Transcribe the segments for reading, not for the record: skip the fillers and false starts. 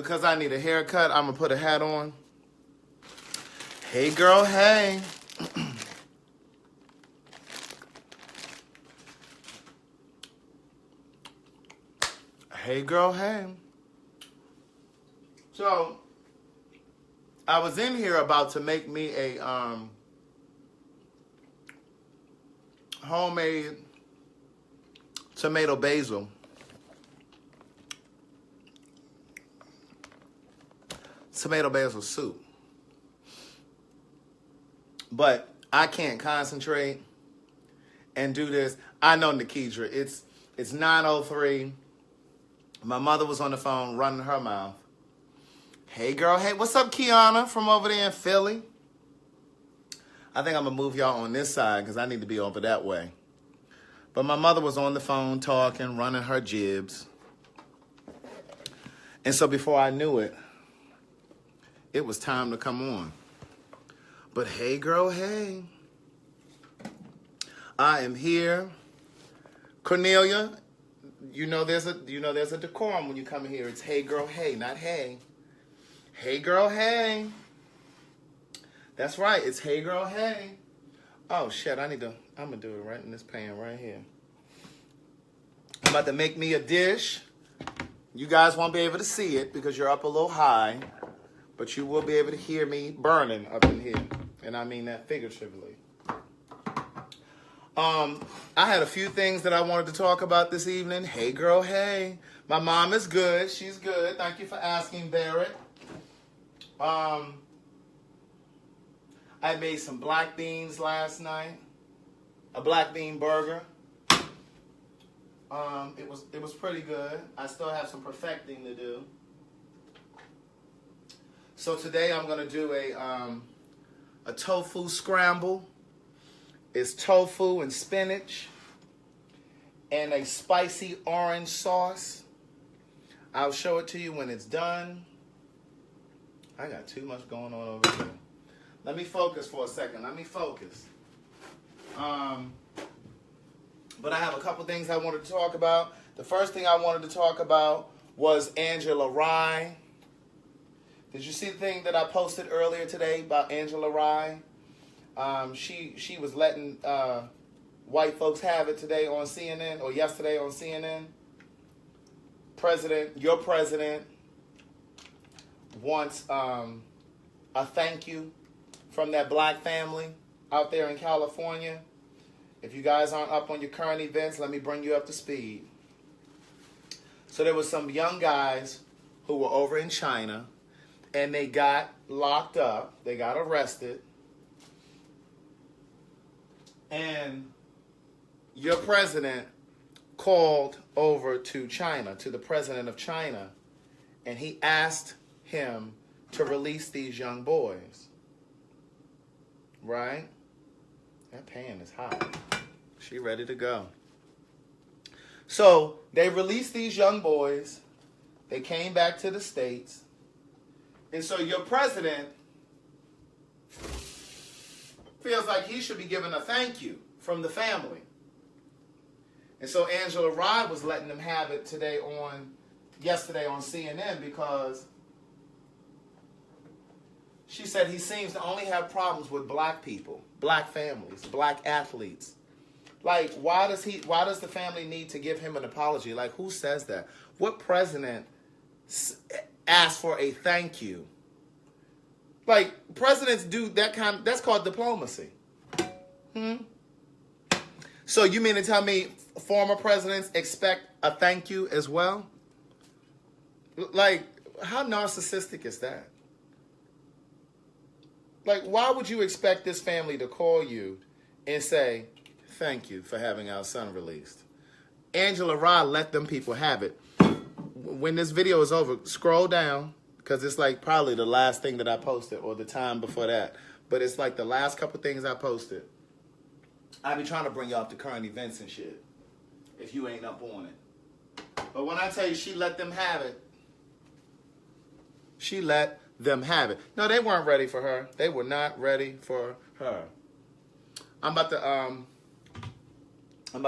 because I need a haircut, I'm going to put a hat on. Hey, girl, hey. Hey, girl, hey. So, I was in here about to make me a homemade tomato basil. Tomato basil soup. But I can't concentrate and do this. I know, Nikidra, it's 9:03. My mother was on the phone running her mouth. Hey, girl, hey, what's up, Kiana from over there in Philly? I think I'm going to move y'all on this side because I need to be over that way. But my mother was on the phone talking, running her jibs. And so before I knew it, it was time to come on. But hey, girl, hey. I am here. Cornelia, you know there's a decorum when you come in here. It's hey, girl, hey, not hey. Hey, girl, hey. That's right. It's hey, girl, hey. Oh, shit. I'm going to do it right in this pan right here. I'm about to make me a dish. You guys won't be able to see it because you're up a little high. But you will be able to hear me burning up in here. And I mean that figuratively. I had a few things that I wanted to talk about this evening. Hey, girl, hey. My mom is good. She's good. Thank you for asking, Barrett. I made some black beans last night. A black bean burger. It was pretty good. I still have some perfecting to do. So today I'm gonna do a tofu scramble. It's tofu and spinach and a spicy orange sauce. I'll show it to you when it's done. I got too much going on over here. Let me focus for a second. Let me focus. But I have a couple things I wanted to talk about. The first thing I wanted to talk about was Angela Rye. Did you see the thing that I posted earlier today about Angela Rye? She was letting white folks have it today on CNN, or yesterday on CNN. Your president wants a thank you from that black family out there in California. If you guys aren't up on your current events, let me bring you up to speed. So there was some young guys who were over in China, and they got locked up. They got arrested. And your president called over to China, to the president of China, and he asked him to release these young boys. Right? That pan is hot. She ready to go. So they released these young boys. They came back to the States. And so your president feels like he should be given a thank you from the family. And so Angela Rye was letting them have it yesterday on CNN because she said he seems to only have problems with black people, black families, black athletes. Like, why does the family need to give him an apology? Like, who says that? What president asks for a thank you? Like, presidents do that that's called diplomacy. So you mean to tell me former presidents expect a thank you as well? Like, how narcissistic is that? Like, why would you expect this family to call you and say, thank you for having our son released? Angela Rye let them people have it. When this video is over, scroll down, because it's like probably the last thing that I posted or the time before that. But it's like the last couple things I posted. I be trying to bring you up to current events and shit, if you ain't up on it. But when I tell you she let them have it, she let them have it. No, they weren't ready for her. They were not ready for her. I'm about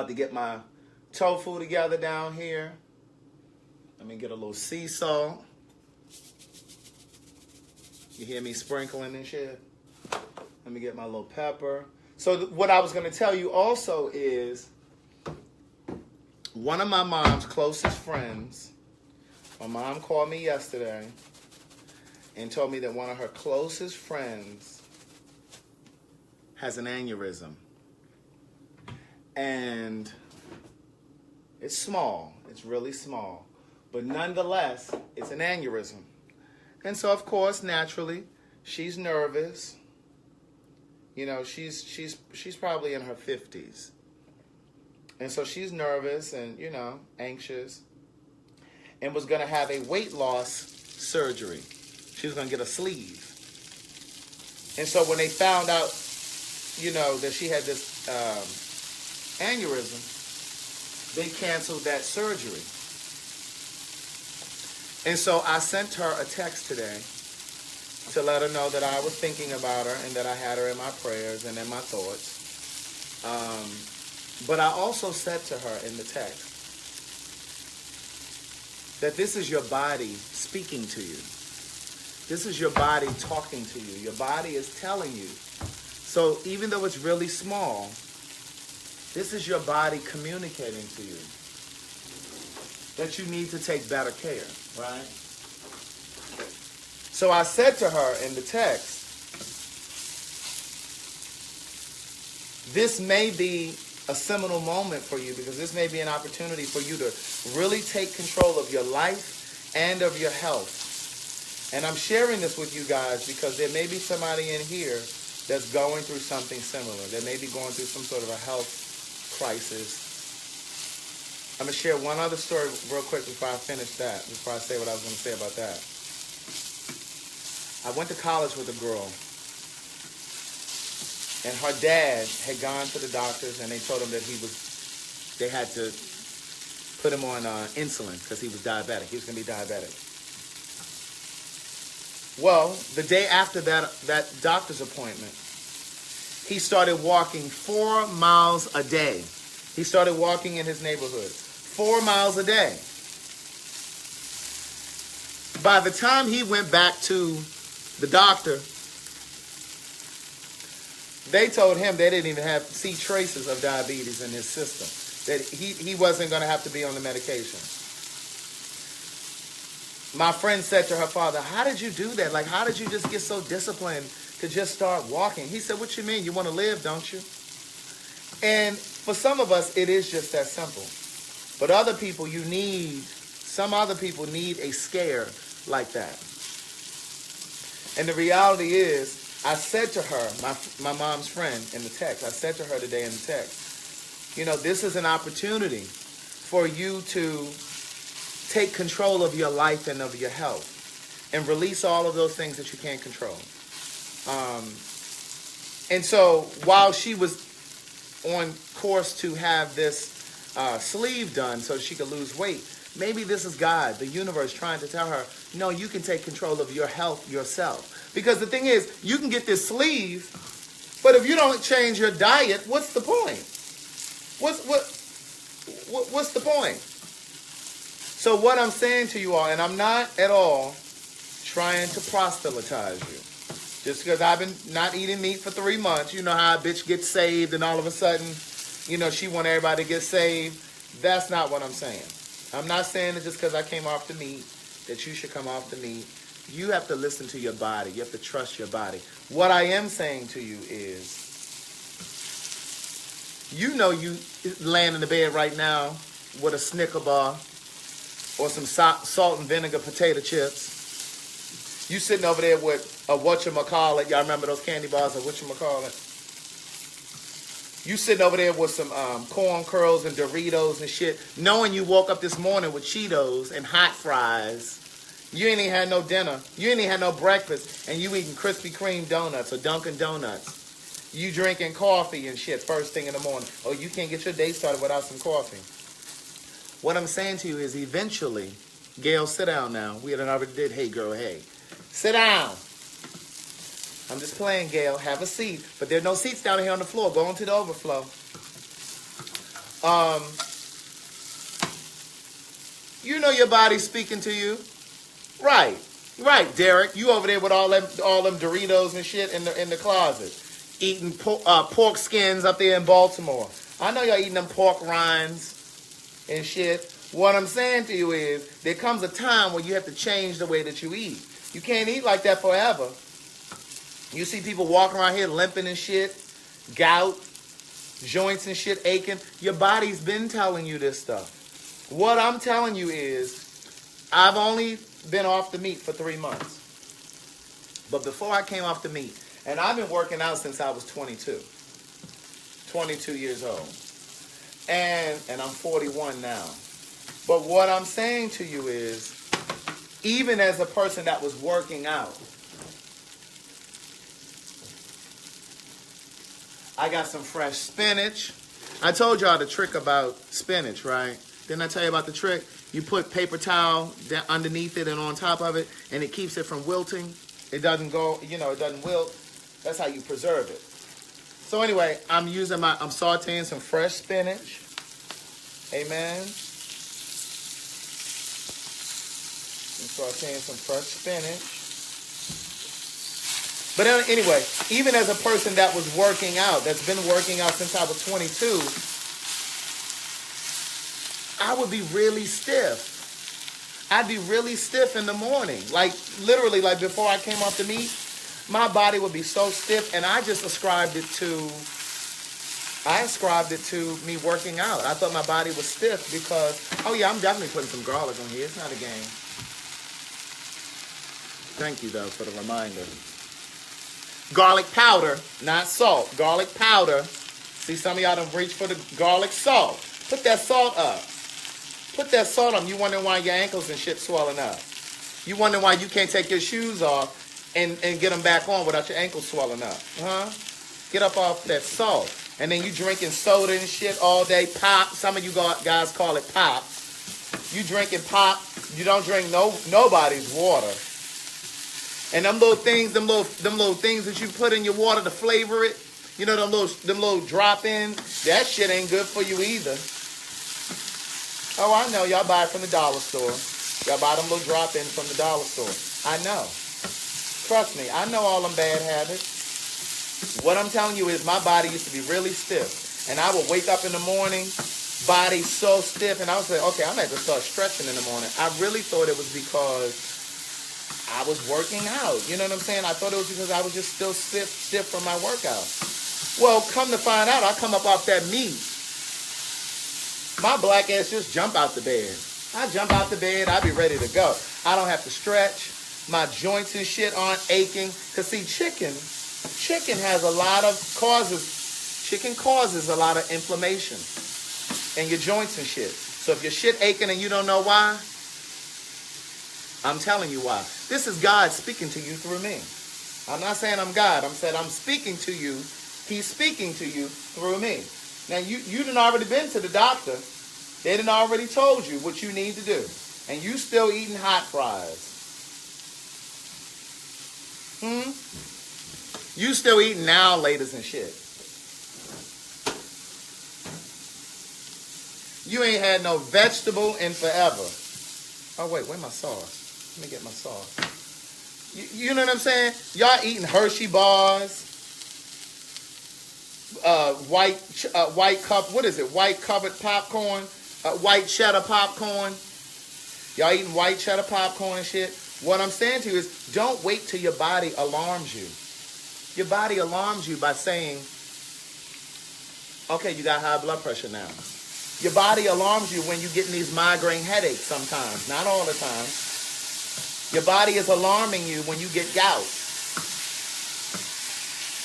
to get my tofu together down here. Let me get a little sea salt. You hear me sprinkling and shit? Let me get my little pepper. So what I was going to tell you also is one of my mom's closest friends, my mom called me yesterday and told me that one of her closest friends has an aneurysm. And it's small. It's really small. But nonetheless, it's an aneurysm. And so, of course, naturally, she's nervous. You know, she's probably in her 50s. And so she's nervous and, you know, anxious. And was going to have a weight loss surgery. She was going to get a sleeve. And so when they found out, you know, that she had this aneurysm, they canceled that surgery. And so I sent her a text today to let her know that I was thinking about her and that I had her in my prayers and in my thoughts. But I also said to her in the text that this is your body speaking to you. This is your body talking to you. Your body is telling you. So even though it's really small, this is your body communicating to you that you need to take better care, right? So I said to her in the text, this may be a seminal moment for you because this may be an opportunity for you to really take control of your life and of your health. And I'm sharing this with you guys because there may be somebody in here that's going through something similar. They may be going through some sort of a health crisis. I'm going to share one other story real quick before I finish that, before I say what I was going to say about that. I went to college with a girl, and her dad had gone to the doctors, and they told him that they had to put him on insulin because he was diabetic. He was going to be diabetic. Well, the day after that doctor's appointment, he started walking 4 miles a day. He started walking in his neighborhood 4 miles a day. By the time he went back to the doctor, they told him they didn't even see traces of diabetes in his system, that he wasn't going to have to be on the medication. My friend said to her father, how did you do that? Like, how did you just get so disciplined to just start walking? He said, what you mean? You want to live, don't you? And for some of us, it is just that simple. But some other people need a scare like that. And the reality is, I said to her, my mom's friend in the text, I said to her today in the text, you know, this is an opportunity for you to take control of your life and of your health and release all of those things that you can't control. And so while she was on course to have this sleeve done so she could lose weight, maybe this is God, the universe, trying to tell her, no, you can take control of your health yourself. Because the thing is, you can get this sleeve, but if you don't change your diet, what's the point? What's the point? So what I'm saying to you all, and I'm not at all trying to proselytize you. Just because I've been not eating meat for 3 months, you know how a bitch gets saved and all of a sudden, you know, she want everybody to get saved. That's not what I'm saying. I'm not saying that just because I came off the meat that you should come off the meat. You have to listen to your body. You have to trust your body. What I am saying to you is, you know, you laying in the bed right now with a Snicker bar or some salt and vinegar potato chips. You sitting over there with a whatchamacallit. Y'all remember those candy bars of whatchamacallit? You sitting over there with some corn curls and Doritos and shit, knowing you woke up this morning with Cheetos and hot fries. You ain't even had no dinner. You ain't even had no breakfast. And you eating Krispy Kreme donuts or Dunkin' Donuts. You drinking coffee and shit first thing in the morning. Oh, you can't get your day started without some coffee. What I'm saying to you is eventually, Gail, sit down now. We had already did Hey Girl Hey. Sit down. I'm just playing, Gail. Have a seat. But there are no seats down here on the floor. Go into the overflow. You know your body's speaking to you. Right. Right, Derek. You over there with all them Doritos and shit in the closet, eating pork skins up there in Baltimore. I know y'all eating them pork rinds and shit. What I'm saying to you is, there comes a time where you have to change the way that you eat. You can't eat like that forever. You see people walking around here limping and shit, gout, joints and shit aching. Your body's been telling you this stuff. What I'm telling you is, I've only been off the meat for 3 months. But before I came off the meat, and I've been working out since I was 22 years old. And I'm 41 now. But what I'm saying to you is, even as a person that was working out, I got some fresh spinach. I told y'all the trick about spinach, right? Didn't I tell you about the trick? You put paper towel underneath it and on top of it, and it keeps it from wilting. It doesn't go, it doesn't wilt. That's how you preserve it. So anyway, I'm sauteing some fresh spinach. Amen. I'm sauteing some fresh spinach. But anyway, even as a person that was working out, that's been working out since I was 22, I would be really stiff. I'd be really stiff in the morning. Like, literally, like before I came off the meat, my body would be so stiff, and I just ascribed it to me working out. I thought my body was stiff because, oh yeah, I'm definitely putting some garlic on here. It's not a game. Thank you, though, for the reminder. Garlic powder, not salt. Garlic powder. See, some of y'all done reach for the garlic salt. Put that salt up. Put that salt on. You wondering why your ankles and shit swelling up. You wondering why you can't take your shoes off and get them back on without your ankles swelling up. Huh? Get up off that salt. And then you drinking soda and shit all day. Pop. Some of you guys call it pop. You drinking pop. You don't drink nobody's water. And them little things that you put in your water to flavor it, them little drop-ins, that shit ain't good for you either. Oh, I know. Y'all buy it from the dollar store. Y'all buy them little drop-ins from the dollar store. I know. Trust me, I know all them bad habits. What I'm telling you is my body used to be really stiff. And I would wake up in the morning, body so stiff, and I would say, okay, I'm going to have to start stretching in the morning. I really thought it was because I was working out. You know what I'm saying? I thought it was because I was just still stiff from my workout. Well, come to find out, I come up off that meat. My black ass just jump out the bed. I jump out the bed, I be ready to go. I don't have to stretch. My joints and shit aren't aching. Because see, chicken has a lot of causes. Chicken causes a lot of inflammation in your joints and shit. So if your shit aching and you don't know why, I'm telling you why. This is God speaking to you through me. I'm not saying I'm God. I'm saying I'm speaking to you. He's speaking to you through me. Now, you done already been to the doctor. They done already told you what you need to do. And you still eating hot fries. You still eating now laters and shit. You ain't had no vegetable in forever. Oh, wait, where's my sauce? Let me get my sauce. You know what I'm saying? Y'all eating Hershey bars, white cup. What is it? White covered popcorn, white cheddar popcorn. Y'all eating white cheddar popcorn and shit. What I'm saying to you is, don't wait till your body alarms you. Your body alarms you by saying, okay, you got high blood pressure now. Your body alarms you when you're getting these migraine headaches sometimes, not all the time. Your body is alarming you when you get gout.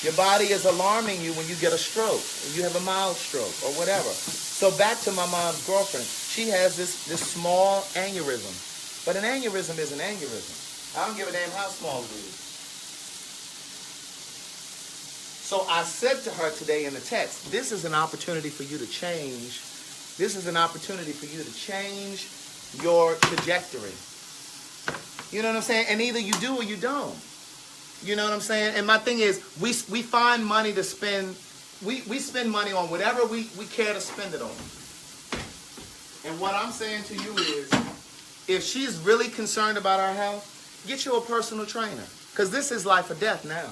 Your body is alarming you when you get a stroke, or you have a mild stroke, or whatever. So back to my mom's girlfriend. She has this small aneurysm. But an aneurysm is an aneurysm. I don't give a damn how small it is. So I said to her today in the text, this is an opportunity for you to change. This is an opportunity for you to change your trajectory. You know what I'm saying? And either you do or you don't. You know what I'm saying? And my thing is, we find money to spend. We spend money on whatever we care to spend it on. And what I'm saying to you is, if she's really concerned about our health, Get you a personal trainer. Because this is life or death now.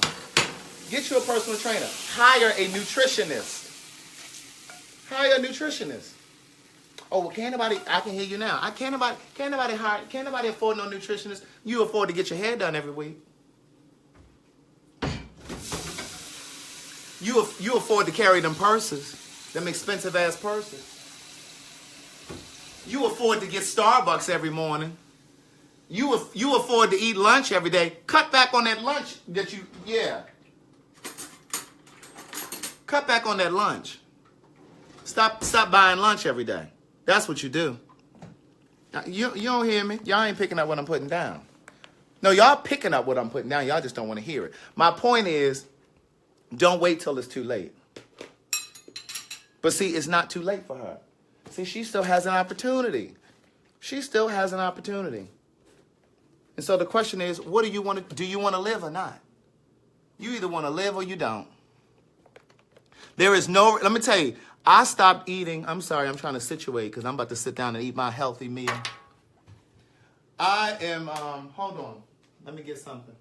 Get you a personal trainer. Hire a nutritionist. Hire a nutritionist. Oh, well, can't nobody, I can hear you now. Can't nobody afford no nutritionist. You afford to get your hair done every week. You afford to carry them purses, them expensive ass purses. You afford to get Starbucks every morning. You afford to eat lunch every day. Cut back on that lunch that Cut back on that lunch. Stop buying lunch every day. That's what you do. You don't hear me? Y'all ain't picking up what I'm putting down. No, y'all picking up what I'm putting down. Y'all just don't want to hear it. My point is, don't wait till it's too late. But see, it's not too late for her. See, she still has an opportunity. She still has an opportunity. And so the question is, what do you want to, do you want to live or not? You either want to live or you don't. There is no, let me tell you, I stopped eating, I'm sorry, I'm trying to situate because I'm about to sit down and eat my healthy meal. I am, hold on, let me get something.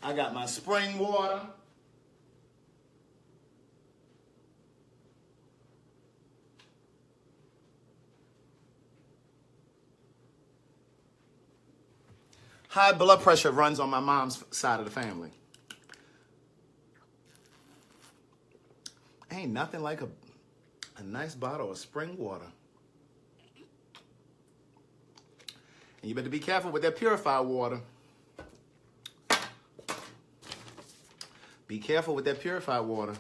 I got my spring water. High blood pressure runs on my mom's side of the family. Ain't nothing like a nice bottle of spring water. And you better be careful with that purified water. Be careful with that purified water.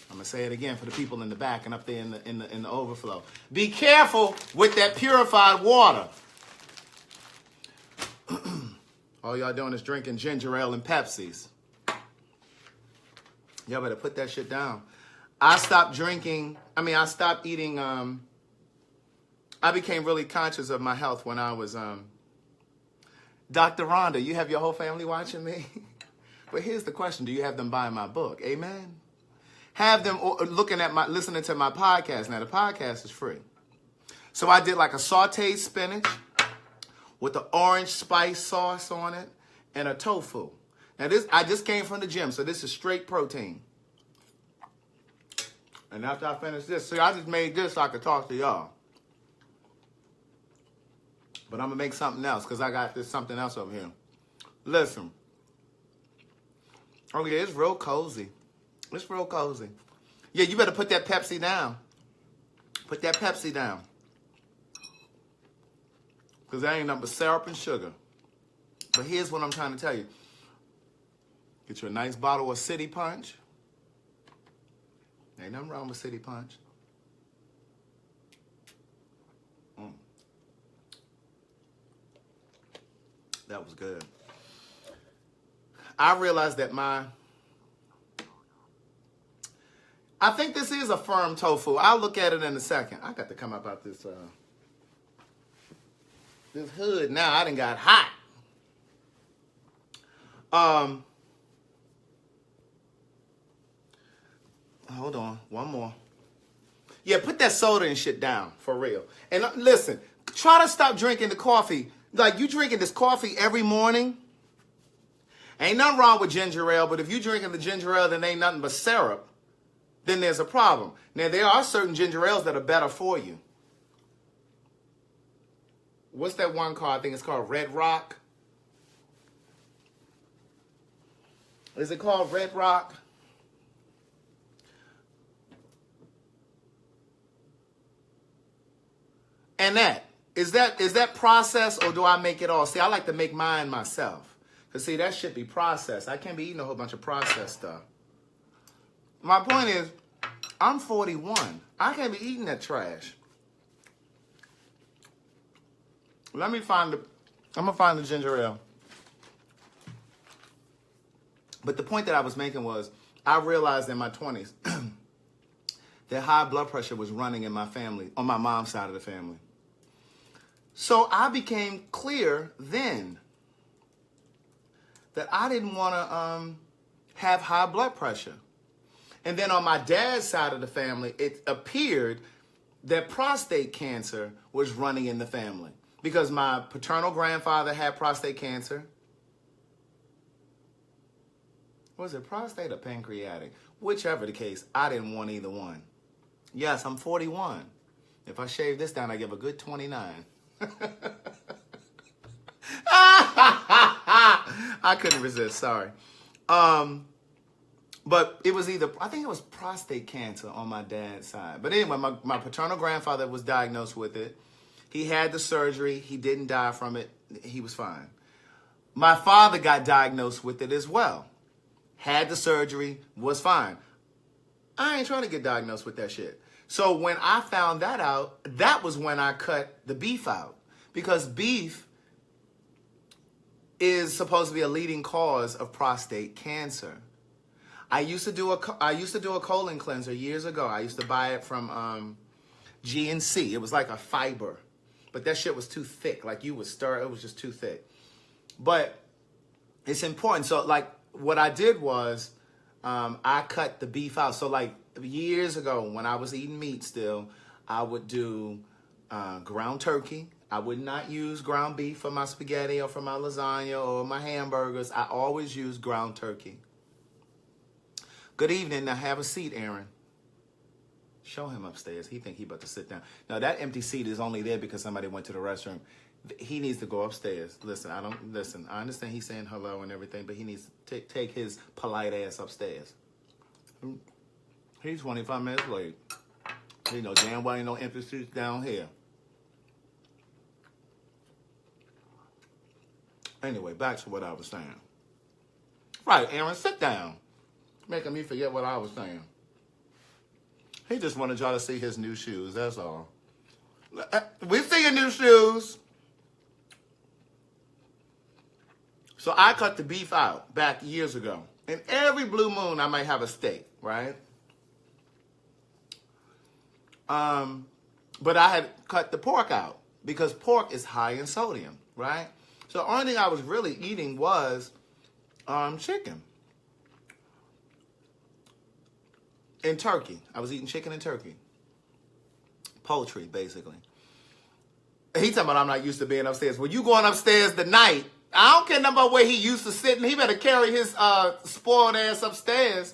I'm gonna say it again for the people in the back and up there in the overflow. Be careful with that purified water. All y'all doing is drinking ginger ale and Pepsis. Y'all better put that shit down. I stopped eating, I became really conscious of my health when I was, Dr. Rhonda, you have your whole family watching me? But here's the question, do you have them buying my book? Amen? Have them listening to my podcast. Now, the podcast is free. So I did like a sauteed spinach with the orange spice sauce on it and a tofu. Now I just came from the gym, so this is straight protein. And after I finish this, see, I just made this so I could talk to y'all. But I'm gonna make something else because I got something else over here. Listen. Oh yeah, it's real cozy. It's real cozy. Yeah, you better put that Pepsi down. Put that Pepsi down. Because that ain't nothing but syrup and sugar. But here's what I'm trying to tell you. Get you a nice bottle of City Punch. Ain't nothing wrong with City Punch. That was good. I realized that I think this is a firm tofu. I'll look at it in a second. I got to come up out this hood now. I done got hot. Hold on, one more. Yeah, put that soda and shit down, for real. And listen, try to stop drinking the coffee. Like, you drinking this coffee every morning. Ain't nothing wrong with ginger ale, but if you drinking the ginger ale that ain't nothing but syrup, then there's a problem. Now, there are certain ginger ales that are better for you. What's that one called? I think it's called Red Rock. Is it called Red Rock? And is that processed or do I make it all? See, I like to make mine myself. Because, see, that should be processed. I can't be eating a whole bunch of processed stuff. My point is, I'm 41. I can't be eating that trash. I'm going to find the ginger ale. But the point that I was making was, I realized in my 20s that high blood pressure was running in my family, on my mom's side of the family. So I became clear then that I didn't want to have high blood pressure. And then on my dad's side of the family, it appeared that prostate cancer was running in the family because my paternal grandfather had prostate cancer. Was it prostate or pancreatic? Whichever the case, I didn't want either one. Yes, I'm 41. If I shave this down, I give a good 29. I couldn't resist, sorry. But it was either, I think it was prostate cancer on my dad's side. But anyway, my paternal grandfather was diagnosed with it. He had the surgery. He didn't die from it. He was fine. My father got diagnosed with it as well. Had the surgery, was fine. I ain't trying to get diagnosed with that shit. So when I found that out, that was when I cut the beef out. Because beef is supposed to be a leading cause of prostate cancer. I used to do a colon cleanser years ago. I used to buy it from GNC. It was like a fiber. But that shit was too thick. Like you would stir, it was just too thick. But it's important. So like what I did was I cut the beef out. So like years ago when I was eating meat still, I would do ground turkey. I would not use ground beef for my spaghetti or for my lasagna or my hamburgers. I always use ground turkey. Good evening. Now have a seat, Aaron. Show him upstairs. He think he about to sit down. Now that empty seat is only there because somebody went to the restroom. He needs to go upstairs. Listen, I understand he's saying hello and everything, but he needs to take his polite ass upstairs. He's 25 minutes late. You know damn well ain't no empty seats down here. Anyway, back to what I was saying. Right, Aaron, sit down. Making me forget what I was saying. He just wanted y'all to see his new shoes, that's all. We see your new shoes. So I cut the beef out back years ago. And every blue moon I might have a steak, right? But I had cut the pork out because pork is high in sodium, right? So the only thing I was really eating was chicken. And turkey. I was eating chicken and turkey. Poultry, basically. He talking about I'm not used to being upstairs. Well, you going upstairs tonight. I don't care nothing about where he used to sit. And he better carry his spoiled ass upstairs.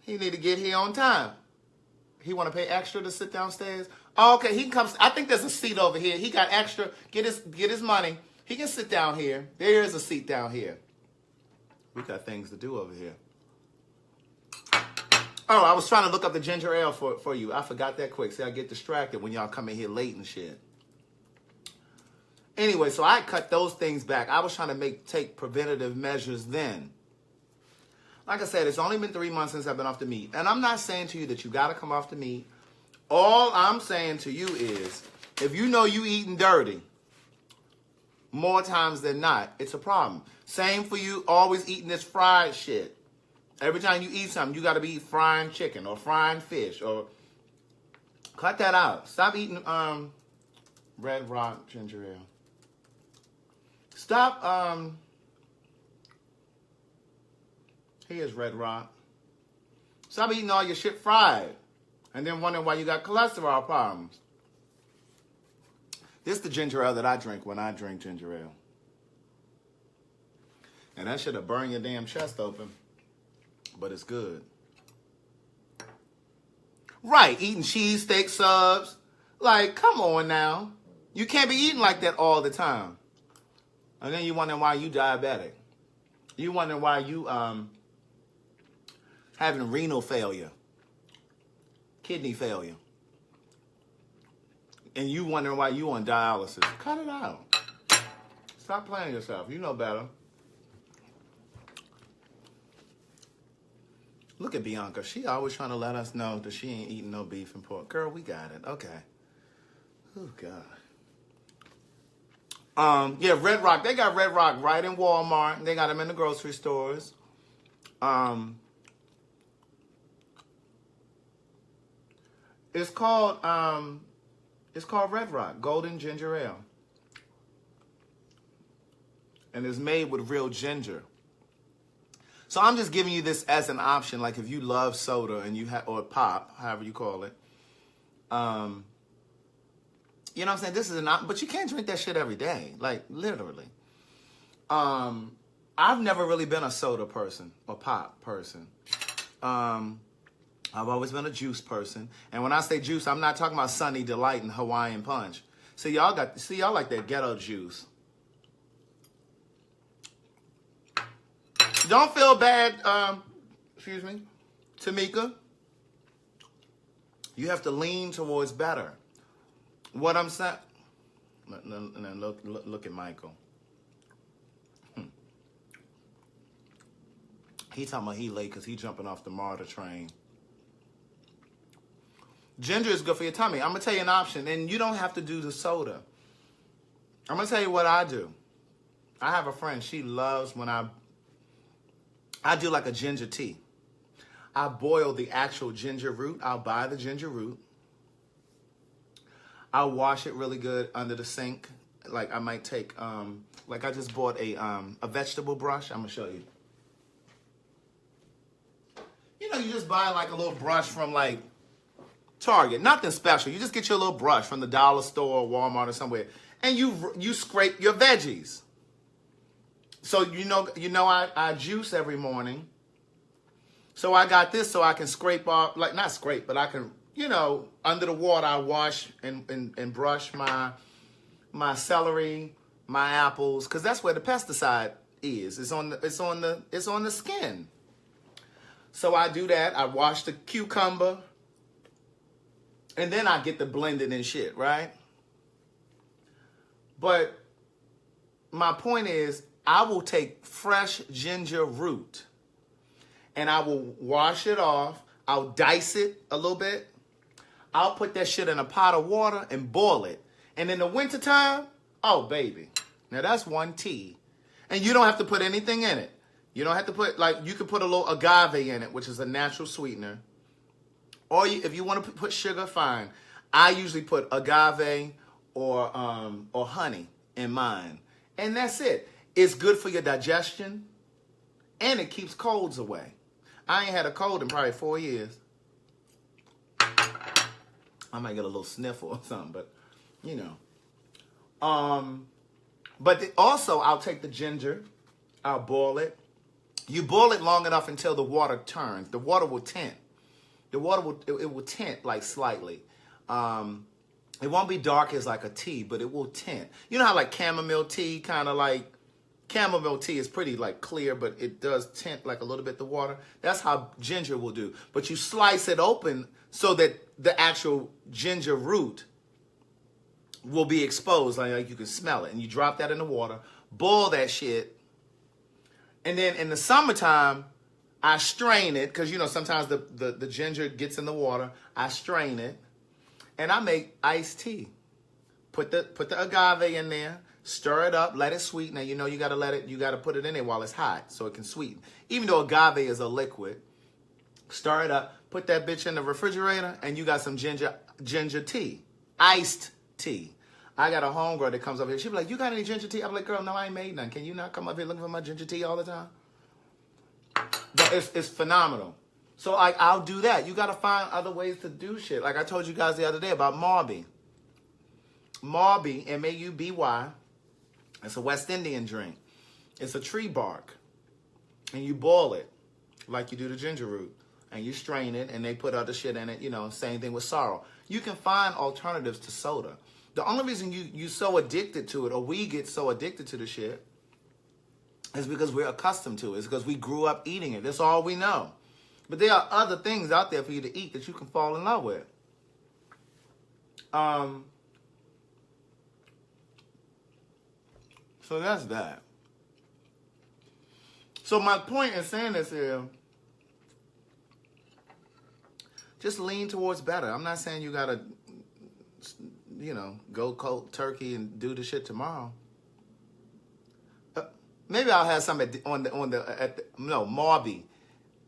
He need to get here on time. He want to pay extra to sit downstairs? Oh, okay, he comes. I think there's a seat over here. He got extra. Get his money. He can sit down here. There is a seat down here. We got things to do over here. Oh, I was trying to look up the ginger ale for you. I forgot that quick. See, I get distracted when y'all come in here late and shit. Anyway, so I cut those things back. I was trying to take preventative measures then. Like I said, it's only been 3 months since I've been off the meat. And I'm not saying to you that you got to come off the meat. All I'm saying to you is, if you know you eating dirty, more times than not, it's a problem. Same for you always eating this fried shit. Every time you eat something, you got to be frying chicken or frying fish or cut that out. Stop eating Red Rock ginger ale. Stop. Here's Red Rock. Stop eating all your shit fried and then wondering why you got cholesterol problems. This is the ginger ale that I drink when I drink ginger ale. And that should have burned your damn chest open. But it's good. Right, eating cheesesteak subs. Like, come on now. You can't be eating like that all the time. And then you wondering why you diabetic. You wondering why you having renal failure. Kidney failure. And you wondering why you on dialysis. Cut it out. Stop playing yourself. You know better. Look at Bianca. She always trying to let us know that she ain't eating no beef and pork. Girl, we got it. Okay. Oh, God. Yeah, Red Rock. They got Red Rock right in Walmart. They got them in the grocery stores. It's called Red Rock Golden Ginger Ale. And it's made with real ginger. So I'm just giving you this as an option, like if you love soda and you or pop, however you call it, You know what I'm saying? This is not, but you can't drink that shit every day. Like, literally. I've never really been a soda person or pop person. I've always been a juice person. And when I say juice, I'm not talking about Sunny Delight and Hawaiian Punch. See, y'all like that ghetto juice. Don't feel bad, excuse me, Tamika. You have to lean towards better. What I'm saying, and look at Michael. He talking about he late because he jumping off the MARTA train. Ginger is good for your tummy. I'm going to tell you an option, and you don't have to do the soda. I'm going to tell you what I do. I have a friend, she loves when I do like a ginger tea. I boil the actual ginger root. I'll buy the ginger root. I'll wash it really good under the sink. Like I might take, like I just bought a vegetable brush. I'm going to show you. You know, you just buy like a little brush from like Target. Nothing special. You just get your little brush from the dollar store or Walmart or somewhere. And you scrape your veggies. So you know I juice every morning. So I got this so I can scrape off, like not scrape, but I can, you know, under the water I wash and brush my celery, my apples, because that's where the pesticide is. It's on the skin. So I do that. I wash the cucumber. And then I get the blended and shit, right? But my point is, I will take fresh ginger root and I will wash it off. I'll dice it a little bit. I'll put that shit in a pot of water and boil it. And in the wintertime, oh, baby. Now, that's one tea. And you don't have to put anything in it. You don't have to put, like, you can put a little agave in it, which is a natural sweetener. Or if you want to put sugar, fine. I usually put agave or honey in mine. And that's it. It's good for your digestion. And it keeps colds away. I ain't had a cold in probably 4 years. I might get a little sniffle or something, but, you know. Also, I'll take the ginger. I'll boil it. You boil it long enough until the water turns. The water will tint. The water will tint like slightly. It won't be dark as like a tea, but it will tint. You know how like chamomile tea kind of like, chamomile tea is pretty like clear, but it does tint like a little bit the water. That's how ginger will do. But you slice it open so that the actual ginger root will be exposed, like you can smell it. And you drop that in the water, boil that shit. And then in the summertime, I strain it, because, you know, sometimes the ginger gets in the water. I strain it, and I make iced tea. Put the agave in there, stir it up, let it sweeten. Now, you know, you got to put it in there while it's hot so it can sweeten. Even though agave is a liquid, stir it up, put that bitch in the refrigerator, and you got some ginger tea, iced tea. I got a homegirl that comes up here. She be like, you got any ginger tea? I'm like, girl, no, I ain't made none. Can you not come up here looking for my ginger tea all the time? But it's phenomenal. So I'll do that. You got to find other ways to do shit. Like I told you guys the other day about Marby. Marby, M-A-U-B-Y. It's a West Indian drink. It's a tree bark. And you boil it like you do the ginger root. And you strain it, and they put other shit in it. You know, same thing with sorrel. You can find alternatives to soda. The only reason you so addicted to it, or we get so addicted to the shit, is because we're accustomed to it. It's because we grew up eating it. That's all we know. But there are other things out there for you to eat that you can fall in love with. So that's that. So my point in saying this is, just lean towards better. I'm not saying you gotta, you know, go cold turkey and do the shit tomorrow. Maybe I'll have some Marby.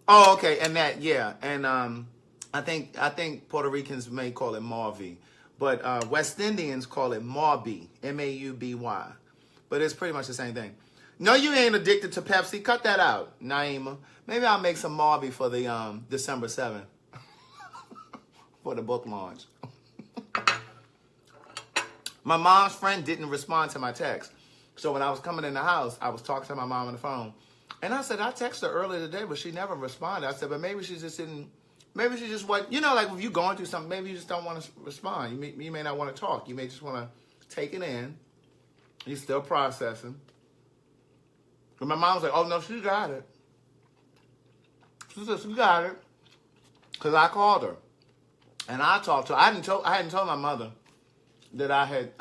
Oh, okay, and that, yeah, and I think Puerto Ricans may call it Marby, but West Indians call it Marby, M-A-U-B-Y, but it's pretty much the same thing. No, you ain't addicted to Pepsi. Cut that out, Naima. Maybe I'll make some Marby for the December 7th for the book launch. My mom's friend didn't respond to my text. So when I was coming in the house, I was talking to my mom on the phone. And I said, I texted her earlier today, but she never responded. I said, but maybe she just didn't, maybe she just what, like if you're going through something, maybe you just don't want to respond. You may not want to talk. You may just want to take it in. You're still processing. And my mom was like, oh, no, she got it. She said, she got it. Because I called her. And I talked to her. I hadn't told my mother that I had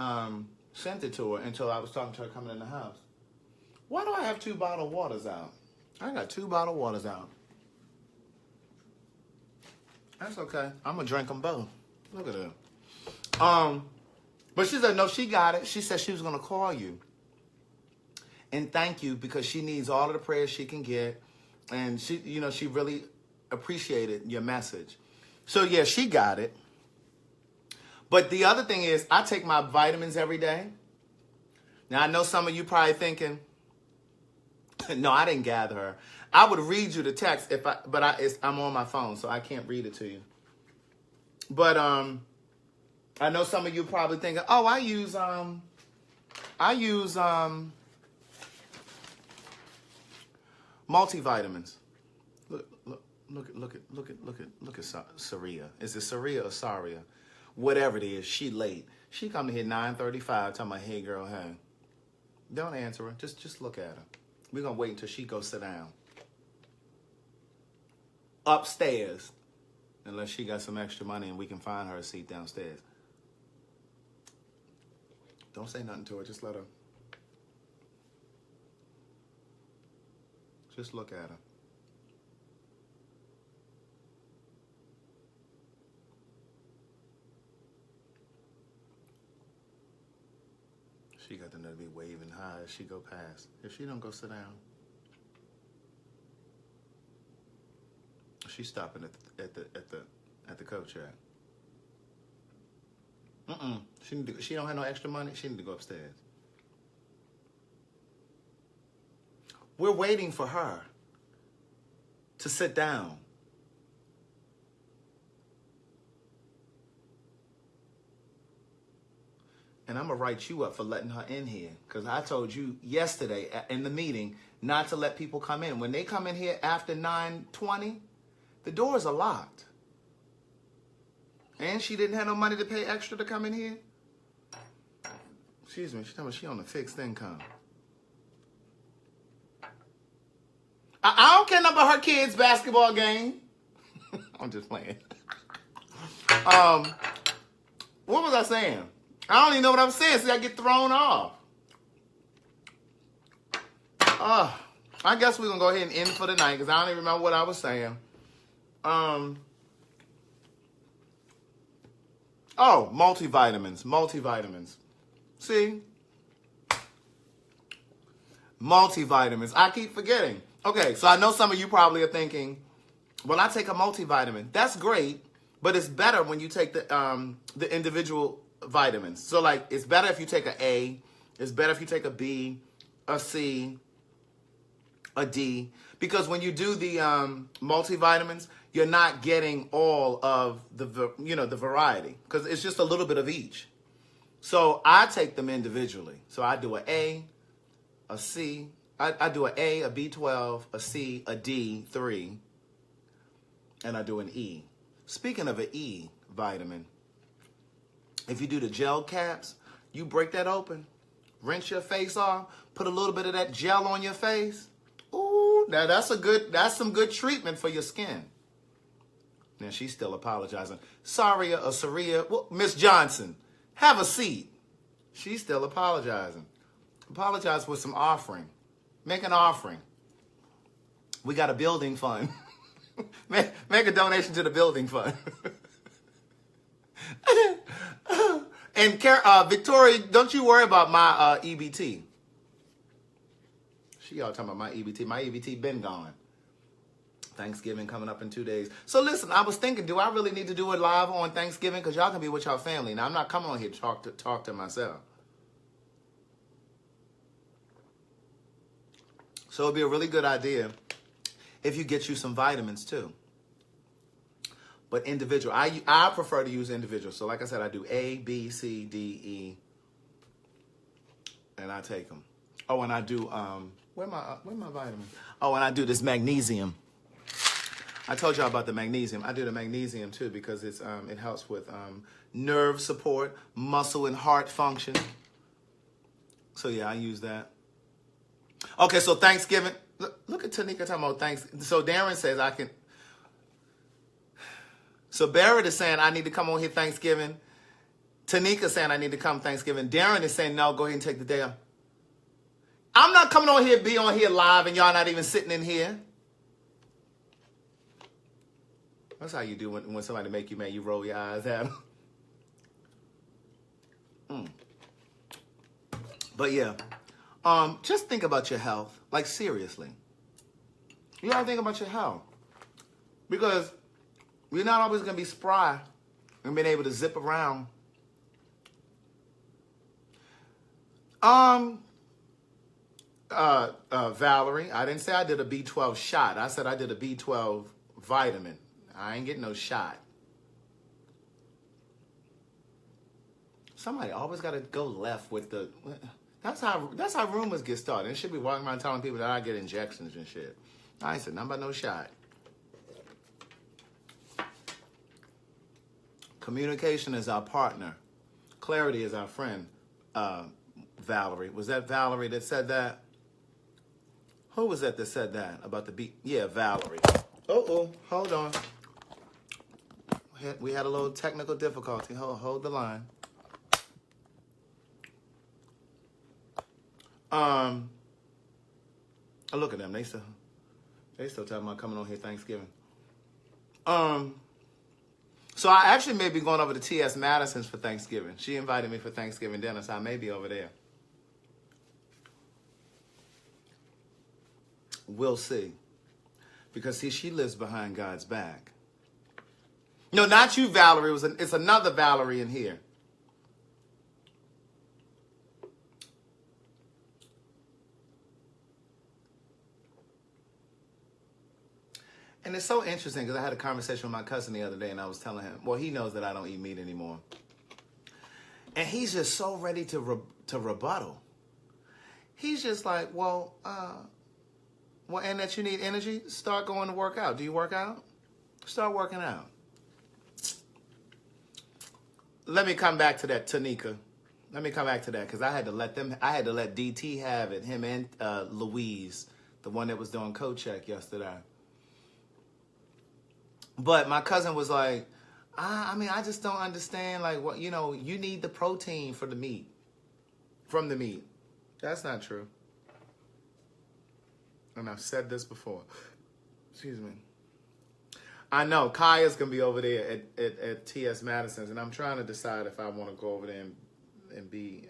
sent it to her until I was talking to her coming in the house. Why do I have 2 bottled waters out? I got 2 bottled waters out. That's okay. I'm going to drink them both. Look at that. But she said, no, she got it. She said she was going to call you. And thank you because she needs all of the prayers she can get. And she really appreciated your message. So, yeah, she got it. But the other thing is, I take my vitamins every day. Now, I know some of you probably thinking, no, I didn't gather her. I would read you the text, I'm on my phone, so I can't read it to you. But I know some of you probably thinking, oh, I use multivitamins. Look at Saria. Is it Saria or Saria? Whatever it is, she late. She come to here 9:35 talking about, hey girl, hey. Don't answer her. Just look at her. We're gonna wait until she goes sit down. Upstairs. Unless she got some extra money and we can find her a seat downstairs. Don't say nothing to her, just let her. Just look at her. She got the nerve to be waving high as she go past. If she don't go sit down, she's stopping at the coach rack. She don't have no extra money. She need to go upstairs. We're waiting for her to sit down. And I'm going to write you up for letting her in here. Because I told you yesterday in the meeting not to let people come in. When they come in here after 9:20, the doors are locked. And she didn't have no money to pay extra to come in here. Excuse me, she's telling me she on a fixed income. I don't care nothing about her kids' basketball game. I'm just playing. What was I saying? I don't even know what I'm saying, so I get thrown off. I guess we're going to go ahead and end for the night because I don't even remember what I was saying. Multivitamins. See? Multivitamins. I keep forgetting. Okay, so I know some of you probably are thinking, well, I take a multivitamin. That's great, but it's better when you take the individual vitamins. So, like, it's better if you take an A. It's better if you take a B, a C, a D. Because when you do the multivitamins, you're not getting all of the variety. Because it's just a little bit of each. So, I take them individually. So, I do an A, a C. I do an A, a B12, a C, a D, 3. And I do an E. Speaking of an E vitamin, if you do the gel caps, you break that open, rinse your face off, put a little bit of that gel on your face. Ooh, now that's some good treatment for your skin. Now she's still apologizing. Saria or Saria, well, Miss Johnson, have a seat. She's still apologizing. Apologize with some offering. Make an offering. We got a building fund. Make a donation to the building fund. And Victoria, don't you worry about my EBT. She all talking about my EBT. My EBT been gone. Thanksgiving coming up in 2 days. So listen, I was thinking, do I really need to do it live on Thanksgiving? Because y'all can be with y'all family. Now, I'm not coming on here to talk to myself. So it'd be a really good idea if you get you some vitamins too. But individual, I prefer to use individual. So like I said, I do A, B, C, D, E, and I take them. Oh, and I do, where my vitamins? Oh, and I do this magnesium. I told y'all about the magnesium. I do the magnesium too because it helps with nerve support, muscle and heart function. So yeah, I use that. Okay, so Thanksgiving. Look at Tanika talking about Thanksgiving. So Darren says I can. So Barrett is saying I need to come on here Thanksgiving. Tanika saying I need to come Thanksgiving. Darren is saying no, go ahead and take the day off. I'm not coming on here, be on here live, and y'all not even sitting in here. That's how you do when somebody make you mad. You roll your eyes at them. But yeah, just think about your health. Like seriously, you gotta think about your health because you're not always gonna be spry and being able to zip around. Valerie, I didn't say I did a B12 shot. I said I did a B12 vitamin. I ain't getting no shot. Somebody always got to go left with the. That's how rumors get started. They should be walking around telling people that I get injections and shit. I ain't said nothing about no shot. Communication is our partner. Clarity is our friend. Valerie, was that Valerie that said that? Who was that said that about the beat? Yeah, Valerie. Hold on. We had a little technical difficulty. Hold the line. Look at them. They still talking about coming on here Thanksgiving. So I actually may be going over to T.S. Madison's for Thanksgiving. She invited me for Thanksgiving dinner, so I may be over there. We'll see. Because, see, she lives behind God's back. No, not you, Valerie. It's another Valerie in here. And it's so interesting because I had a conversation with my cousin the other day and I was telling him, well, he knows that I don't eat meat anymore. And he's just so ready to rebuttal. He's just like, well, and that you need energy, start going to work out. Do you work out? Start working out. Let me come back to that, Tanika. Let me come back to that because I had to let DT have it, him and Louise, the one that was doing code check yesterday. But my cousin was like, I just don't understand, like, what, you need the protein from the meat. That's not true. And I've said this before. Excuse me. I know Kaya's gonna be over there at T.S. Madison's, and I'm trying to decide if I want to go over there and be,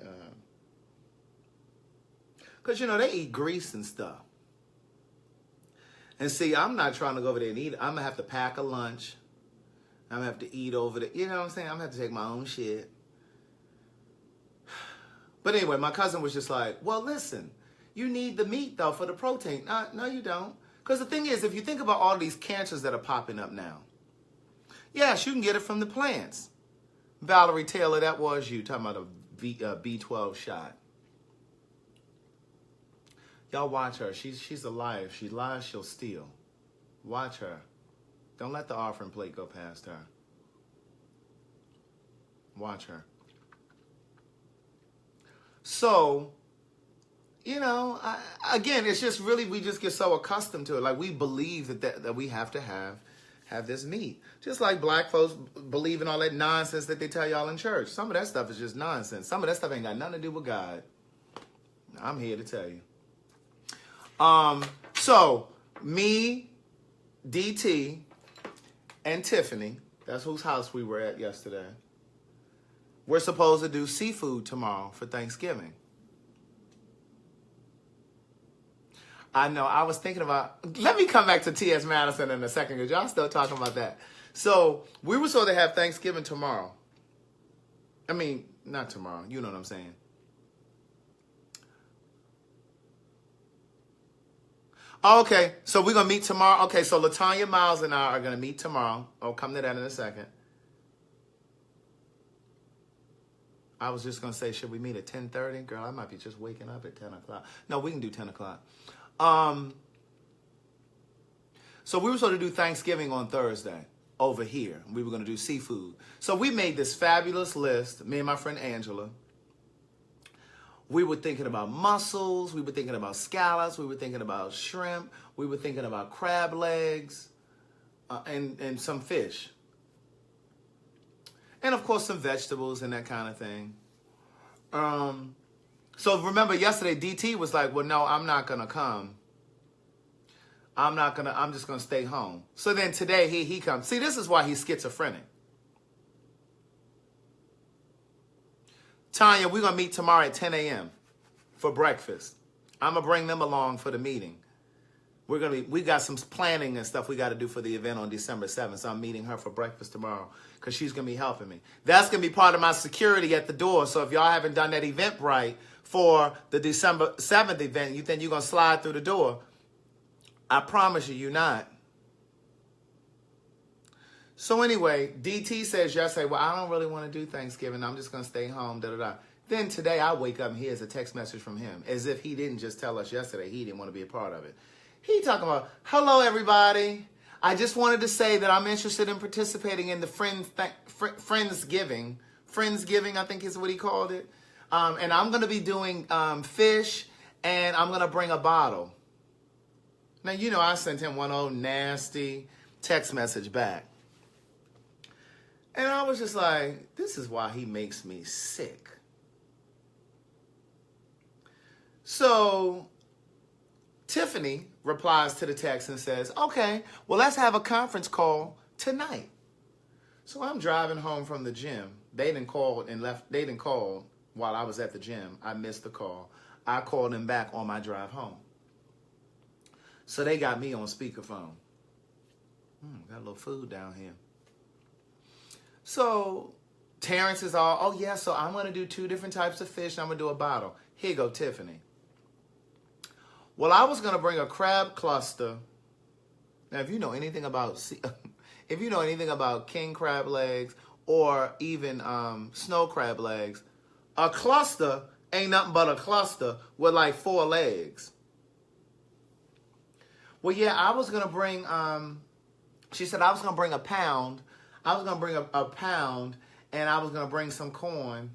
because they eat grease and stuff. And see, I'm not trying to go over there and eat. I'm gonna have to pack a lunch. I'm gonna have to eat over there. You know what I'm saying? I'm gonna have to take my own shit. But anyway, my cousin was just like, well, listen, you need the meat, though, for the protein. No, you don't. Because the thing is, if you think about all these cancers that are popping up now, yes, you can get it from the plants. Valerie Taylor, that was you talking about a B12 shot. Y'all watch her. She's a liar. If she lies, she'll steal. Watch her. Don't let the offering plate go past her. Watch her. So, again, it's just really, we just get so accustomed to it. Like, we believe that we have to have this meat. Just like black folks believe in all that nonsense that they tell y'all in church. Some of that stuff is just nonsense. Some of that stuff ain't got nothing to do with God. I'm here to tell you. So, me, DT, and Tiffany, that's whose house we were at yesterday, we're supposed to do seafood tomorrow for Thanksgiving. I know, I was thinking about, let me come back to T.S. Madison in a second, because y'all still talking about that. So, we were supposed to have Thanksgiving tomorrow. I mean, not tomorrow, you know what I'm saying. Okay, so we're going to meet tomorrow. Okay, so LaTanya Miles and I are going to meet tomorrow. I'll come to that in a second. I was just going to say, should we meet at 10:30? Girl, I might be just waking up at 10 o'clock. No, we can do 10 o'clock. So we were supposed to do Thanksgiving on Thursday over here. We were going to do seafood. So we made this fabulous list, me and my friend Angela. We were thinking about mussels. We were thinking about scallops. We were thinking about shrimp. We were thinking about crab legs and some fish. And, of course, some vegetables and that kind of thing. So remember yesterday, DT was like, well, no, I'm not going to come. I'm just going to stay home. So then today he comes. See, this is why he's schizophrenic. Tanya, we're going to meet tomorrow at 10 a.m. for breakfast. I'm going to bring them along for the meeting. We got some planning and stuff we got to do for the event on December 7th. So I'm meeting her for breakfast tomorrow because she's going to be helping me. That's going to be part of my security at the door. So if y'all haven't done that Eventbrite for the December 7th event, you think you're going to slide through the door. I promise you, you're not. So anyway, DT says yesterday, well, I don't really want to do Thanksgiving. I'm just going to stay home, da-da-da. Then today I wake up and here's a text message from him as if he didn't just tell us yesterday he didn't want to be a part of it. He talking about, hello, everybody. I just wanted to say that I'm interested in participating in the Friendsgiving. Friendsgiving, I think is what he called it. And I'm going to be doing fish, and I'm going to bring a bottle. Now, you know, I sent him one old nasty text message back. And I was just like, this is why he makes me sick. So Tiffany replies to the text and says, okay, well, let's have a conference call tonight. So I'm driving home from the gym. They didn't call while I was at the gym. I missed the call. I called them back on my drive home. So they got me on speakerphone. Got a little food down here. So Terrence is all, oh yeah, so I'm going to do 2 different types of fish. And I'm going to do a bottle. Here you go, Tiffany. Well, I was going to bring a crab cluster. Now, if you know anything about king crab legs or even snow crab legs, a cluster ain't nothing but a cluster with like 4 legs. Well, yeah, I was going to bring, she said I was going to bring a pound. I was going to bring a pound, and I was going to bring some corn.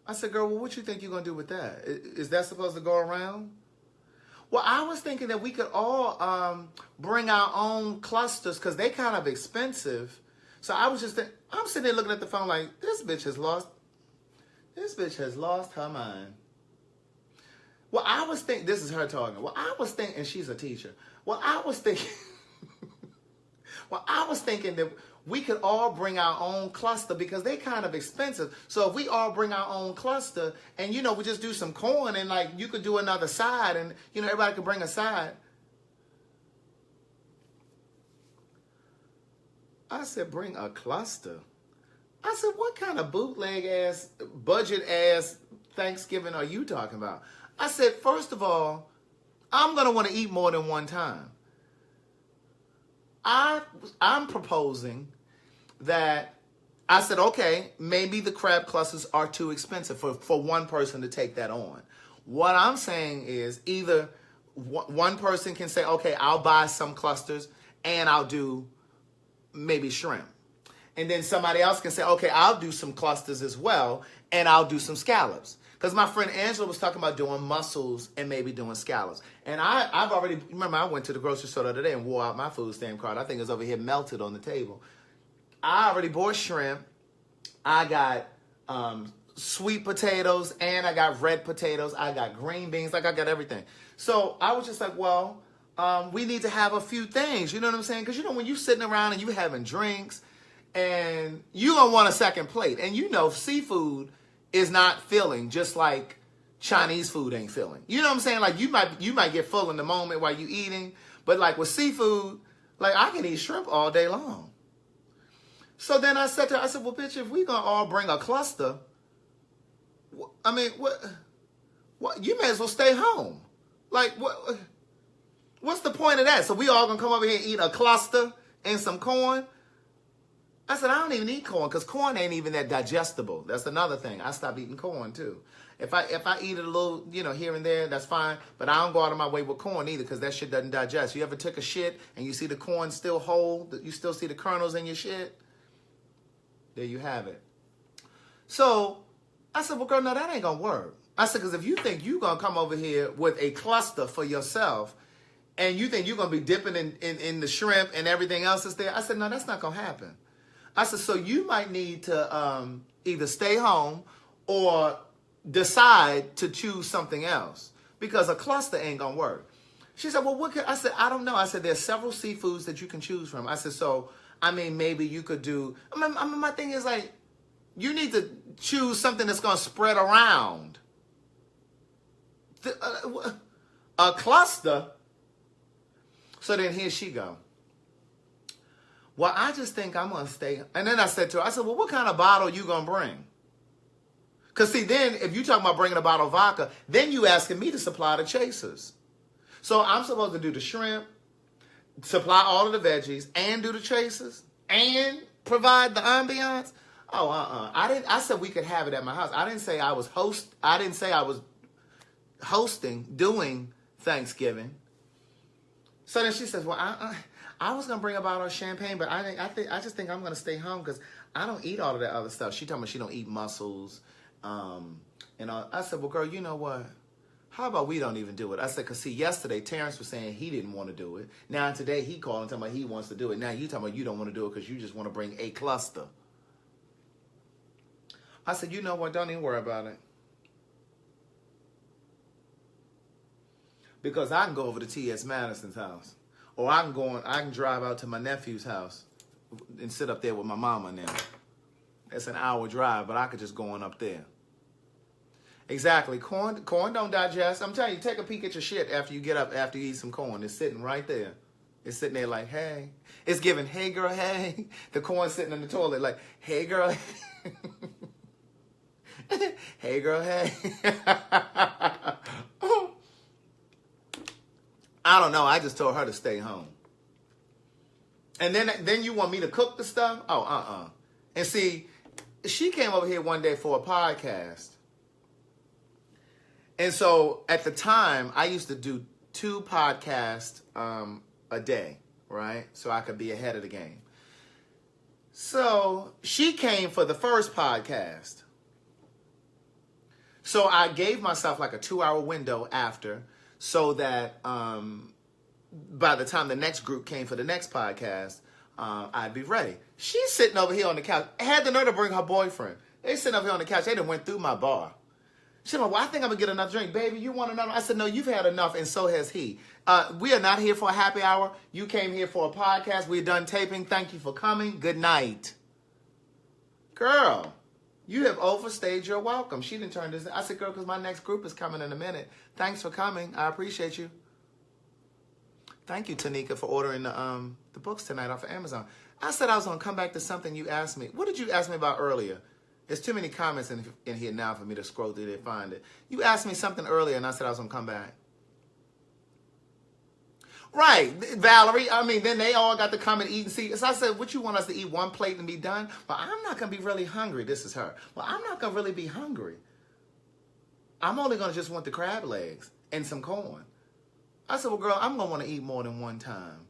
I said, girl, well, what you think you're going to do with that? Is that supposed to go around? Well, I was thinking that we could all bring our own clusters because they kind of expensive. So I was just thinking, I'm sitting there looking at the phone like, this bitch has lost her mind. Well, I was thinking, this is her talking. Well, I was thinking, and she's a teacher. Well, I was thinking that we could all bring our own cluster because they kind of expensive. So if we all bring our own cluster and, you know, we just do some corn and like you could do another side and, you know, everybody could bring a side. I said, bring a cluster. I said, what kind of bootleg ass, budget ass Thanksgiving are you talking about? I said, first of all, I'm going to want to eat more than one time. I'm proposing that I said, okay, maybe the crab clusters are too expensive for one person to take that on. What I'm saying is either one person can say, okay, I'll buy some clusters and I'll do maybe shrimp. And then somebody else can say, okay, I'll do some clusters as well and I'll do some scallops. Because my friend Angela was talking about doing mussels and maybe doing scallops. And I've already, remember I went to the grocery store the other day and wore out my food stamp card. I think it's over here melted on the table. I already bought shrimp. I got sweet potatoes and I got red potatoes. I got green beans. Like I got everything. So I was just like, well, we need to have a few things. You know what I'm saying? Because, you know, when you're sitting around and you having drinks and you're going to want a second plate. And, you know, seafood is not filling, just like Chinese food ain't filling. You know what I'm saying? Like you might get full in the moment while you eating, but like with seafood, like I can eat shrimp all day long. So then I said to her, I said, well, bitch, if we gonna all bring a cluster, I mean, what? You may as well stay home. Like what's the point of that? So we all gonna come over here and eat a cluster and some corn? I said, I don't even eat corn because corn ain't even that digestible. That's another thing. I stopped eating corn too. If I eat it a little, here and there, that's fine. But I don't go out of my way with corn either because that shit doesn't digest. You ever took a shit and you see the corn still whole? You still see the kernels in your shit? There you have it. So I said, well, girl, no, that ain't going to work. I said, because if you think you're going to come over here with a cluster for yourself and you think you're going to be dipping in the shrimp and everything else is there, I said, no, that's not going to happen. I said, so you might need to either stay home or decide to choose something else because a cluster ain't going to work. She said, well, what could, I said, I don't know. I said, there's several seafoods that you can choose from. I said, so, maybe you could do, my thing is like, you need to choose something that's going to spread around. A cluster. So then here she go. Well, I just think I'm going to stay. And then I said to her, I said, well, what kind of bottle you going to bring? Because see, then if you talking about bringing a bottle of vodka, then you asking me to supply the chasers. So I'm supposed to do the shrimp, supply all of the veggies, and do the chasers, and provide the ambiance. Oh, I said we could have it at my house. I didn't say I was hosting, doing Thanksgiving. So then she says, well, I was gonna bring a bottle of champagne, but I just think I'm gonna stay home because I don't eat all of that other stuff. She told me she don't eat mussels, and all. I said, well, girl, you know what? How about we don't even do it? I said, because see, yesterday Terrence was saying he didn't want to do it. Now today he called and talking about he wants to do it. Now you talking about you don't want to do it because you just want to bring a cluster. I said, you know what? Don't even worry about it. Because I can go over to T.S. Madison's house. Or I can drive out to my nephew's house and sit up there with my mama now. It's an hour drive, but I could just go on up there. Exactly. Corn don't digest. I'm telling you, take a peek at your shit after you get up, after you eat some corn. It's sitting right there. It's sitting there like, hey. It's giving, hey, girl, hey. The corn's sitting in the toilet like, hey, girl, hey. Hey, girl, hey. I don't know. I just told her to stay home. And then you want me to cook the stuff? Oh, And see, she came over here one day for a podcast. And so at the time, I used to do 2 podcasts a day, right? So I could be ahead of the game. So she came for the first podcast. So I gave myself like a 2-hour window after so that by the time the next group came for the next podcast, I'd be ready. She's sitting over here on the couch. Had the nerve to bring her boyfriend. They sitting over here on the couch. They done went through my bar. She said, well, I think I'm going to get another drink. Baby, you want another? I said, no, you've had enough, and so has he. We are not here for a happy hour. You came here for a podcast. We're done taping. Thank you for coming. Good night. Girl, you have overstayed your welcome. She didn't turn this. I said, girl, because my next group is coming in a minute. Thanks for coming. I appreciate you. Thank you, Tanika, for ordering the books tonight off of Amazon. I said I was going to come back to something you asked me. What did you ask me about earlier? There's too many comments in here now for me to scroll through to find it. You asked me something earlier, and I said I was going to come back. Right, Valerie. Then they all got to come and eat and see. So I said, what you want us to eat one plate and be done? Well, I'm not going to be really hungry. This is her. Well, I'm not going to really be hungry. I'm only going to just want the crab legs and some corn. I said, well, girl, I'm going to want to eat more than one time.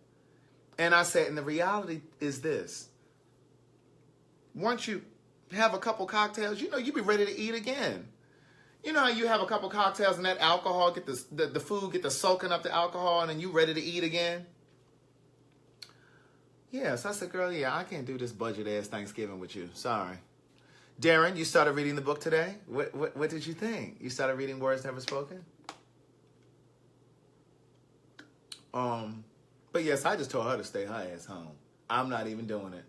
And I said, and the reality is this. Once you have a couple cocktails, you be ready to eat again. You know how you have a couple cocktails and that alcohol, get the food, get the soaking up the alcohol, and then you ready to eat again? Yeah, so I said, girl, yeah, I can't do this budget-ass Thanksgiving with you. Sorry. Darren, you started reading the book today? What did you think? You started reading Words Never Spoken? But yes, I just told her to stay her ass home. I'm not even doing it.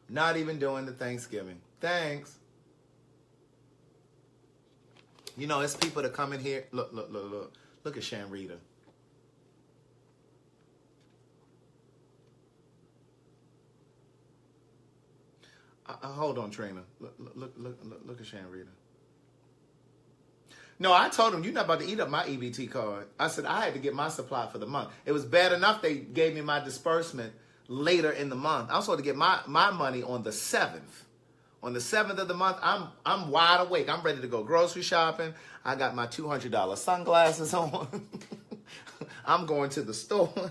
Not even doing the Thanksgiving. Thanks. It's people that come in here. Look. Look at Shanrita. Hold on, Trina. Look at Shanrita. No, I told him, you're not about to eat up my EBT card. I said I had to get my supply for the month. It was bad enough they gave me my disbursement later in the month. I'm supposed to get my money on the 7th. On the 7th of the month, I'm wide awake. I'm ready to go grocery shopping. I got my $200 sunglasses on. I'm going to the stores.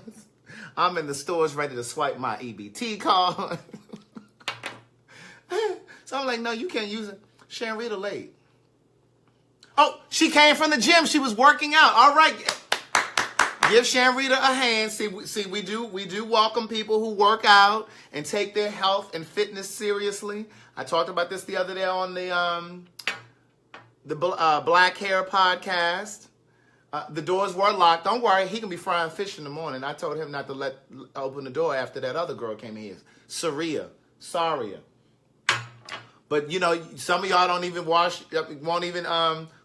I'm in the stores ready to swipe my EBT card. So I'm like, no, you can't use it. Shanrita late. Oh, she came from the gym. She was working out. All right. Give Shanrita a hand. See, we do welcome people who work out and take their health and fitness seriously. I talked about this the other day on the Black Hair podcast. The doors were locked. Don't worry, he can be frying fish in the morning. I told him not to open the door after that other girl came in here, Saria. But you know, some of y'all don't even won't even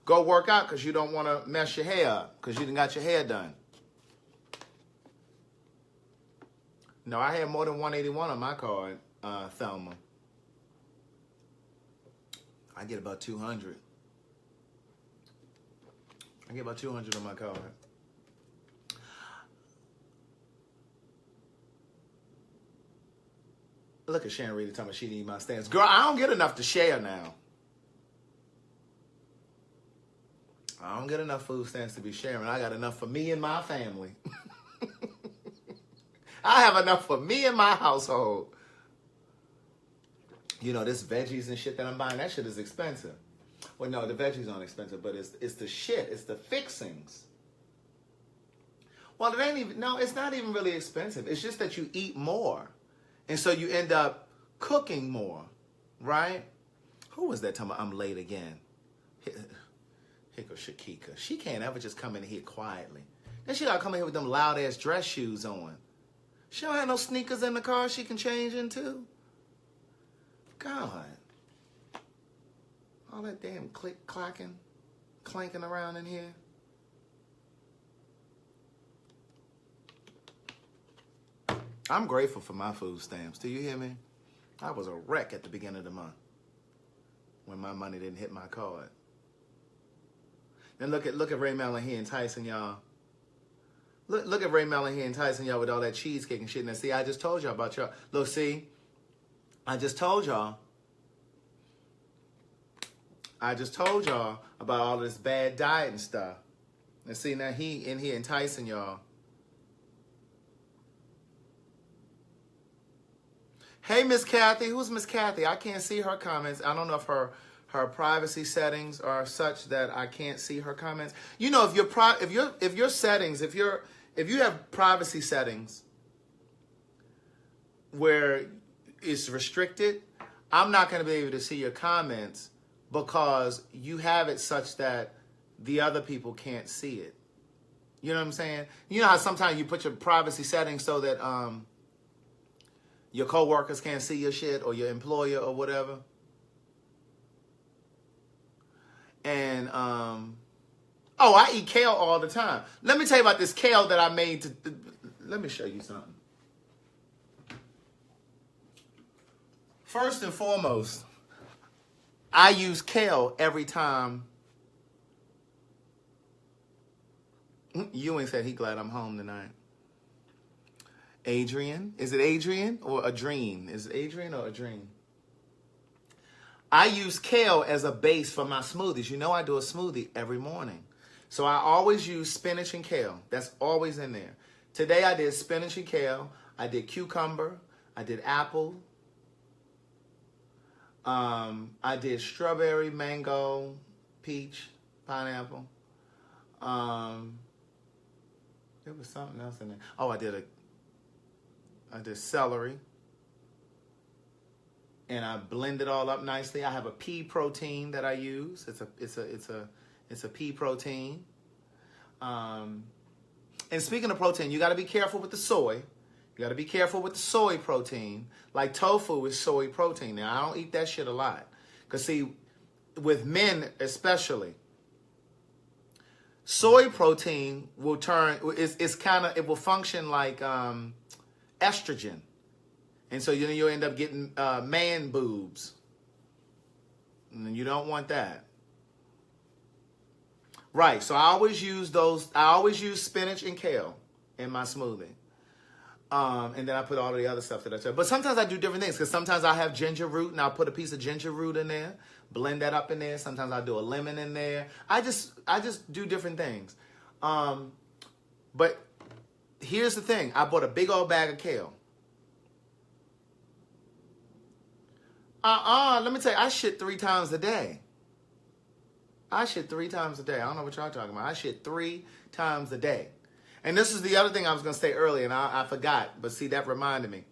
go work out because you don't want to mess your hair up because you didn't got your hair done. No, I had more than 181 on my card, Thelma. I get about 200. I get about 200 on my card. Look at Sharon Reed telling me she needs my stamps. Girl, I don't get enough to share now. I don't get enough food stamps to be sharing. I got enough for me and my family. I have enough for me and my household. You know, this veggies and shit that I'm buying, that shit is expensive. Well, no, the veggies aren't expensive, but it's the shit. It's the fixings. Well, it ain't even, no, it's not even really expensive. It's just that you eat more. And so you end up cooking more, right? Who was that talking about I'm late again? Here goes Shakika. She can't ever just come in here quietly. Then she gotta come in here with them loud ass dress shoes on. She don't have no sneakers in the car she can change into. God. All that damn clacking, clanking around in here. I'm grateful for my food stamps. Do you hear me? I was a wreck at the beginning of the month when my money didn't hit my card. Then look at Ray Mellon here enticing y'all. Look at Ray Mellon here enticing y'all with all that cheesecake and shit. And see, I just told y'all about y'all. Look, see, I just told y'all about all this bad diet and stuff. And see, now he in here enticing y'all. Hey, Miss Kathy. Who's Miss Kathy? I can't see her comments. I don't know if her privacy settings are such that I can't see her comments. You know, if you have privacy settings where it's restricted, I'm not going to be able to see your comments because you have it such that the other people can't see it. You know what I'm saying? You know how sometimes you put your privacy settings so that your coworkers can't see your shit or your employer or whatever. And, I eat kale all the time. Let me tell you about this kale that I made. Let me show you something. First and foremost, I use kale every time. Ewing said he glad I'm home tonight. Adrian. Is it Adrian or Adrene? Is it Adrian or Adrene? I use kale as a base for my smoothies. You know I do a smoothie every morning. So I always use spinach and kale. That's always in there. Today I did spinach and kale. I did cucumber. I did apple. I did strawberry, mango, peach, pineapple. There was something else in there. Oh, I did celery. And I blend it all up nicely. I have a pea protein that I use. It's a pea protein. And speaking of protein, you got to be careful with the soy. You got to be careful with the soy protein. Like tofu is soy protein. Now, I don't eat that shit a lot. Because see, with men especially, soy protein will it will function like estrogen. And so you'll end up getting man boobs. And you don't want that. Right, so I always use spinach and kale in my smoothie. And then I put all of the other stuff that I said. But sometimes I do different things because sometimes I have ginger root and I'll put a piece of ginger root in there, blend that up in there. Sometimes I'll do a lemon in there. I just do different things. But here's the thing. I bought a big old bag of kale. Let me tell you, I shit 3 times a day. I shit 3 times a day. I don't know what y'all talking about. I shit 3 times a day. And this is the other thing I was going to say earlier, and I forgot. But see, that reminded me.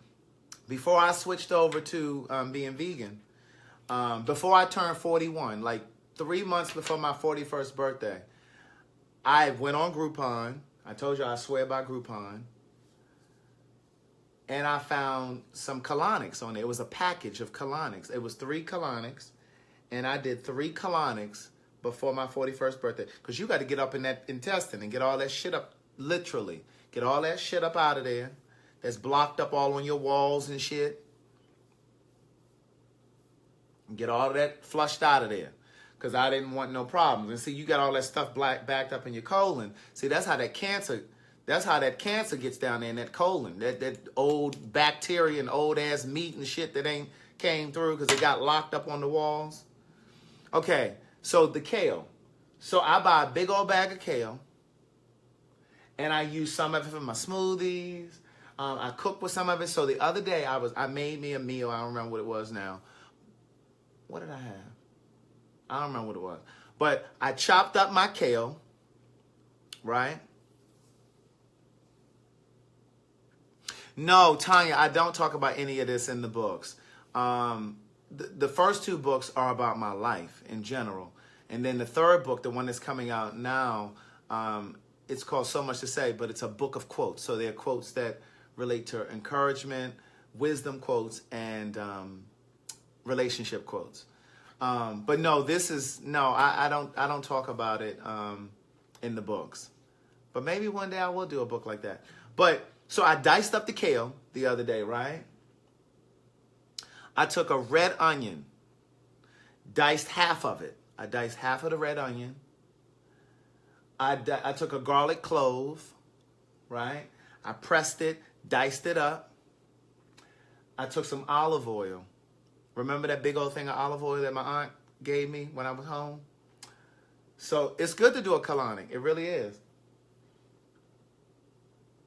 Before I switched over to being vegan, before I turned 41, like 3 months before my 41st birthday, I went on Groupon. I told you I swear by Groupon. And I found some colonics on there. It was a package of colonics. It was 3 colonics. And I did 3 colonics before my 41st birthday. Because you got to get up in that intestine and get all that shit up. Literally. Get all that shit up out of there. That's blocked up all on your walls and shit. Get all of that flushed out of there. Because I didn't want no problems. And see, you got all that stuff backed up in your colon. See, that's how that cancer gets down there in that colon. That old bacteria and old ass meat and shit that ain't came through because it got locked up on the walls. Okay, so the kale. So I buy a big old bag of kale. And I use some of it for my smoothies. I cook with some of it. So the other day I made me a meal. I don't remember what it was now. What did I have? I don't remember what it was. But I chopped up my kale, right? No, Tanya, I don't talk about any of this in the books. The first 2 books are about my life in general. And then the third book, the one that's coming out now, it's called So Much to Say, but it's a book of quotes. So there are quotes that relate to encouragement, wisdom quotes, and relationship quotes. But no, I don't talk about it in the books. But maybe one day I will do a book like that. But so I diced up the kale the other day, right? I took a red onion, diced half of it. I diced half of the red onion. I took a garlic clove, right? I pressed it, diced it up. I took some olive oil. Remember that big old thing of olive oil that my aunt gave me when I was home? So it's good to do a colonic. It really is.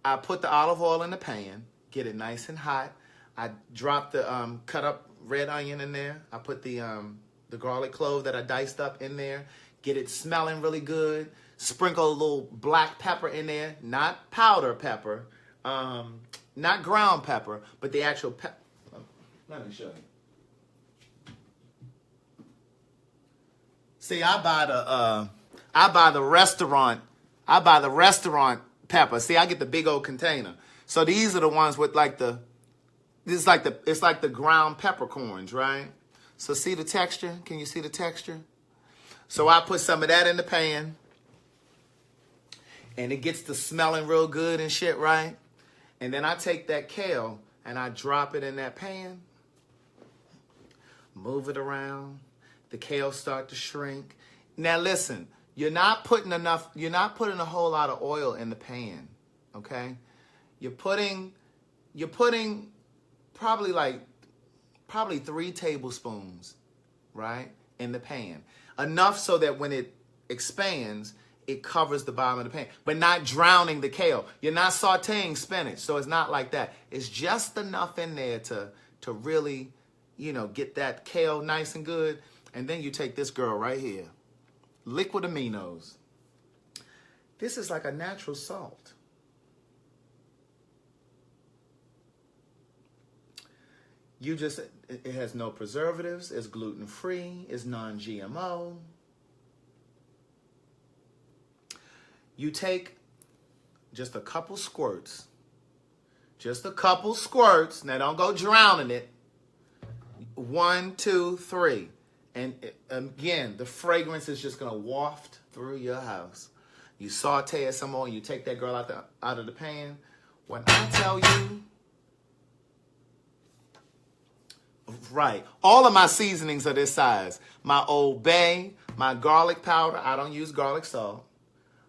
I put the olive oil in the pan, get it nice and hot. I drop the cut up red onion in there. I put the garlic clove that I diced up in there. Get it smelling really good. Sprinkle a little black pepper in there, not powder pepper, not ground pepper, but the actual pepper. Let me show you. See, I buy the restaurant pepper. See, I get the big old container. So these are the ones with it's like the ground peppercorns, right? So see the texture? Can you see the texture? So I put some of that in the pan. And it gets to smelling real good and shit, right? And then I take that kale and I drop it in that pan. Move it around. The kale start to shrink. Now listen, you're not putting a whole lot of oil in the pan, okay? You're putting probably 3 tablespoons, right, in the pan. Enough so that when it expands, it covers the bottom of the pan, but not drowning the kale. You're not sauteing spinach, so it's not like that. It's just enough in there to really, get that kale nice and good. And then you take this girl right here, liquid aminos. This is like a natural salt. It has no preservatives, it's gluten-free, it's non-GMO. You take just a couple squirts. Now don't go drowning it. 1, 2, 3. And again, the fragrance is just going to waft through your house. You saute it some more and you take that girl out of the pan. When I tell you, right, all of my seasonings are this size. My Old Bay, my garlic powder. I don't use garlic salt.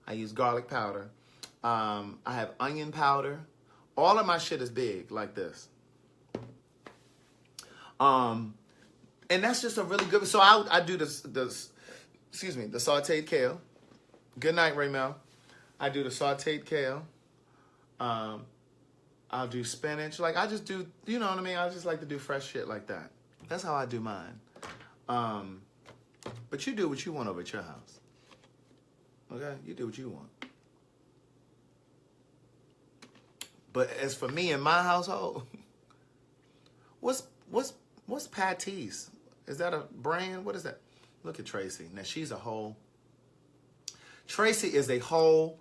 I use garlic powder. I have onion powder, All of my shit is big like this. And that's just a really good. So I do the sauteed kale. Good night, Raymel. I do the sauteed kale. I'll do spinach. Like, I just do, you know what I mean? I just like to do fresh shit like that. That's how I do mine. But you do what you want over at your house. Okay? You do what you want. But as for me and my household, what's Patisse? Is that a brand? What is that? Look at Tracy. Now, she's a whole... Tracy is a whole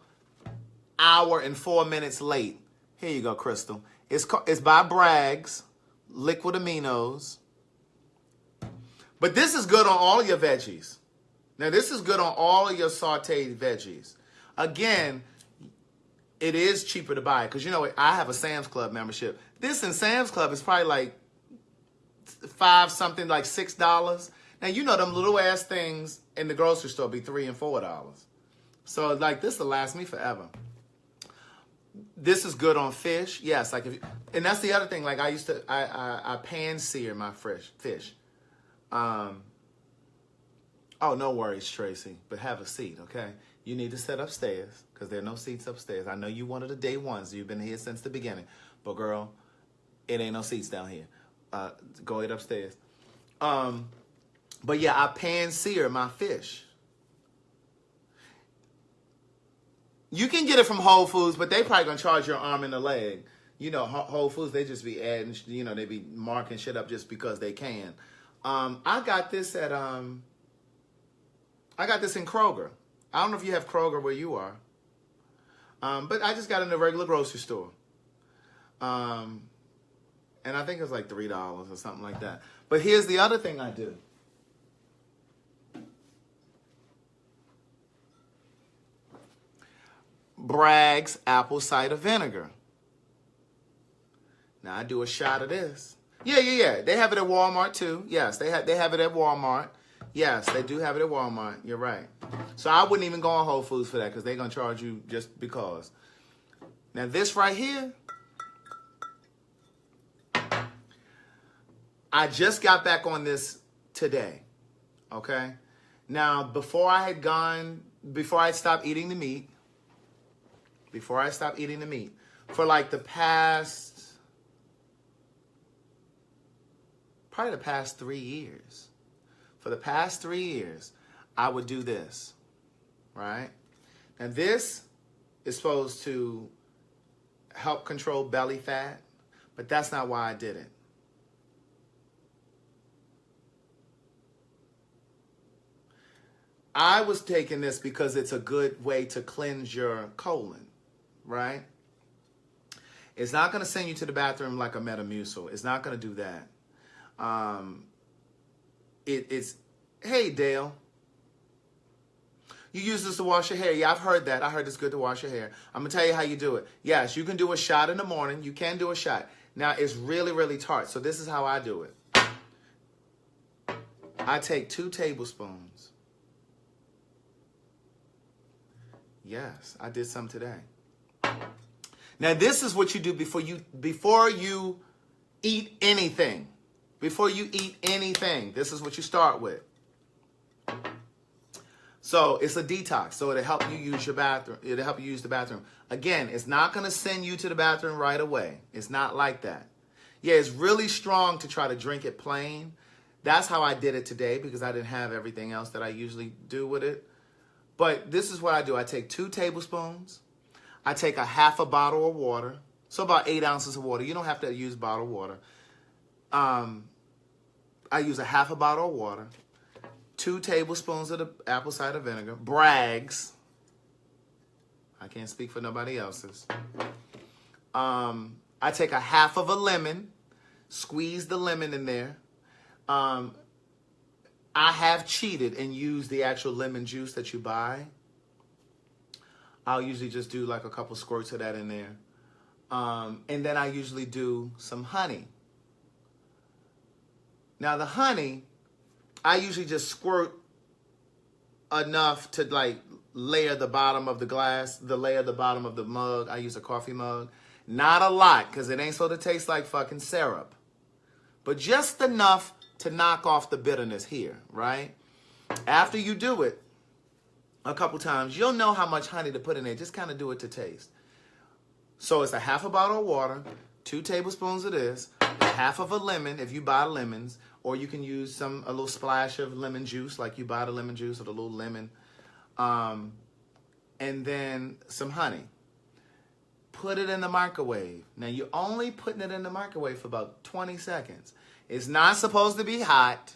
hour and 4 minutes late. Here you go, Crystal. It's by Bragg's, Liquid Aminos. But this is good on all your veggies. Now, this is good on all of your sauteed veggies. Again, it is cheaper to buy because, you know, I have a Sam's Club membership. This in Sam's Club is probably like $5 $6. Now, you know them little ass things in the grocery store be $3 and $4. So, like, this will last me forever. This is good on fish. Yes, like and that's the other thing. Like, I pan sear my fish. Oh, no worries, Tracy. But have a seat, okay? You need to sit upstairs because there are no seats upstairs. I know you wanted a day one, so you've been here since the beginning. But girl, it ain't no seats down here. Go ahead upstairs. But yeah, I pan sear my fish. You can get it from Whole Foods, but they probably gonna charge your arm and a leg. You know, Whole Foods, they just be adding, you know, they be marking shit up just because they can. I got this in Kroger. I don't know if you have Kroger where you are. But I just got it in a regular grocery store. And I think it's like $3 or something like that. But here's the other thing I do. Bragg's apple cider vinegar. Now I do a shot of this. Yeah. They have it at Walmart too. Yes, they have it at Walmart. Yes, they do have it at Walmart. You're right. So I wouldn't even go on Whole Foods for that because they're gonna charge you just because. Now this right here, I just got back on this today. Okay. Now before I stopped eating the meat. For like probably the past 3 years. For the past 3 years, I would do this, right? Now this is supposed to help control belly fat, but that's not why I did it. I was taking this because it's a good way to cleanse your colon. Right? It's not going to send you to the bathroom like a Metamucil. It's not going to do that. It's, hey, Dale. You use this to wash your hair. Yeah, I've heard that. I heard it's good to wash your hair. I'm going to tell you how you do it. Yes, you can do a shot in the morning. You can do a shot. Now, it's really, really tart. So this is how I do it. I take 2 tablespoons. Yes, I did some today. Now, this is what you do before you eat anything. Before you eat anything, this is what you start with. So it's a detox. So it'll help you use your bathroom. It'll help you use the bathroom. Again, it's not going to send you to the bathroom right away. It's not like that. Yeah, it's really strong to try to drink it plain. That's how I did it today because I didn't have everything else that I usually do with it. But this is what I do. I take 2 tablespoons. I take a half a bottle of water. So about 8 ounces of water. You don't have to use bottled water. I use a half a bottle of water. 2 tablespoons of the apple cider vinegar. Bragg's. I can't speak for nobody else's. I take a half of a lemon. Squeeze the lemon in there. I have cheated and used the actual lemon juice that you buy. I'll usually just do like a couple squirts of that in there. And then I usually do some honey. Now the honey, I usually just squirt enough to like layer the bottom of the glass, layer the bottom of the mug. I use a coffee mug. Not a lot, because it ain't supposed to taste like fucking syrup. But just enough to knock off the bitterness here, right? After you do it a couple times, you'll know how much honey to put in there. Just kind of do it to taste. So it's a half a bottle of water, 2 tablespoons of this, half of a lemon if you buy lemons, or you can use a little splash of lemon juice, like you buy the lemon juice or the little lemon, and then some honey. Put it in the microwave. Now, you're only putting it in the microwave for about 20 seconds. It's not supposed to be hot.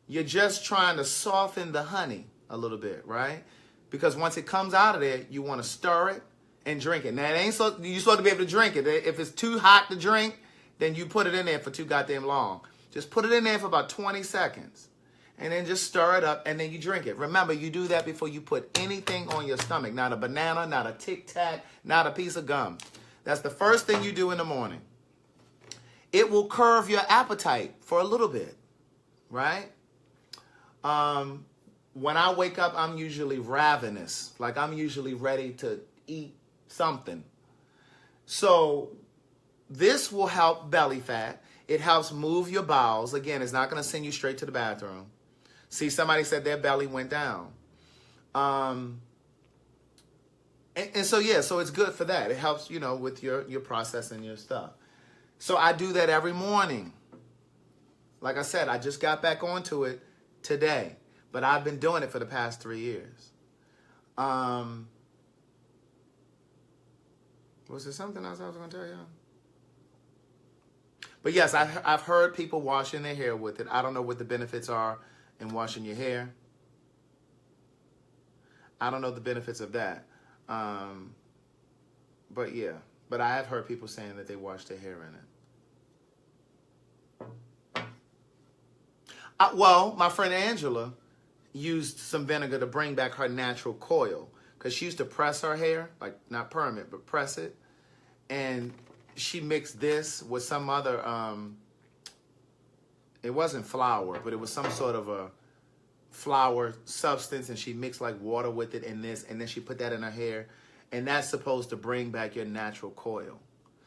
You're just trying to soften the honey a little bit, right? Because once it comes out of there, you want to stir it and drink it. Now, you're supposed to be able to drink it. If it's too hot to drink, then you put it in there for too goddamn long. Just put it in there for about 20 seconds. And then just stir it up, and then you drink it. Remember, you do that before you put anything on your stomach. Not a banana, not a Tic Tac, not a piece of gum. That's the first thing you do in the morning. It will curb your appetite for a little bit, right? When I wake up, I'm usually ravenous. Like, I'm usually ready to eat something. So this will help belly fat. It helps move your bowels. Again, it's not going to send you straight to the bathroom. See, somebody said their belly went down. And so, yeah, so it's good for that. It helps, with your processing your stuff. So I do that every morning. Like I said, I just got back onto it today. But I've been doing it for the past 3 years. Was there something else I was going to tell you? But yes, I've heard people washing their hair with it. I don't know what the benefits are in washing your hair. I don't know the benefits of that. But yeah, but I have heard people saying that they wash their hair in it. Well, my friend Angela used some vinegar to bring back her natural coil, because she used to press her hair, like not perm it, but press it. And she mixed this with some other, it wasn't flour, but it was some sort of a flour substance, and she mixed like water with it and this, and then she put that in her hair, and that's supposed to bring back your natural coil.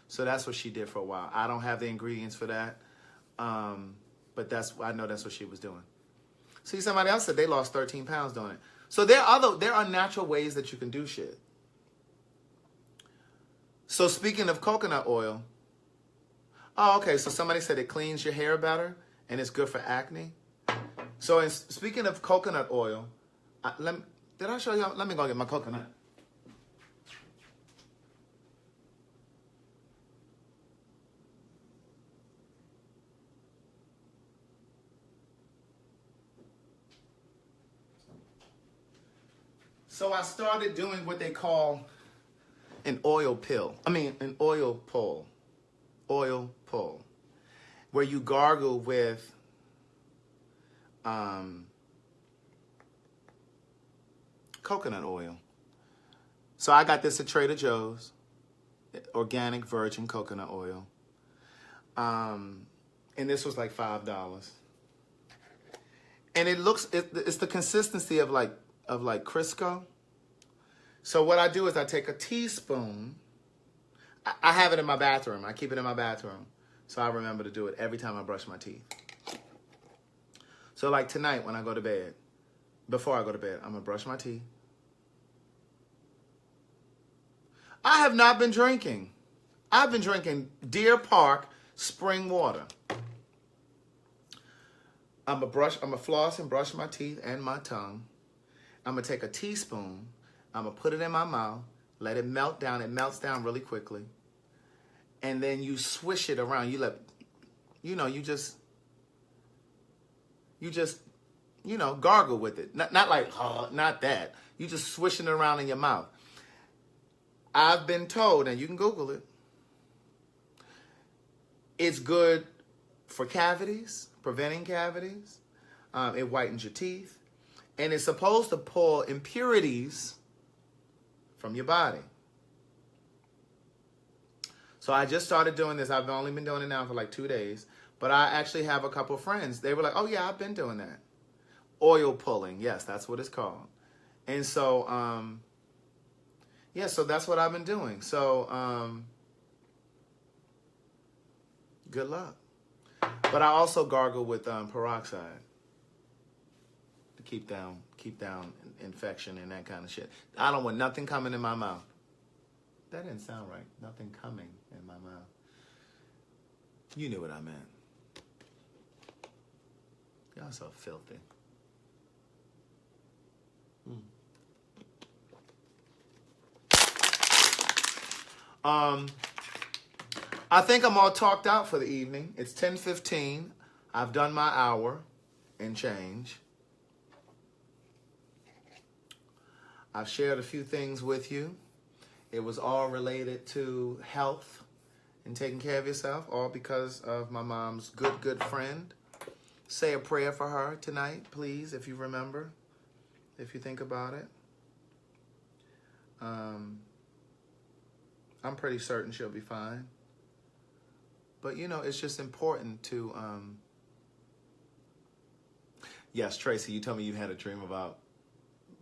So that's what she did for a while. I don't have the ingredients for that, but I know that's what she was doing. See, somebody else said they lost 13 pounds doing it. So there are natural ways that you can do shit. So speaking of coconut oil, okay, so somebody said it cleans your hair better and it's good for acne. So speaking of coconut oil, did I show you? Let me go get my coconut. So I started doing what they call an oil pull, where you gargle with coconut oil. So I got this at Trader Joe's, organic virgin coconut oil, and this was like $5. And it's the consistency of like Crisco. So what I do is I take a teaspoon. I have it in my bathroom. I keep it in my bathroom. So I remember to do it every time I brush my teeth. So like tonight when I go to bed, before I go to bed, I'm going to brush my teeth. I have not been drinking. I've been drinking Deer Park spring water. I'm going to floss and brush my teeth and my tongue. I'm going to take a teaspoon. I'm going to put it in my mouth, let it melt down. It melts down really quickly. And then you swish it around. You just gargle with it. Not like, not that. You just swishing it around in your mouth. I've been told, and you can Google it, it's good for cavities, preventing cavities. It whitens your teeth. And it's supposed to pull impurities from your body. So I just started doing this. I've only been doing it now for like 2 days. But I actually have a couple of friends. They were like, oh, yeah, I've been doing that. Oil pulling. Yes, that's what it's called. And so, so that's what I've been doing. So, good luck. But I also gargle with peroxide to keep down infection and that kind of shit. I don't want nothing coming in my mouth. That didn't sound right. Nothing coming in my mouth. You knew what I meant. Y'all so filthy. I think I'm all talked out for the evening. It's 10:15. I've done my hour and change. I've shared a few things with you. It was all related to health and taking care of yourself, all because of my mom's good friend. Say a prayer for her tonight, please, if you remember, if you think about it. I'm pretty certain she'll be fine. But, you know, it's just important to... Yes, Tracy, you told me you had a dream about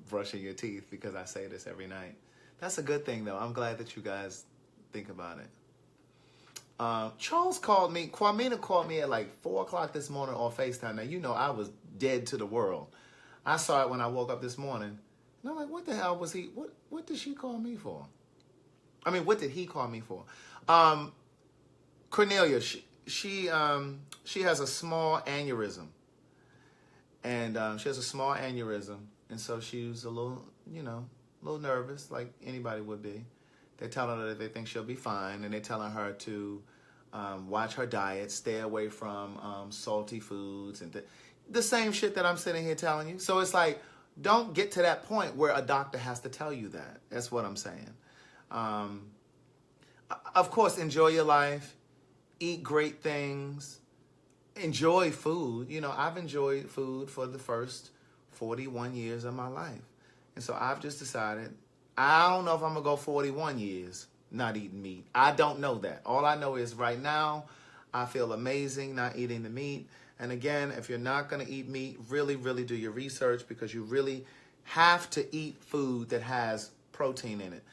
brushing your teeth because I say this every night. That's a good thing, though. I'm glad that you guys think about it. Charles called me. Kwamina called me at like 4 o'clock this morning on FaceTime. Now, you know I was dead to the world. I saw it when I woke up this morning. And I'm like, what the hell was he... What did she call me for? I mean, what did he call me for? Cornelia, she has a small aneurysm. And she has a small aneurysm. And so she was a little, you know, a little nervous, like anybody would be. They're telling her that they think she'll be fine. And they're telling her to watch her diet, stay away from salty foods. And the same shit that I'm sitting here telling you. So it's like, don't get to that point where a doctor has to tell you that. That's what I'm saying. Of course, enjoy your life. Eat great things. Enjoy food. You know, I've enjoyed food for the first 41 years of my life. And so I've just decided, I don't know if I'm going to go 41 years not eating meat. I don't know that. All I know is right now, I feel amazing not eating the meat. And again, if you're not going to eat meat, really, really do your research because you really have to eat food that has protein in it.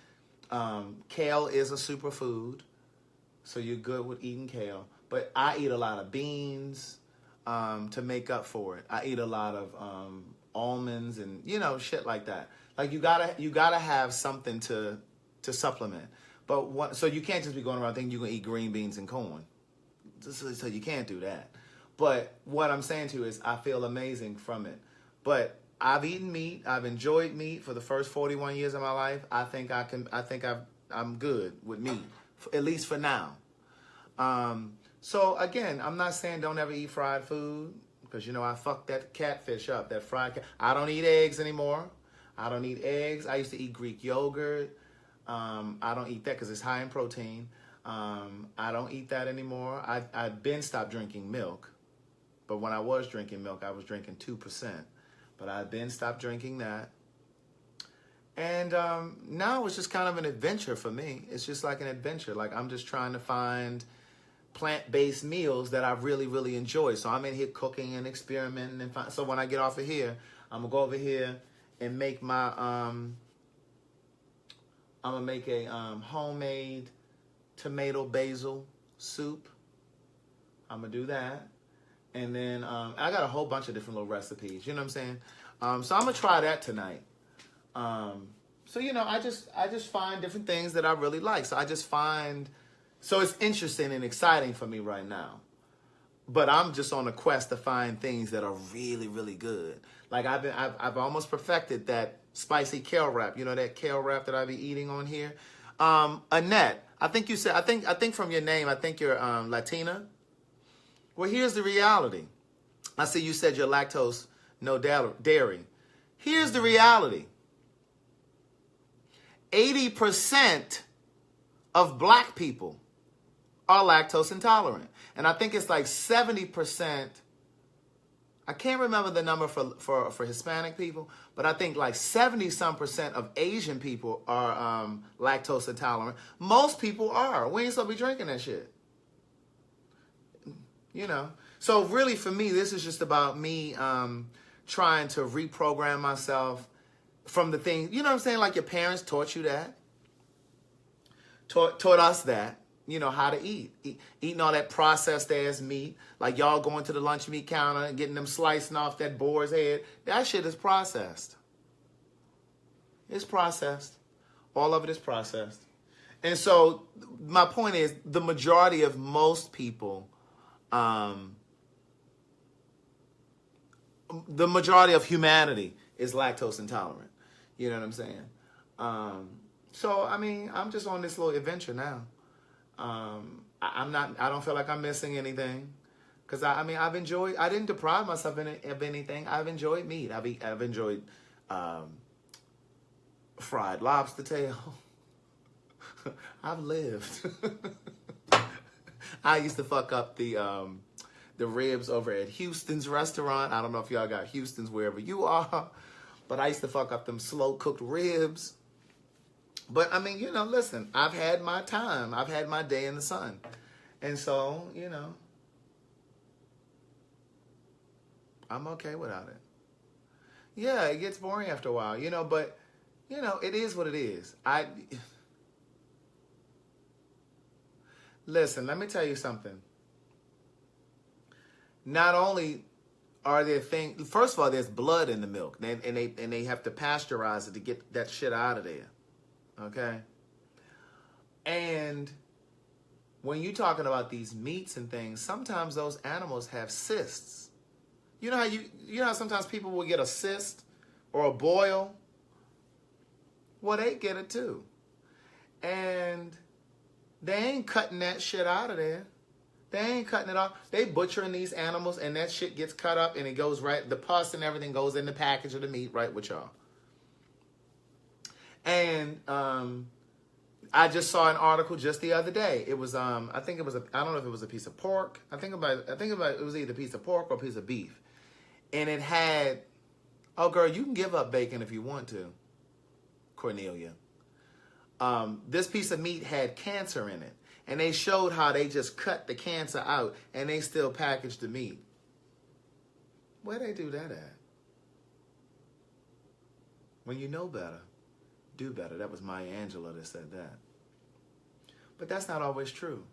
Kale is a superfood, so you're good with eating kale. But I eat a lot of beans to make up for it. I eat a lot of almonds and, you know, shit like that. Like you gotta have something to supplement. But so you can't just be going around thinking you're gonna eat green beans and corn. So you can't do that. But what I'm saying to you is I feel amazing from it. But I've eaten meat. I've enjoyed meat for the first 41 years of my life. I'm good with meat, at least for now. So again, I'm not saying don't ever eat fried food because, you know, I fucked that catfish up, that fried I don't eat eggs anymore. I don't eat eggs. I used to eat Greek yogurt. I don't eat that because it's high in protein. I don't eat that anymore. I've been stopped drinking milk. But when I was drinking milk, I was drinking 2%. But I've been stopped drinking that. And now it's just kind of an adventure for me. It's just like an adventure. Like I'm just trying to find plant-based meals that I really, really enjoy. So I'm in here cooking and experimenting. And so when I get off of here, I'm going to go over here and make my... I'm going to make a homemade tomato basil soup. I'm going to do that. And then I got a whole bunch of different little recipes. You know what I'm saying? So I'm going to try that tonight. So, you know, I just find different things that I really like. So so it's interesting and exciting for me right now. But I'm just on a quest to find things that are really, really good. Like I've almost perfected that spicy kale wrap. You know, that kale wrap that I be eating on here. Annette, I think you said, I think from your name, I think you're Latina. Well, here's the reality. I see you said you're lactose, no dairy. Here's the reality. 80% of black people are lactose intolerant. And I think it's like 70%. I can't remember the number for Hispanic people, but I think like 70-some% of Asian people are lactose intolerant. Most people are. We ain't supposed to be drinking that shit. You know, so really for me, this is just about me trying to reprogram myself from the things, you know what I'm saying? Like your parents taught you that, taught us that, you know, how to eating all that processed ass meat. Like y'all going to the lunch meat counter and getting them slicing off that boar's head. That shit is processed. It's processed. All of it is processed. And so my point is, the majority of most people, the majority of humanity is lactose intolerant. You know what I'm saying? So, I mean, I'm just on this little adventure now. I don't feel like I'm missing anything. Because, I didn't deprive myself of anything. I've enjoyed meat. I've enjoyed fried lobster tail. I've lived. I used to fuck up the ribs over at Houston's restaurant. I don't know if y'all got Houston's wherever you are, but I used to fuck up them slow cooked ribs. But I mean, you know, listen, I've had my time. I've had my day in the sun. And so, you know, I'm okay without it. Yeah, it gets boring after a while, you know, but, you know, it is what it is. Listen, let me tell you something. Not only are there things, first of all, there's blood in the milk, and they have to pasteurize it to get that shit out of there. Okay? And when you're talking about these meats and things, sometimes those animals have cysts. You know how sometimes people will get a cyst or a boil? Well, they get it too. And they ain't cutting that shit out of there. They ain't cutting it off. They butchering these animals, and that shit gets cut up, and it goes right, the pus and everything goes in the package of the meat right with y'all. And I just saw an article just the other day. It was I don't know if it was a piece of pork. I think about it was either a piece of pork or a piece of beef. And it had, oh girl, you can give up bacon if you want to, Cornelia. This piece of meat had cancer in it. And they showed how they just cut the cancer out and they still packaged the meat. Where they do that at? When you know better, do better. That was Maya Angelou that said that. But that's not always true.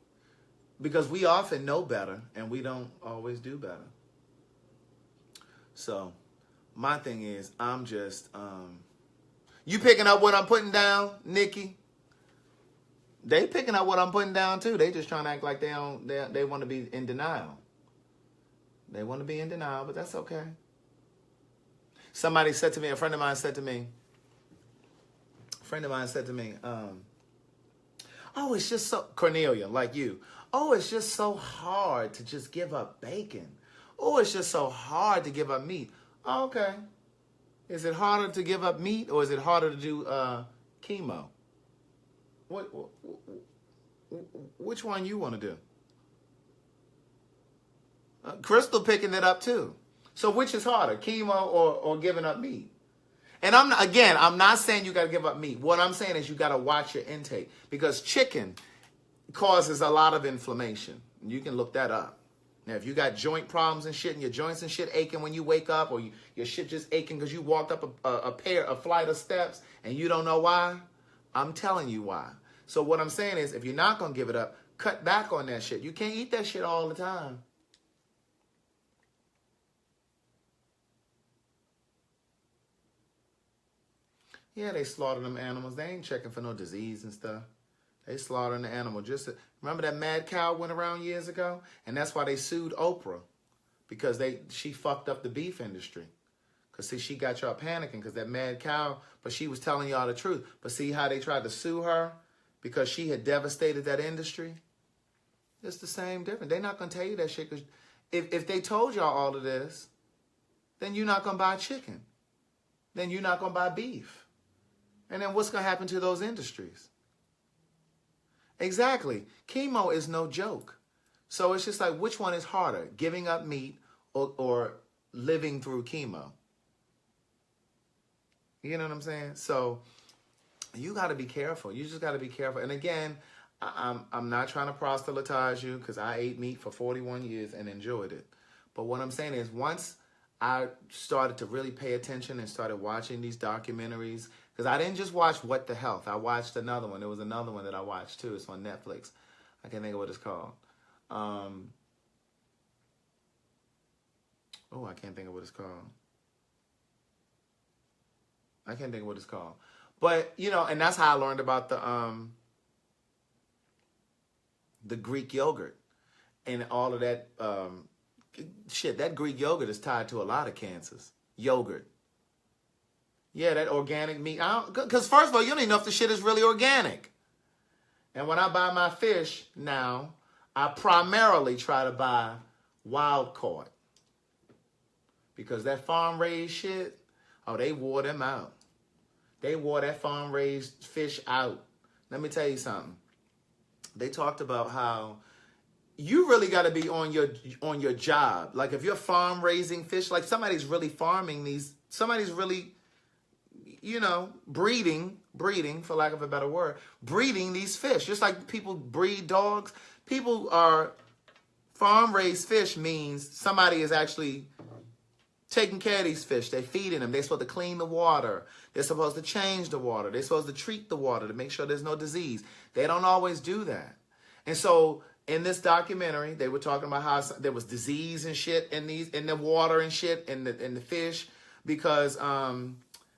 Because we often know better and we don't always do better. So, my thing is, I'm just, you picking up what I'm putting down, Nikki? They picking up what I'm putting down too. They just trying to act like they want to be in denial. They want to be in denial, but that's okay. Somebody said to me, a friend of mine said to me, oh, it's just so, Cornelia, like you, oh, it's just so hard to just give up bacon. Oh, it's just so hard to give up meat. Oh, okay. Is it harder to give up meat or is it harder to do chemo? Which one you want to do? Crystal picking it up too. So which is harder, chemo or giving up meat? And I'm not saying you got to give up meat. What I'm saying is you got to watch your intake because chicken causes a lot of inflammation. You can look that up. Now, if you got joint problems and shit and your joints and shit aching when you wake up or your shit just aching because you walked up a flight of steps and you don't know why, I'm telling you why. So what I'm saying is if you're not going to give it up, cut back on that shit. You can't eat that shit all the time. Yeah, they slaughter them animals. They ain't checking for no disease and stuff. They slaughtering the animal. Remember that mad cow went around years ago? And that's why they sued Oprah. Because she fucked up the beef industry. Because, see, she got y'all panicking because that mad cow, but she was telling y'all the truth. But see how they tried to sue her? Because she had devastated that industry? It's the same difference. They're not going to tell you that shit. Because if they told y'all all of this, then you're not going to buy chicken. Then you're not going to buy beef. And then what's going to happen to those industries? Exactly. Chemo is no joke. So it's just like, which one is harder? Giving up meat or living through chemo? You know what I'm saying? So you got to be careful. You just got to be careful. And again, I'm not trying to proselytize you because I ate meat for 41 years and enjoyed it. But what I'm saying is once I started to really pay attention and started watching these documentaries, because I didn't just watch What the Health. I watched another one. There was another one that I watched too. It's on Netflix. I can't think of what it's called. Oh, I can't think of what it's called. I can't think of what it's called. But, you know, and that's how I learned about the Greek yogurt and all of that shit. That Greek yogurt is tied to a lot of cancers. Yogurt. Yeah, that organic meat. Because first of all, you don't even know if the shit is really organic. And when I buy my fish now, I primarily try to buy wild caught. Because that farm raised shit, oh, they wore them out. They wore that farm raised fish out. Let me tell you something. They talked about how you really got to be on your job. Like if you're farm raising fish, like somebody's really farming these, somebody's really, you know, breeding, for lack of a better word, breeding these fish. Just like people breed dogs. People are farm raised fish means somebody is actually taking care of these fish. They're feeding them. They're supposed to clean the water. They're supposed to change the water. They're supposed to treat the water to make sure there's no disease. They don't always do that. And so in this documentary, they were talking about how there was disease and shit in the water and shit in the fish because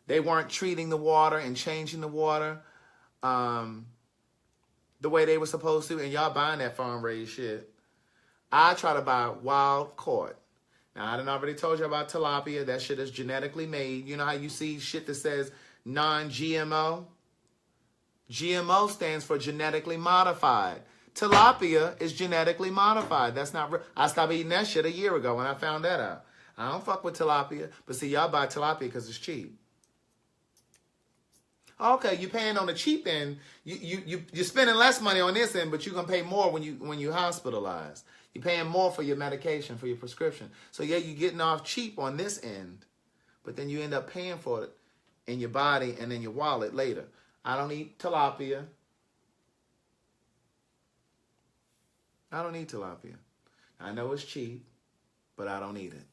they weren't treating the water and changing the water the way they were supposed to. And y'all buying that farm raised shit. I try to buy wild caught. Now, I done already told you about tilapia. That shit is genetically made. You know how you see shit that says non-GMO? GMO stands for genetically modified. Tilapia is genetically modified. That's not real. I stopped eating that shit a year ago when I found that out. I don't fuck with tilapia. But see, y'all buy tilapia because it's cheap. Okay, you paying on the cheap end. You're spending less money on this end, but you're going to pay more when you hospitalized. You're paying more for your medication, for your prescription. So yeah, you're getting off cheap on this end, but then you end up paying for it in your body and in your wallet later. I don't eat tilapia. I don't eat tilapia. I know it's cheap, but I don't eat it.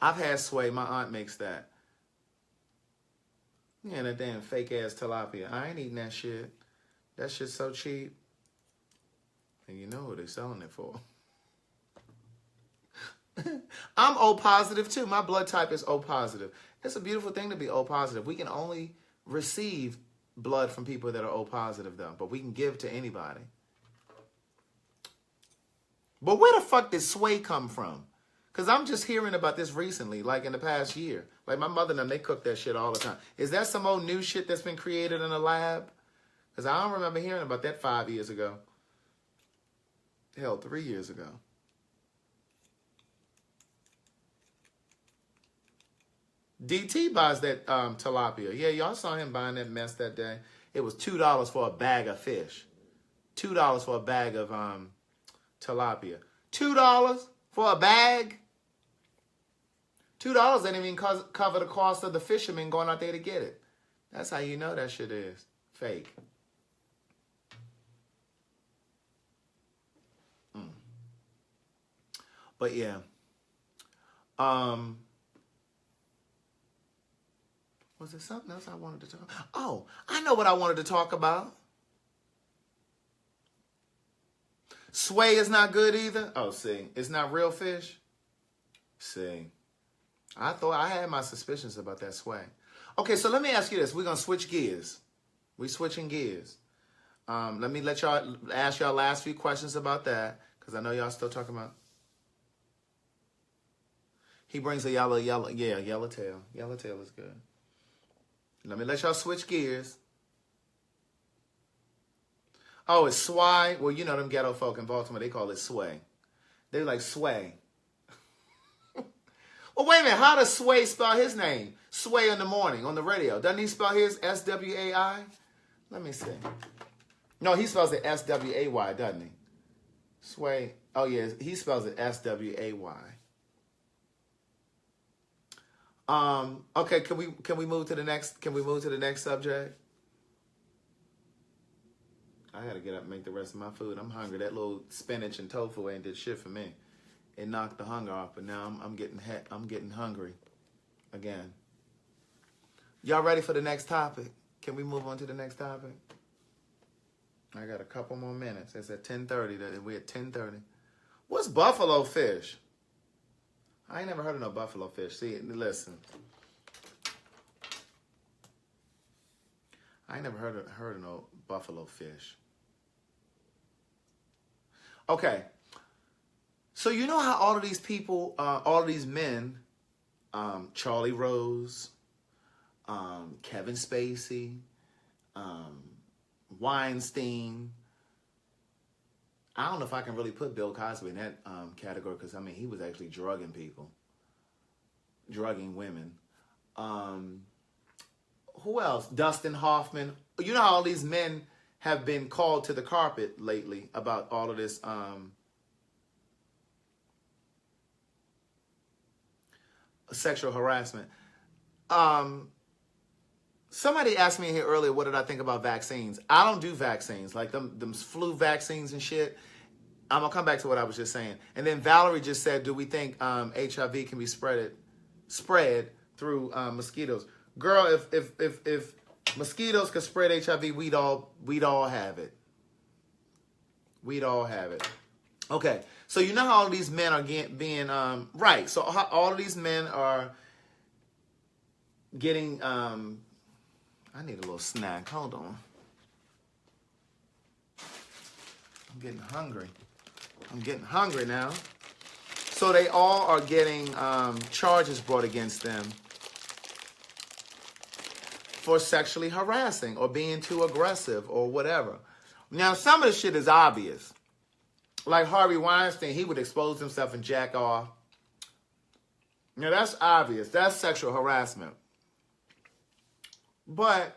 I've had soy. My aunt makes that. Yeah, that damn fake ass tilapia. I ain't eating that shit. That shit's so cheap. And you know who they're selling it for. I'm O positive too. My blood type is O positive. It's a beautiful thing to be O positive. We can only receive blood from people that are O positive though. But we can give to anybody. But where the fuck did soy come from? Because I'm just hearing about this recently, like in the past year. Like my mother and them, they cook that shit all the time. Is that some old new shit that's been created in a lab? Because I don't remember hearing about that 5 years ago. Hell, 3 years ago. DT buys that tilapia. Yeah, y'all saw him buying that mess that day. It was $2 for a bag of fish. $2 for a bag of tilapia. $2 for a bag? $2 didn't even cover the cost of the fishermen going out there to get it. That's how you know that shit is fake. But yeah. Was there something else I wanted to talk about? Oh, I know what I wanted to talk about. Soy is not good either. Oh, see. It's not real fish. See. I thought I had my suspicions about that soy. Okay, so let me ask you this. We're going to switch gears. We're switching gears. Let me ask y'all last few questions about that. Because I know y'all still talking about. He brings a yellow tail. Yellow tail is good. Let me let y'all switch gears. Oh, it's sway. Well, you know them ghetto folk in Baltimore, they call it sway. They're like sway. Well, wait a minute. How does Sway spell his name? Sway in the morning on the radio. Doesn't he spell his S-W-A-I? Let me see. No, he spells it S-W-A-Y, doesn't he? Sway. Oh, yeah. He spells it S-W-A-Y. Okay, can we move to the next subject? I gotta get up and make the rest of my food. I'm hungry. That little spinach and tofu ain't did shit for me. It knocked the hunger off, but now I'm getting hungry again. Y'all ready for the next topic? Can we move on to the next topic? I got a couple more minutes. It's at 10:30. We're at 10:30. What's buffalo fish? I ain't never heard of no buffalo fish. See, listen. I ain't never heard of no buffalo fish. Okay. So you know how all of these people, all of these men, Charlie Rose, Kevin Spacey, Weinstein. I don't know if I can really put Bill Cosby in that category because, I mean, he was actually drugging people. Drugging women. Who else? Dustin Hoffman. You know how all these men have been called to the carpet lately about all of this sexual harassment. Somebody asked me here earlier, what did I think about vaccines? I don't do vaccines, like them flu vaccines and shit. I'm going to come back to what I was just saying. And then Valerie just said, do we think HIV can be spread through mosquitoes? Girl, if mosquitoes could spread HIV, we'd all have it. We'd all have it. Okay, so you know how all these men are being, right, so all of these men are getting, I need a little snack. Hold on. I'm getting hungry now. So they all are getting charges brought against them for sexually harassing or being too aggressive or whatever. Now, some of the shit is obvious. Like Harvey Weinstein, he would expose himself and jack off. Now, that's obvious. That's sexual harassment. But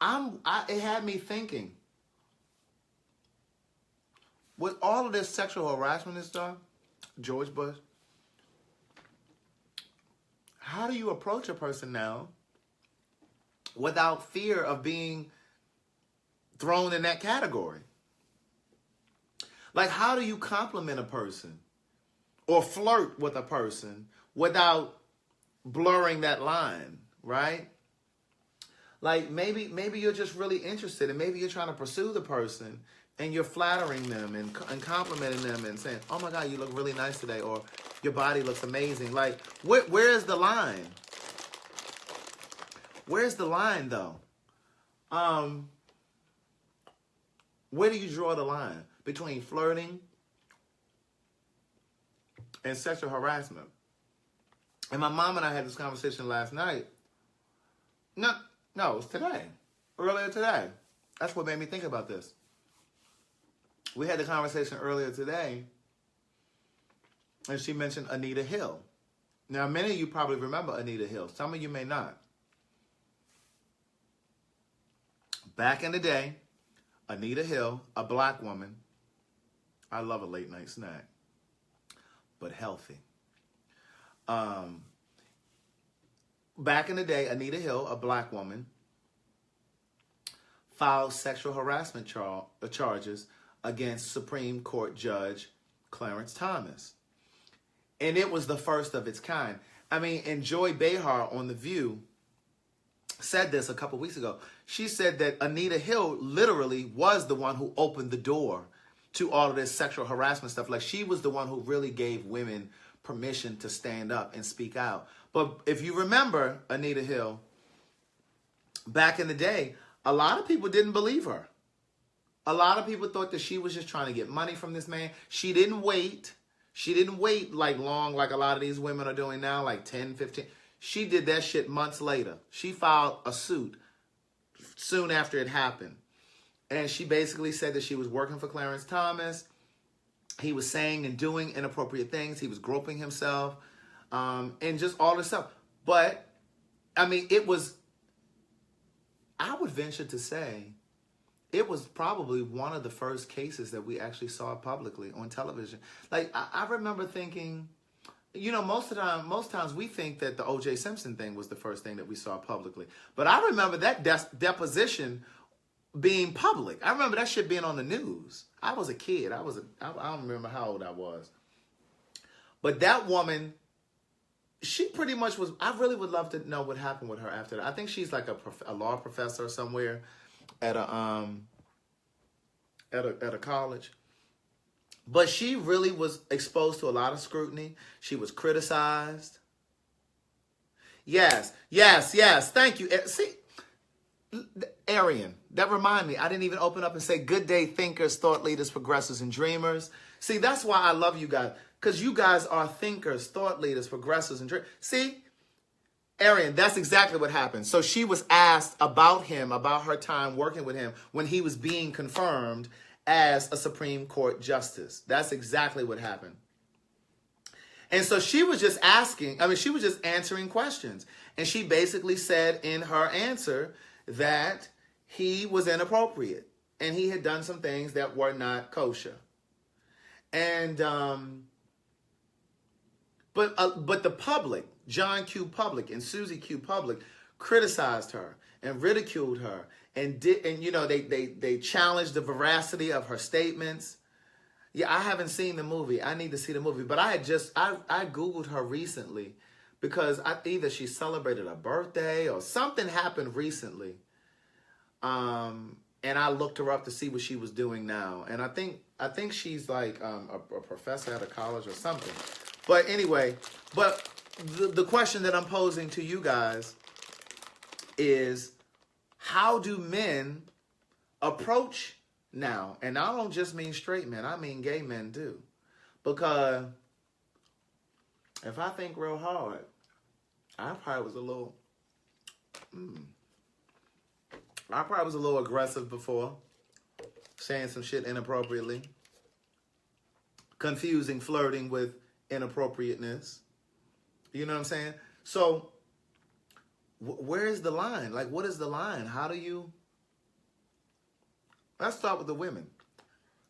it had me thinking, with all of this sexual harassment and stuff, George Bush, how do you approach a person now without fear of being thrown in that category? Like, how do you compliment a person or flirt with a person without blurring that line, right? Like, maybe you're just really interested and maybe you're trying to pursue the person and you're flattering them and complimenting them and saying, oh my God, you look really nice today, or your body looks amazing. Like, where is the line? Where's the line, though? Where do you draw the line between flirting and sexual harassment? And my mom and I had this conversation last night. No, it was today. Earlier today. That's what made me think about this. We had the conversation earlier today, and she mentioned Anita Hill. Now, many of you probably remember Anita Hill. Some of you may not. Back in the day, Anita Hill, a black woman, I love a late night snack, but healthy. Back in the day, Anita Hill, a black woman, filed sexual harassment charges against Supreme Court Judge Clarence Thomas. And it was the first of its kind. I mean, and Joy Behar on The View said this a couple weeks ago. She said that Anita Hill literally was the one who opened the door to all of this sexual harassment stuff. Like, she was the one who really gave women permission to stand up and speak out. But if you remember Anita Hill, back in the day, a lot of people didn't believe her. A lot of people thought that she was just trying to get money from this man. She didn't wait. She didn't wait like long like a lot of these women are doing now, like 10, 15. She did that shit months later. She filed a suit soon after it happened. And she basically said that she was working for Clarence Thomas. He was saying and doing inappropriate things. He was groping himself, and just all this stuff. But, I mean, it was, I would venture to say, it was probably one of the first cases that we actually saw publicly on television. Like, I remember thinking, you know, most times we think that the O.J. Simpson thing was the first thing that we saw publicly. But I remember that deposition being public. I remember that shit being on the news. I was a kid. I don't remember how old I was. But that woman, she pretty much was, I really would love to know what happened with her after that. I think she's like a law professor somewhere. at a college. But she really was exposed to a lot of scrutiny. She was criticized. Yes. Thank you. See, Arian, that reminded me. I didn't even open up and say good day thinkers, thought leaders, progressors, and dreamers. See, that's why I love you guys. Because you guys are thinkers, thought leaders, progressors, and dreamers. See, Arian, that's exactly what happened. So she was asked about him, about her time working with him when he was being confirmed as a Supreme Court justice. That's exactly what happened. And so she was just she was just answering questions. And she basically said in her answer that he was inappropriate and he had done some things that were not kosher. And, but the public, John Q. Public and Susie Q. Public, criticized her and ridiculed her and they challenged the veracity of her statements. Yeah, I haven't seen the movie. I need to see the movie. But I Googled her recently because either she celebrated a birthday or something happened recently. And I looked her up to see what she was doing now. And I think she's like a professor at a college or something. But anyway, the question that I'm posing to you guys is, how do men approach now? And I don't just mean straight men, I mean gay men too. Because if I think real hard, I probably was a little aggressive before, saying some shit inappropriately, confusing flirting with inappropriateness. You know what I'm saying? So where is the line? Like, what is the line? How do you... Let's start with the women.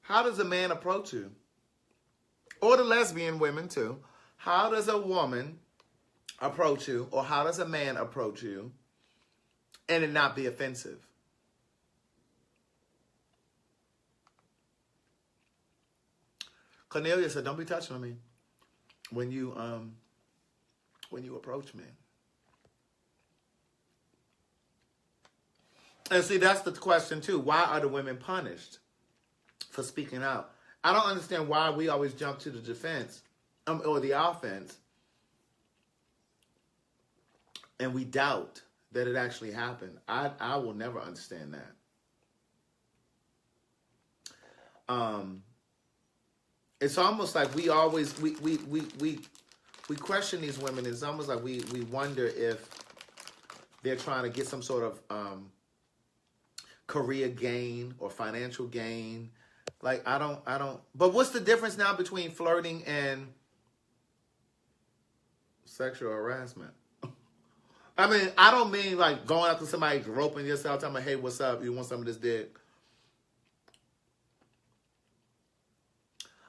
How does a man approach you? Or the lesbian women too. How does a woman approach you? Or how does a man approach you and it not be offensive? Cornelia said, don't be touching on me when you approach me. And see, that's the question too. Why are the women punished for speaking out? I don't understand why we always jump to the defense or the offense and we doubt that it actually happened. I will never understand that. It's almost like we always we question these women. It's almost like we wonder if they're trying to get some sort of career gain or financial gain. Like, I don't. But what's the difference now between flirting and sexual harassment? I mean, I don't mean like going up to somebody, groping yourself, telling them, hey, what's up? You want some of this dick?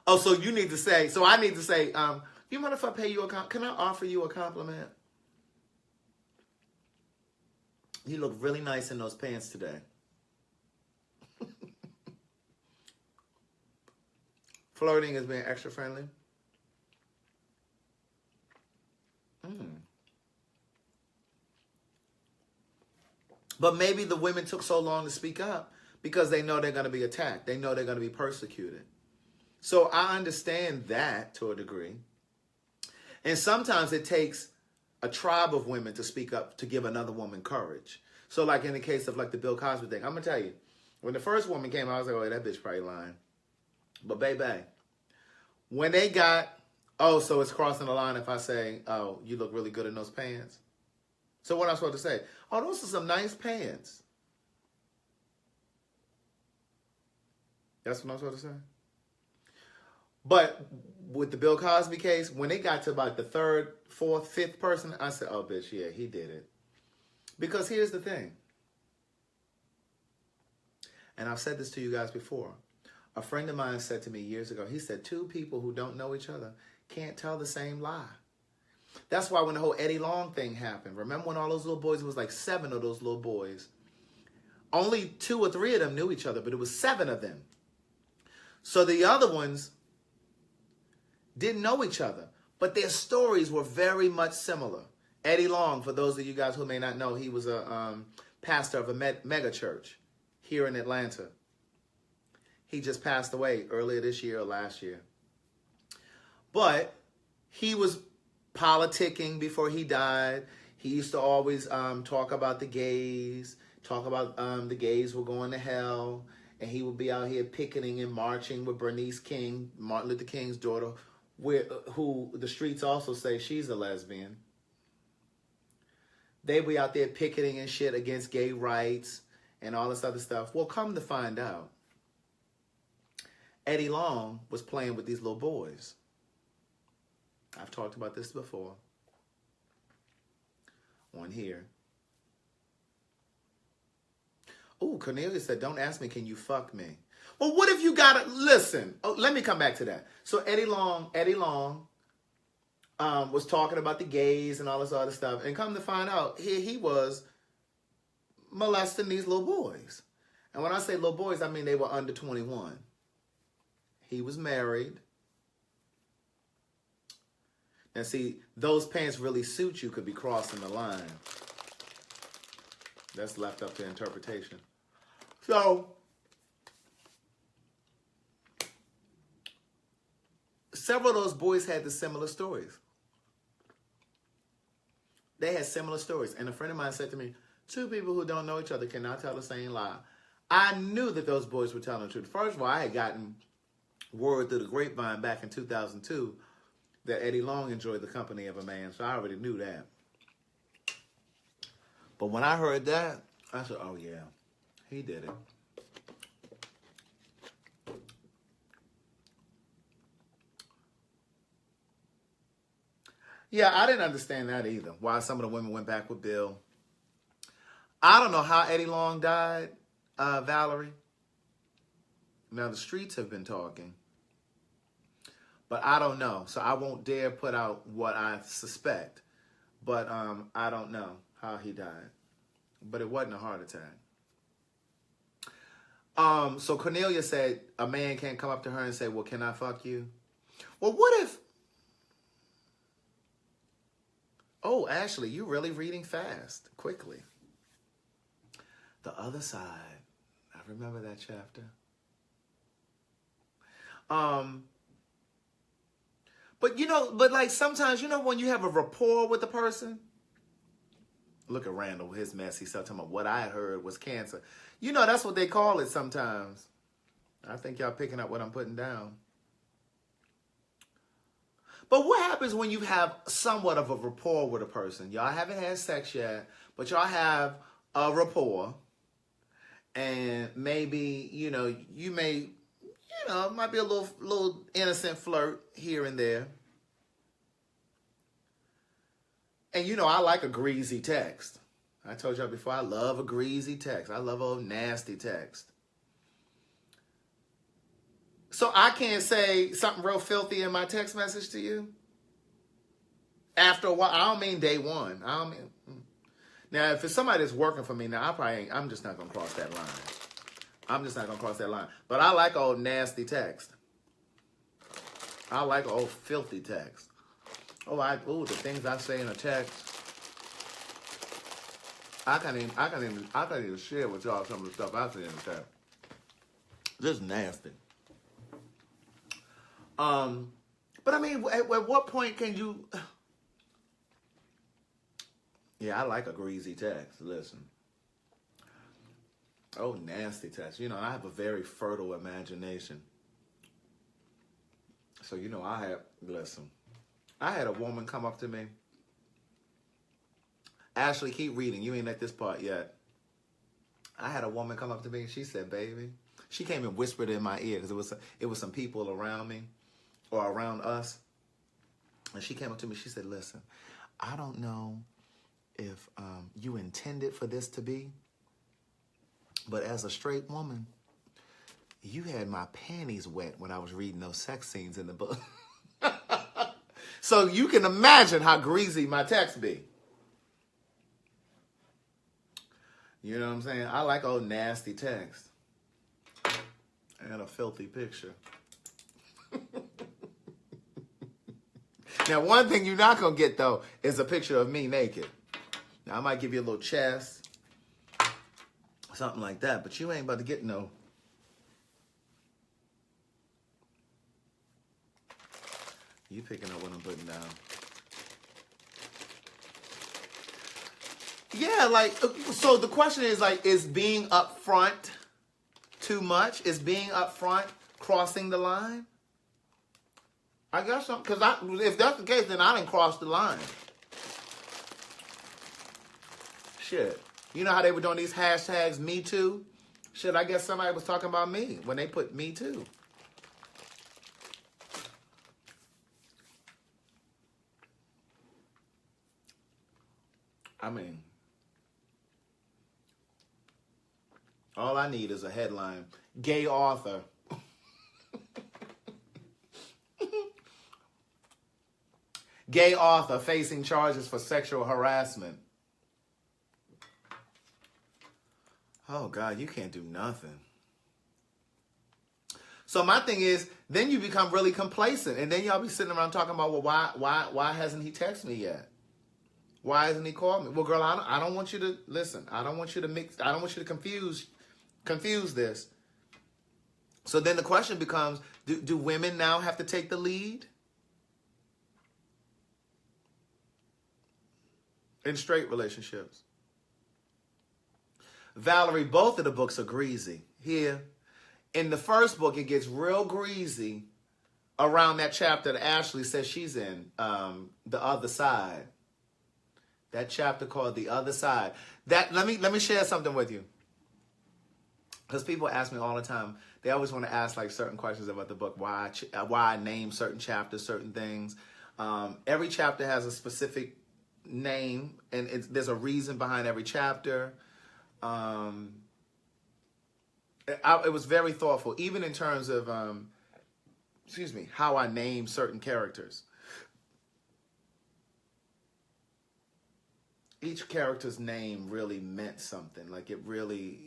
Oh, so you need to say, so I need to say, you mind if I pay you can I offer you a compliment? You look really nice in those pants today. Flirting is being extra friendly. But maybe the women took so long to speak up because they know they're going to be attacked. They know they're going to be persecuted. So I understand that to a degree. And sometimes it takes a tribe of women to speak up to give another woman courage. So like in the case of like the Bill Cosby thing, I'm going to tell you, when the first woman came out, I was like, oh, that bitch probably lying. But baby, when they got, oh, so it's crossing the line if I say, oh, you look really good in those pants. So what am I supposed to say? Oh, those are some nice pants. That's what I'm supposed to say? But with the Bill Cosby case, when they got to about the third, fourth, fifth person, I said, oh, bitch, yeah, he did it. Because here's the thing. And I've said this to you guys before. A friend of mine said to me years ago, he said, two people who don't know each other can't tell the same lie. That's why when the whole Eddie Long thing happened, remember when all those little boys, it was like 7 of those little boys. Only 2 or 3 of them knew each other, but it was 7 of them. So the other ones didn't know each other, but their stories were very much similar. Eddie Long, for those of you guys who may not know, he was a pastor of a mega church. here in Atlanta. He just passed away earlier this year or last year. But he was politicking before he died. He used to always talk about the gays, talk about the gays were going to hell. And he would be out here picketing and marching with Bernice King, Martin Luther King's daughter, who the streets also say she's a lesbian. They be out there picketing and shit against gay rights and all this other stuff. Well, come to find out, Eddie Long was playing with these little boys. I've talked about this before on here. Oh, Cornelia said, don't ask me, can you fuck me? Well, what if you gotta, listen, let me come back to that. So Eddie Long was talking about the gays and all this other stuff. And come to find out, here he was molesting these little boys. And when I say little boys, I mean they were under 21. He was married. And see, those pants really suit you could be crossing the line. That's left up to interpretation. So, several of those boys had the similar stories. They had similar stories. And a friend of mine said to me, two people who don't know each other cannot tell the same lie. I knew that those boys were telling the truth. First of all, I had gotten word through the grapevine back in 2002 that Eddie Long enjoyed the company of a man. So I already knew that. But when I heard that, I said, oh yeah, he did it. Yeah, I didn't understand that either. Why some of the women went back with Bill. I don't know how Eddie Long died, Valerie. Now, the streets have been talking. But I don't know. So I won't dare put out what I suspect. But I don't know how he died. But it wasn't a heart attack. So Cornelia said a man can't come up to her and say, well, can I fuck you? Well, what if... Oh, Ashley, you're really reading fast, quickly. The Other Side. I remember that chapter. But like sometimes, when you have a rapport with a person, look at Randall, his mess. He's talking about what I heard was cancer. That's what they call it sometimes. I think y'all picking up what I'm putting down. But what happens when you have somewhat of a rapport with a person? Y'all haven't had sex yet, but y'all have a rapport. And maybe, you may, it might be a little innocent flirt here and there. And, I like a greasy text. I told y'all before, I love a greasy text. I love a nasty text. So I can't say something real filthy in my text message to you? After a while, I don't mean day one. Now, if it's somebody that's working for me, now I'm just not going to cross that line. I'm just not going to cross that line. But I like old nasty text. I like old filthy text. The things I say in a text. I can't even share with y'all some of the stuff I say in the text. Just nasty. But I mean, at what point can you... Yeah, I like a greasy text. Listen. Oh, nasty text. I have a very fertile imagination. So, I had a woman come up to me. Ashley, keep reading. You ain't at this part yet. I had a woman come up to me and she said, baby, she came and whispered in my ear because it was some people around me or around us. And she came up to me, she said, listen, I don't know if you intended for this to be, but as a straight woman, you had my panties wet when I was reading those sex scenes in the book. So you can imagine how greasy my text be. You know what I'm saying? I like old nasty text. And a filthy picture. Now, one thing you're not going to get, though, is a picture of me naked. Now, I might give you a little chest, Something like that. But you ain't about to get no. You picking up what I'm putting down. Yeah, like, so the question is, like, is being upfront too much? Is being upfront crossing the line? I guess so, because if that's the case, then I didn't cross the line. Shit. You know how they were doing these hashtags, Me Too? Shit, I guess somebody was talking about me when they put Me Too. I mean, all I need is a headline. Gay author. Gay author facing charges for sexual harassment. Oh, God, you can't do nothing. So my thing is, then you become really complacent. And then y'all be sitting around talking about, well, why hasn't he texted me yet? Why hasn't he called me? Well, girl, I don't want you to, listen, I don't want you to mix, I don't want you to confuse this. So then the question becomes, do women now have to take the lead? In straight relationships. Valerie, both of the books are greasy. Here, in the first book, it gets real greasy around that chapter that Ashley says she's in, The Other Side. That chapter called The Other Side. That let me share something with you. Because people ask me all the time. They always want to ask like certain questions about the book. Why I name certain chapters, certain things. Every chapter has a specific name, and there's a reason behind every chapter. It was very thoughtful, even in terms of, how I name certain characters. Each character's name really meant something. Like it really,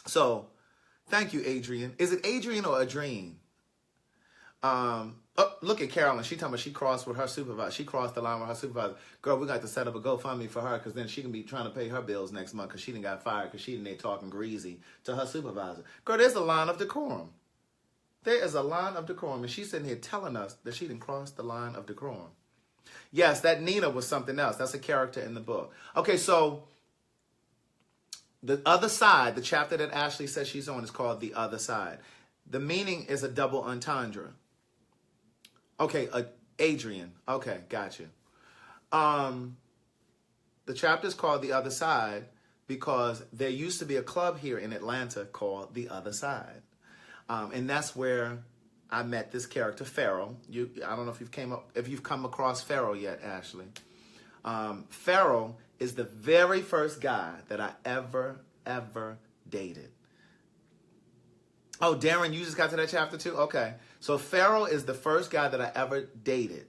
So, thank you, Adrian. Is it Adrian or Adrien? Look at Carolyn. She talking about she crossed with her supervisor. She crossed the line with her supervisor. Girl, we got to set up a GoFundMe for her because then she can be trying to pay her bills next month because she done got fired because she done there talking greasy to her supervisor. Girl, there's a line of decorum. There is a line of decorum. And she's sitting here telling us that she didn't cross the line of decorum. Yes, that Nina was something else. That's a character in the book. Okay, so The Other Side, the chapter that Ashley says she's on, is called The Other Side. The meaning is a double entendre. Okay, Adrian. Okay, gotcha. The chapter is called The Other Side because there used to be a club here in Atlanta called The Other Side. And that's where I met this character, Pharaoh. I don't know if you've come across Pharaoh yet, Ashley. Pharaoh is the very first guy that I ever dated. Oh, Darren, you just got to that chapter too? Okay. So Pharaoh is the first guy that I ever dated.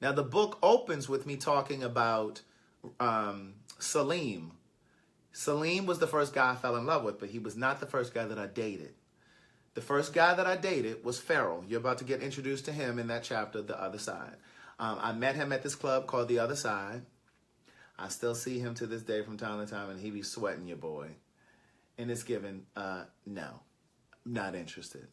Now, the book opens with me talking about Salim. Salim was the first guy I fell in love with, but he was not the first guy that I dated. The first guy that I dated was Pharaoh. You're about to get introduced to him in that chapter, The Other Side. I met him at this club called The Other Side. I still see him to this day from time to time, and he be sweating your boy. And it's given, no, not interested.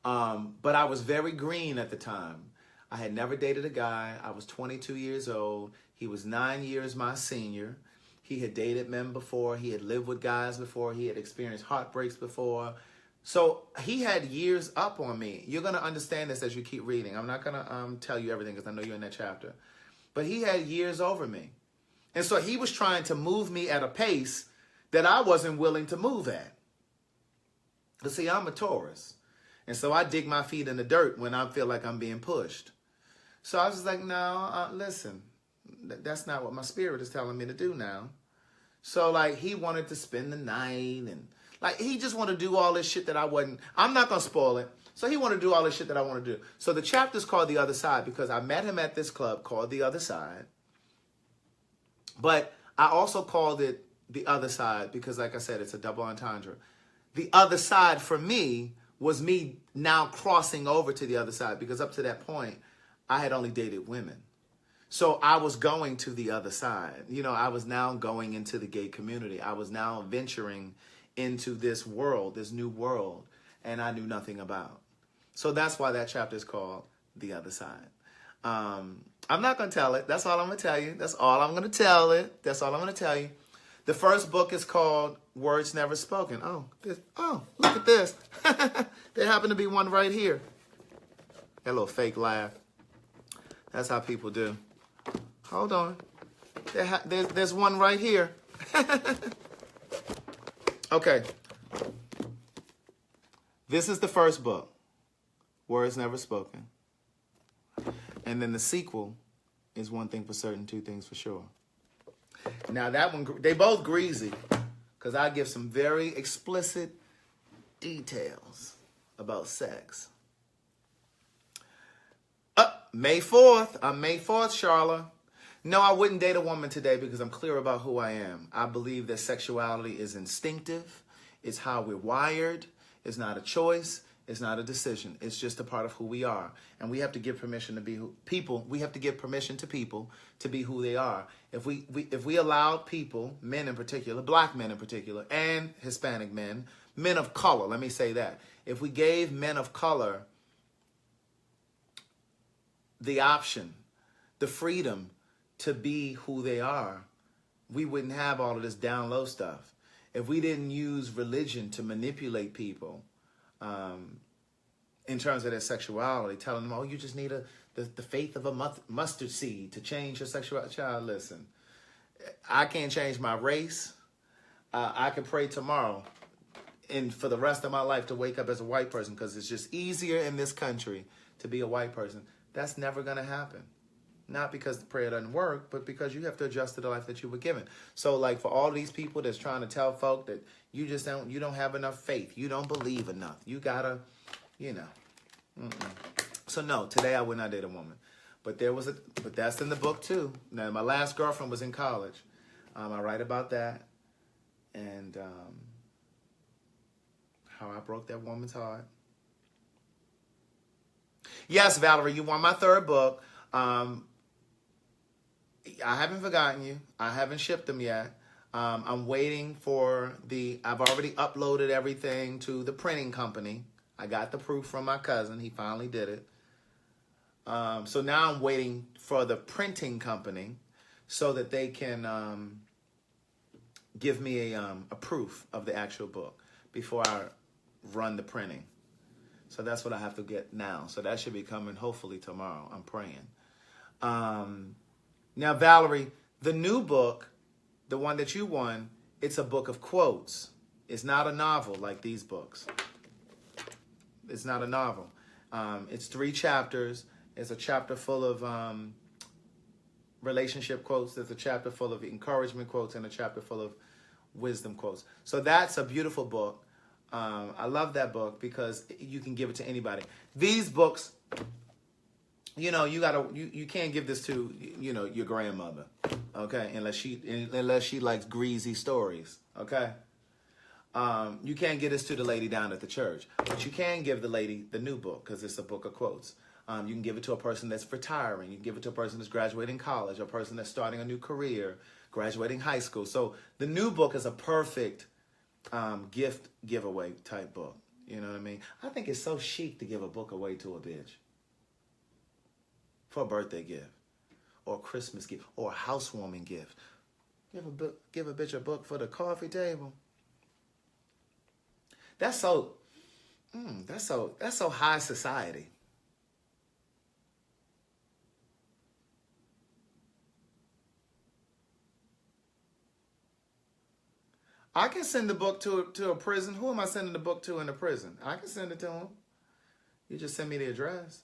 But I was very green at the time. I had never dated a guy. I was 22 years old. He was 9 years my senior. He had dated men before. He had lived with guys before. He had experienced heartbreaks before. So he had years up on me. You're going to understand this as you keep reading. I'm not going to tell you everything because I know you're in that chapter. But he had years over me. And so he was trying to move me at a pace that I wasn't willing to move at. But see, I'm a Taurus. And so I dig my feet in the dirt when I feel like I'm being pushed. So I was just like, no, listen, that's not what my spirit is telling me to do now. So like he wanted to spend the night and like he just wanted to do all this shit that I wasn't. I'm not going to spoil it. So he wanted to do all this shit that I want to do. So the chapter's called The Other Side because I met him at this club called The Other Side. But I also called it The Other Side because, like I said, it's a double entendre. The other side for me was me now crossing over to the other side because up to that point, I had only dated women. So I was going to the other side. You know, I was now going into the gay community. I was now venturing into this world, this new world, and I knew nothing about. So that's why that chapter is called The Other Side. I'm not going to tell it. That's all I'm going to tell you. That's all I'm going to tell it. That's all I'm going to tell you. The first book is called Words Never Spoken. Oh, look at this. There happened to be one right here. That little fake laugh. That's how people do. Hold on. There's one right here. Okay. This is the first book, Words Never Spoken. And then the sequel is One Thing for Certain, Two Things for Sure. Now that one, they both greasy, because I give some very explicit details about sex. May 4th. I'm May 4th, Charla. No, I wouldn't date a woman today because I'm clear about who I am. I believe that sexuality is instinctive. It's how we're wired. It's not a choice. It's not a decision. It's just a part of who we are. And we have to give permission to be people. We have to give permission to people to be who they are. If we allowed people, men in particular, black men in particular, and Hispanic men, men of color, let me say that. If we gave men of color the option, the freedom to be who they are, we wouldn't have all of this down low stuff. If we didn't use religion to manipulate people in terms of their sexuality, telling them, oh, you just need the faith of a mustard seed to change your sexuality. Child, listen, I can't change my race. I can pray tomorrow and for the rest of my life to wake up as a white person because it's just easier in this country to be a white person. That's never going to happen. Not because the prayer doesn't work, but because you have to adjust to the life that you were given. So like for all these people that's trying to tell folk that you don't have enough faith. You don't believe enough. You gotta, So no, today I would not date a woman. But that's in the book too. Now my last girlfriend was in college. I write about that. And how I broke that woman's heart. Yes, Valerie, you want my third book. I haven't forgotten you. I haven't shipped them yet. I'm waiting for I've already uploaded everything to the printing company. I got the proof from my cousin. He finally did it. So now I'm waiting for the printing company so that they can give me a proof of the actual book before I run the printing. So that's what I have to get now. So that should be coming hopefully tomorrow. I'm praying. Now, Valerie, the new book, the one that you won, it's a book of quotes. It's not a novel like these books. It's not a novel. It's 3 chapters. It's a chapter full of relationship quotes. There's a chapter full of encouragement quotes and a chapter full of wisdom quotes. So that's a beautiful book. I love that book because you can give it to anybody. These books, you can't give this to, your grandmother, okay? Unless she likes greasy stories, okay? You can't give this to the lady down at the church, but you can give the lady the new book because it's a book of quotes. You can give it to a person that's retiring. You can give it to a person that's graduating college, a person that's starting a new career, graduating high school. So the new book is a perfect gift giveaway type book. You know what I mean? I think it's so chic to give a book away to a bitch for a birthday gift or a Christmas gift or a housewarming gift. Give a bitch a book for the coffee table. That's so high society. I can send the book to a prison. Who am I sending the book to in a prison? I can send it to them. You just send me the address.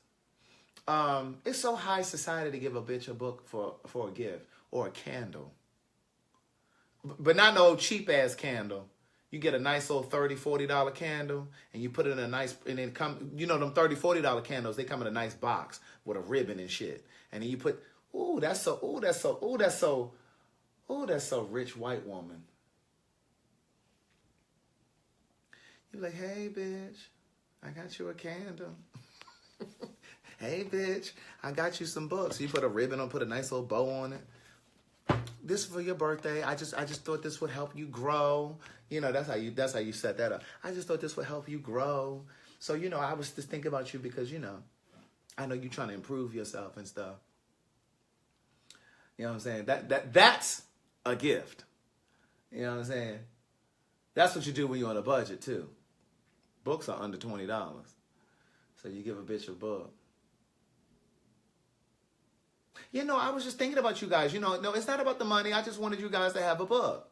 It's so high society to give a bitch a book for a gift or a candle. But not no cheap ass candle. You get a nice little $30, $40 candle and you put it in a nice, and then them $30, $40 candles, they come in a nice box with a ribbon and shit. And then you put, that's so rich white woman. You're like, hey, bitch, I got you a candle. Hey, bitch, I got you some books. You put a ribbon on, put a nice little bow on it. This is for your birthday. I just thought this would help you grow. You know, that's how you set that up. I just thought this would help you grow. So, you know, I was just thinking about you because, you know, I know you're trying to improve yourself and stuff. You know what I'm saying? That's a gift. You know what I'm saying? That's what you do when you're on a budget too. Books are under $20. So you give a bitch a book. You know, I was just thinking about you guys. You know, no, it's not about the money. I just wanted you guys to have a book.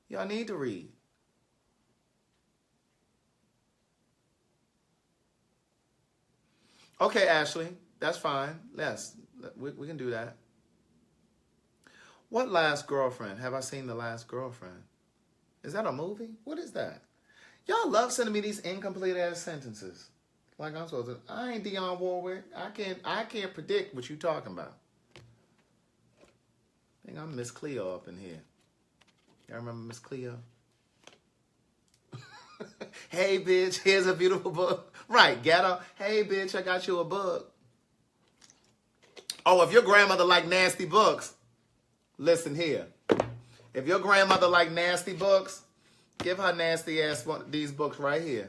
Y'all need to read. Okay, Ashley, that's fine. Yes, we can do that. What Last Girlfriend? Have I seen The Last Girlfriend? Is that a movie? What is that? Y'all love sending me these incomplete ass sentences. Like I'm supposed to. I ain't Dionne Warwick. I can't predict what you talking about. I think I'm Miss Cleo up in here. Y'all remember Miss Cleo? Hey, bitch, here's a beautiful book. Right, ghetto. Hey, bitch, I got you a book. Oh, if your grandmother liked nasty books, listen here. If your grandmother liked nasty books, give her nasty ass one, these books right here.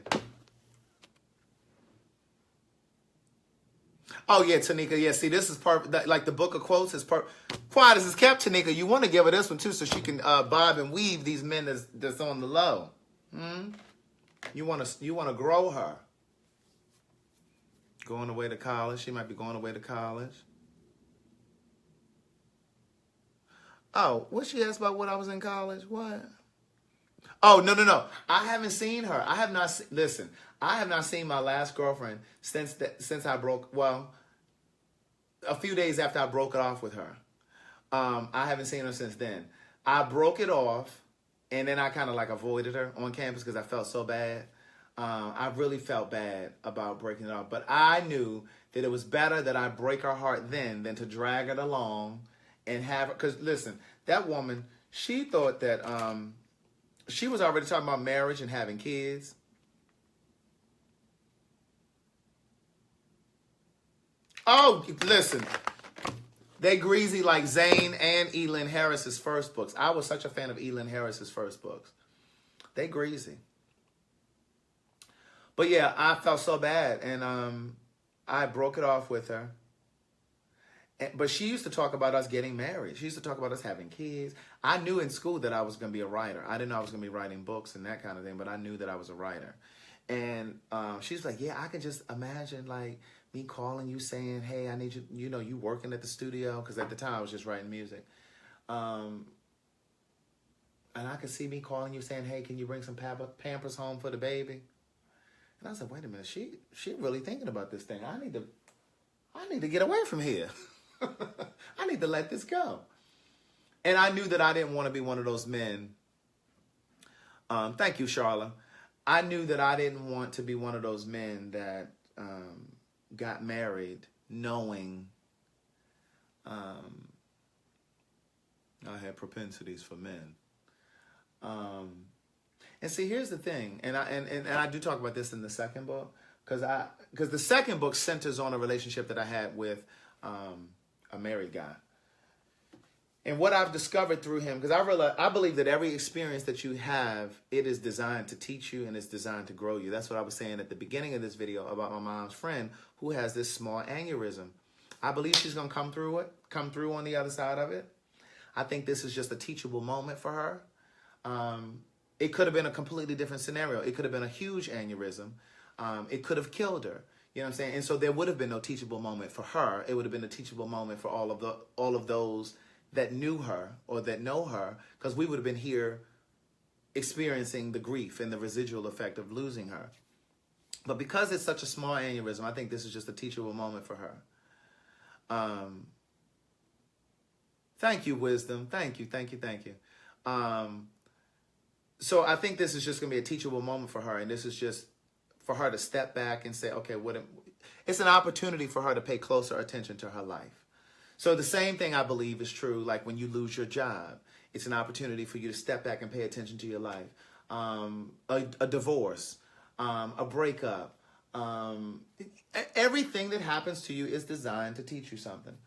Oh, yeah, Tanika. Yeah, see, this is perfect. Like the book of quotes is perfect. Quiet as is kept, Tanika. You want to give her this one, too, so she can bob and weave these men that's on the low. You want to grow her. Going away to college. She might be going away to college. Oh, what she asked about when I was in college? What? Oh, no. I haven't seen her. I have not listen, I have not seen my last girlfriend since I broke, well, a few days after I broke it off with her. I haven't seen her since then. I broke it off, and then I kind of like avoided her on campus because I felt so bad. I really felt bad about breaking it off. But I knew that it was better that I break her heart then than to drag it along and have her. Because, listen, that woman, she thought that she was already talking about marriage and having kids. Oh, listen. They greasy like Zane and Elin Harris's first books. I was such a fan of Elin Harris's first books. They greasy. But yeah, I felt so bad, and I broke it off with her. But she used to talk about us getting married. She used to talk about us having kids. I knew in school that I was going to be a writer. I didn't know I was going to be writing books and that kind of thing, but I knew that I was a writer. And she's like, yeah, I can just imagine like me calling you saying, hey, I need you, you know, you working at the studio. Because at the time I was just writing music. And I could see me calling you saying, hey, can you bring some Pampers home for the baby? And I said, wait a minute, she really thinking about this thing. I need to get away from here. I need to let this go. And I knew that I didn't want to be one of those men. Thank you, Charla. I knew that I didn't want to be one of those men that got married knowing I had propensities for men. And see, here's the thing, and I do talk about this in the second book, because the second book centers on a relationship that I had with a married guy. And what I've discovered through him, because I believe that every experience that you have, it is designed to teach you and it's designed to grow you. That's what I was saying at the beginning of this video about my mom's friend who has this small aneurysm. I believe she's going to come through on the other side of it. I think this is just a teachable moment for her. It could have been a completely different scenario. It could have been a huge aneurysm. It could have killed her. You know what I'm saying? And so there would have been no teachable moment for her. It would have been a teachable moment for all of those that knew her or that know her, because we would have been here experiencing the grief and the residual effect of losing her. But because it's such a small aneurysm, I think this is just a teachable moment for her. Thank you, Wisdom. Thank you. So I think this is just going to be a teachable moment for her. And this is just for her to step back and say, okay, it's an opportunity for her to pay closer attention to her life. So the same thing I believe is true, like when you lose your job, it's an opportunity for you to step back and pay attention to your life. A divorce, a breakup, Everything that happens to you is designed to teach you something.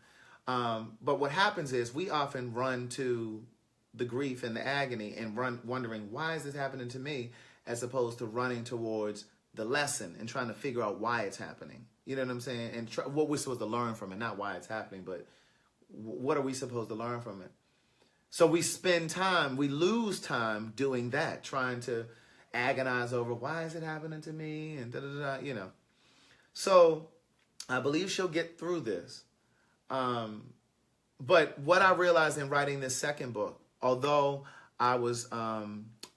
But what happens is we often run to the grief and the agony and run wondering, why is this happening to me? As opposed to running towards the lesson and trying to figure out why it's happening. You know what I'm saying? And what we're supposed to learn from it, not why it's happening, but what are we supposed to learn from it? So we spend time, we lose time doing that, trying to agonize over why is it happening to me and da-da-da, you know. So I believe she'll get through this. But what I realized in writing this second book, although I was,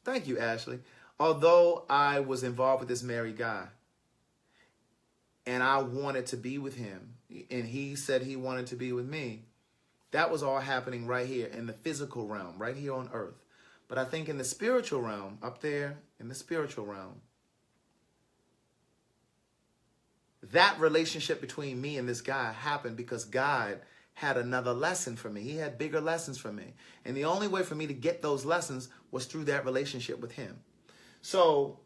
thank you, Ashley, although I was involved with this married guy and I wanted to be with him and he said he wanted to be with me, that was all happening right here in the physical realm, right here on earth. But I think in the spiritual realm, up there in the spiritual realm, that relationship between me and this guy happened because God had another lesson for me. He had bigger lessons for me. And the only way for me to get those lessons was through that relationship with him. So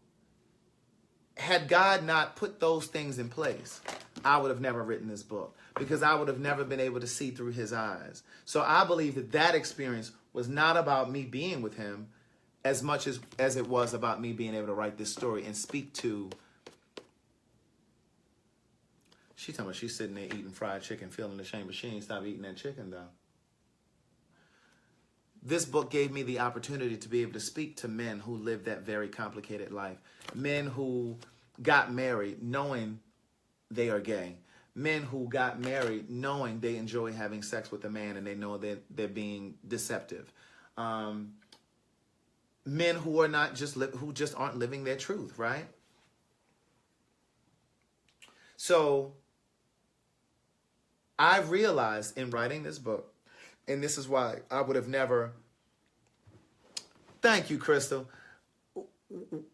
had God not put those things in place, I would have never written this book because I would have never been able to see through his eyes. So I believe that that experience was not about me being with him as much as it was about me being able to write this story and speak to. She's talking about she's sitting there eating fried chicken, feeling the shame, but she ain't stop eating that chicken though. This book gave me the opportunity to be able to speak to men who live that very complicated life. Men who got married knowing they are gay. Men who got married knowing they enjoy having sex with a man and they know that they're being deceptive. Men who are not who just aren't living their truth, right? So I realized in writing this book, and this is why I would have never, thank you, Crystal.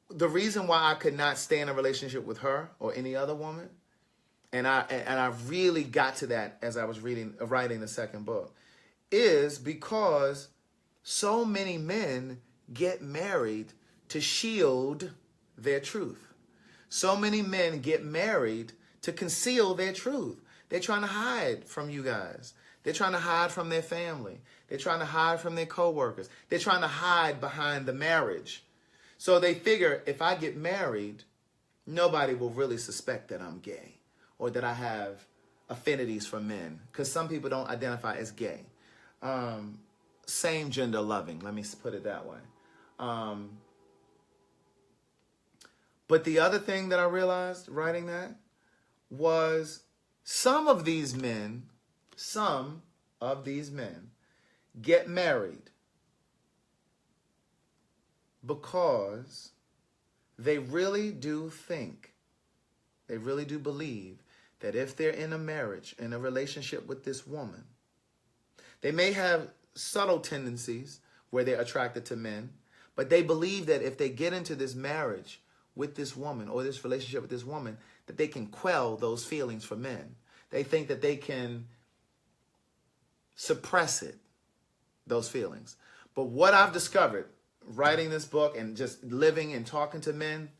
The reason why I could not stay in a relationship with her or any other woman, and I really got to that as I was writing the second book, is because so many men get married to shield their truth. So many men get married to conceal their truth. They're trying to hide from you guys. They're trying to hide from their family. They're trying to hide from their coworkers. They're trying to hide behind the marriage. So they figure if I get married, nobody will really suspect that I'm gay or that I have affinities for men, because some people don't identify as gay. Same gender loving, let me put it that way. But the other thing that I realized writing that was some of these men get married because they really do think, they really do believe that if they're in a marriage, in a relationship with this woman, they may have subtle tendencies where they're attracted to men, but they believe that if they get into this marriage with this woman or this relationship with this woman, that they can quell those feelings for men. They think that they can suppress it, those feelings. But what I've discovered writing this book and just living and talking to men,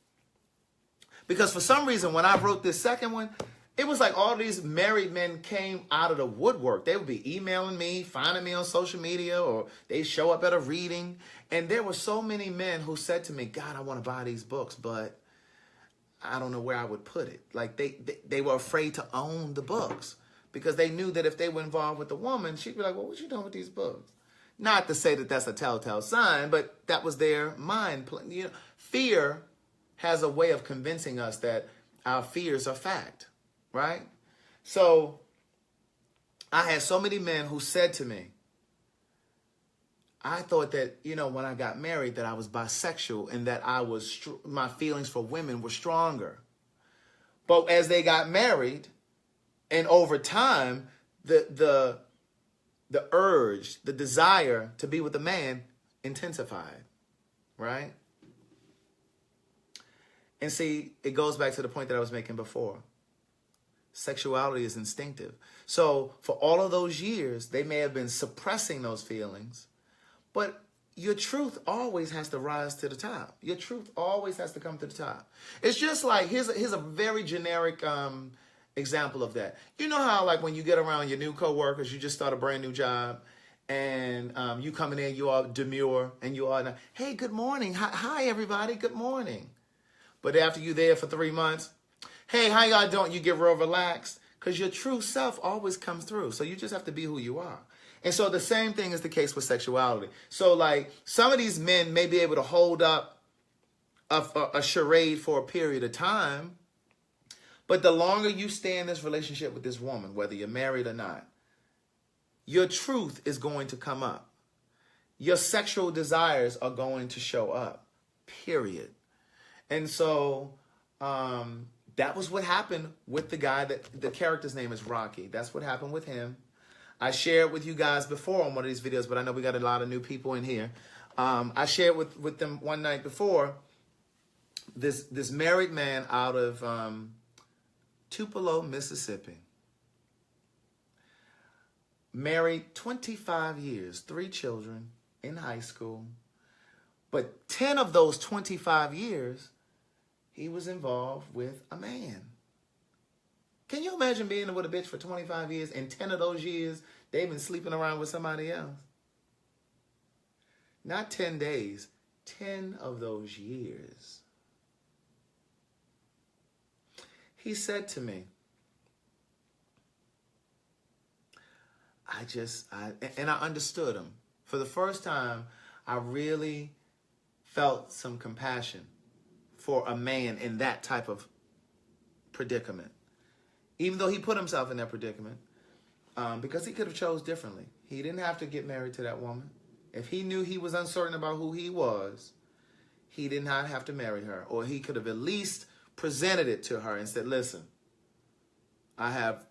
because for some reason when I wrote this second one, it was like all these married men came out of the woodwork. They would be emailing me, finding me on social media, or they show up at a reading. And there were so many men who said to me, God, I want to buy these books, but I don't know where I would put it. Like they were afraid to own the books because they knew that if they were involved with the woman, she'd be like, well, what you doing with these books? Not to say that that's a telltale sign, but that was their mind. You know, fear has a way of convincing us that our fears are fact, right? So I had so many men who said to me, I thought that, you know, when I got married, that I was bisexual and that I was my feelings for women were stronger. But as they got married, and over time, the urge, the desire to be with a man intensified, right? And see, it goes back to the point that I was making before. Sexuality is instinctive. So for all of those years, they may have been suppressing those feelings. But your truth always has to rise to the top. Your truth always has to come to the top. It's just like, here's a very generic example of that. You know how like when you get around your new coworkers, you just start a brand new job, and you coming in, you all demure, and you all, hey, good morning. Hi, everybody. Good morning. But after you there for 3 months, hey, how y'all doing? You get real relaxed because your true self always comes through. So you just have to be who you are. And so the same thing is the case with sexuality. So like some of these men may be able to hold up a charade for a period of time, but the longer you stay in this relationship with this woman, whether you're married or not, your truth is going to come up. Your sexual desires are going to show up, period. And so that was what happened with the guy that the character's name is Rocky. That's what happened with him. I shared with you guys before on one of these videos, but I know we got a lot of new people in here. I shared with them one night before this married man out of Tupelo, Mississippi. Married 25 years, 3 children in high school. But 10 of those 25 years, he was involved with a man. Can you imagine being with a bitch for 25 years and 10 of those years, they've been sleeping around with somebody else? Not 10 days, 10 of those years. He said to me, and I understood him. For the first time, I really felt some compassion for a man in that type of predicament. Even though he put himself in that predicament, because he could have chose differently. He didn't have to get married to that woman. If he knew he was uncertain about who he was, he did not have to marry her. Or he could have at least presented it to her and said, listen, I have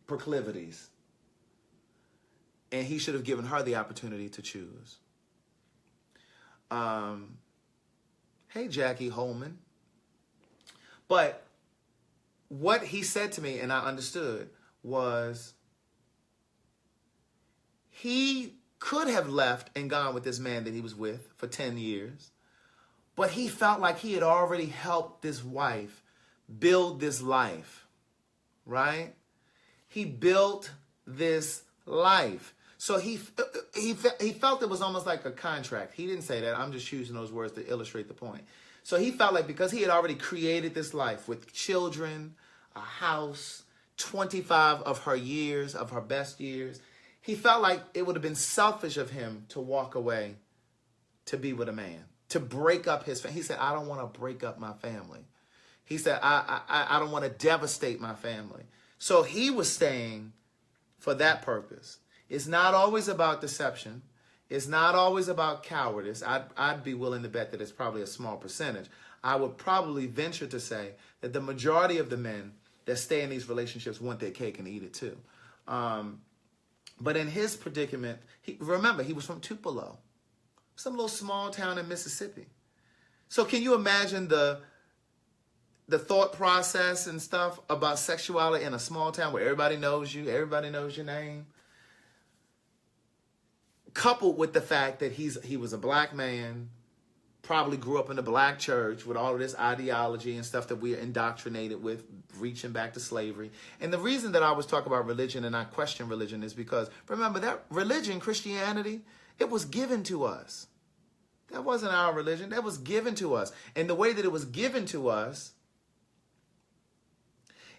proclivities. And he should have given her the opportunity to choose. Hey, Jackie Holman. But what he said to me, and I understood, was he could have left and gone with this man that he was with for 10 years, but he felt like he had already helped this wife build this life, right? He built this life. So he felt it was almost like a contract. He didn't say that. I'm just using those words to illustrate the point. So he felt like because he had already created this life with children, a house, 25 of her years, of her best years, he felt like it would have been selfish of him to walk away to be with a man, to break up his family. He said, I don't want to break up my family. He said, I don't want to devastate my family. So he was staying for that purpose. It's not always about deception. It's not always about cowardice. I'd be willing to bet that it's probably a small percentage. I would probably venture to say that the majority of the men that stay in these relationships want their cake and eat it too. But in his predicament, remember, he was from Tupelo, some little small town in Mississippi. So can you imagine the thought process and stuff about sexuality in a small town where everybody knows you, everybody knows your name? Coupled with the fact that he was a black man, probably grew up in a black church with all of this ideology and stuff that we are indoctrinated with, reaching back to slavery. And the reason that I was talking about religion and I question religion is because, remember, that religion, Christianity, it was given to us. That wasn't our religion. That was given to us. And the way that it was given to us,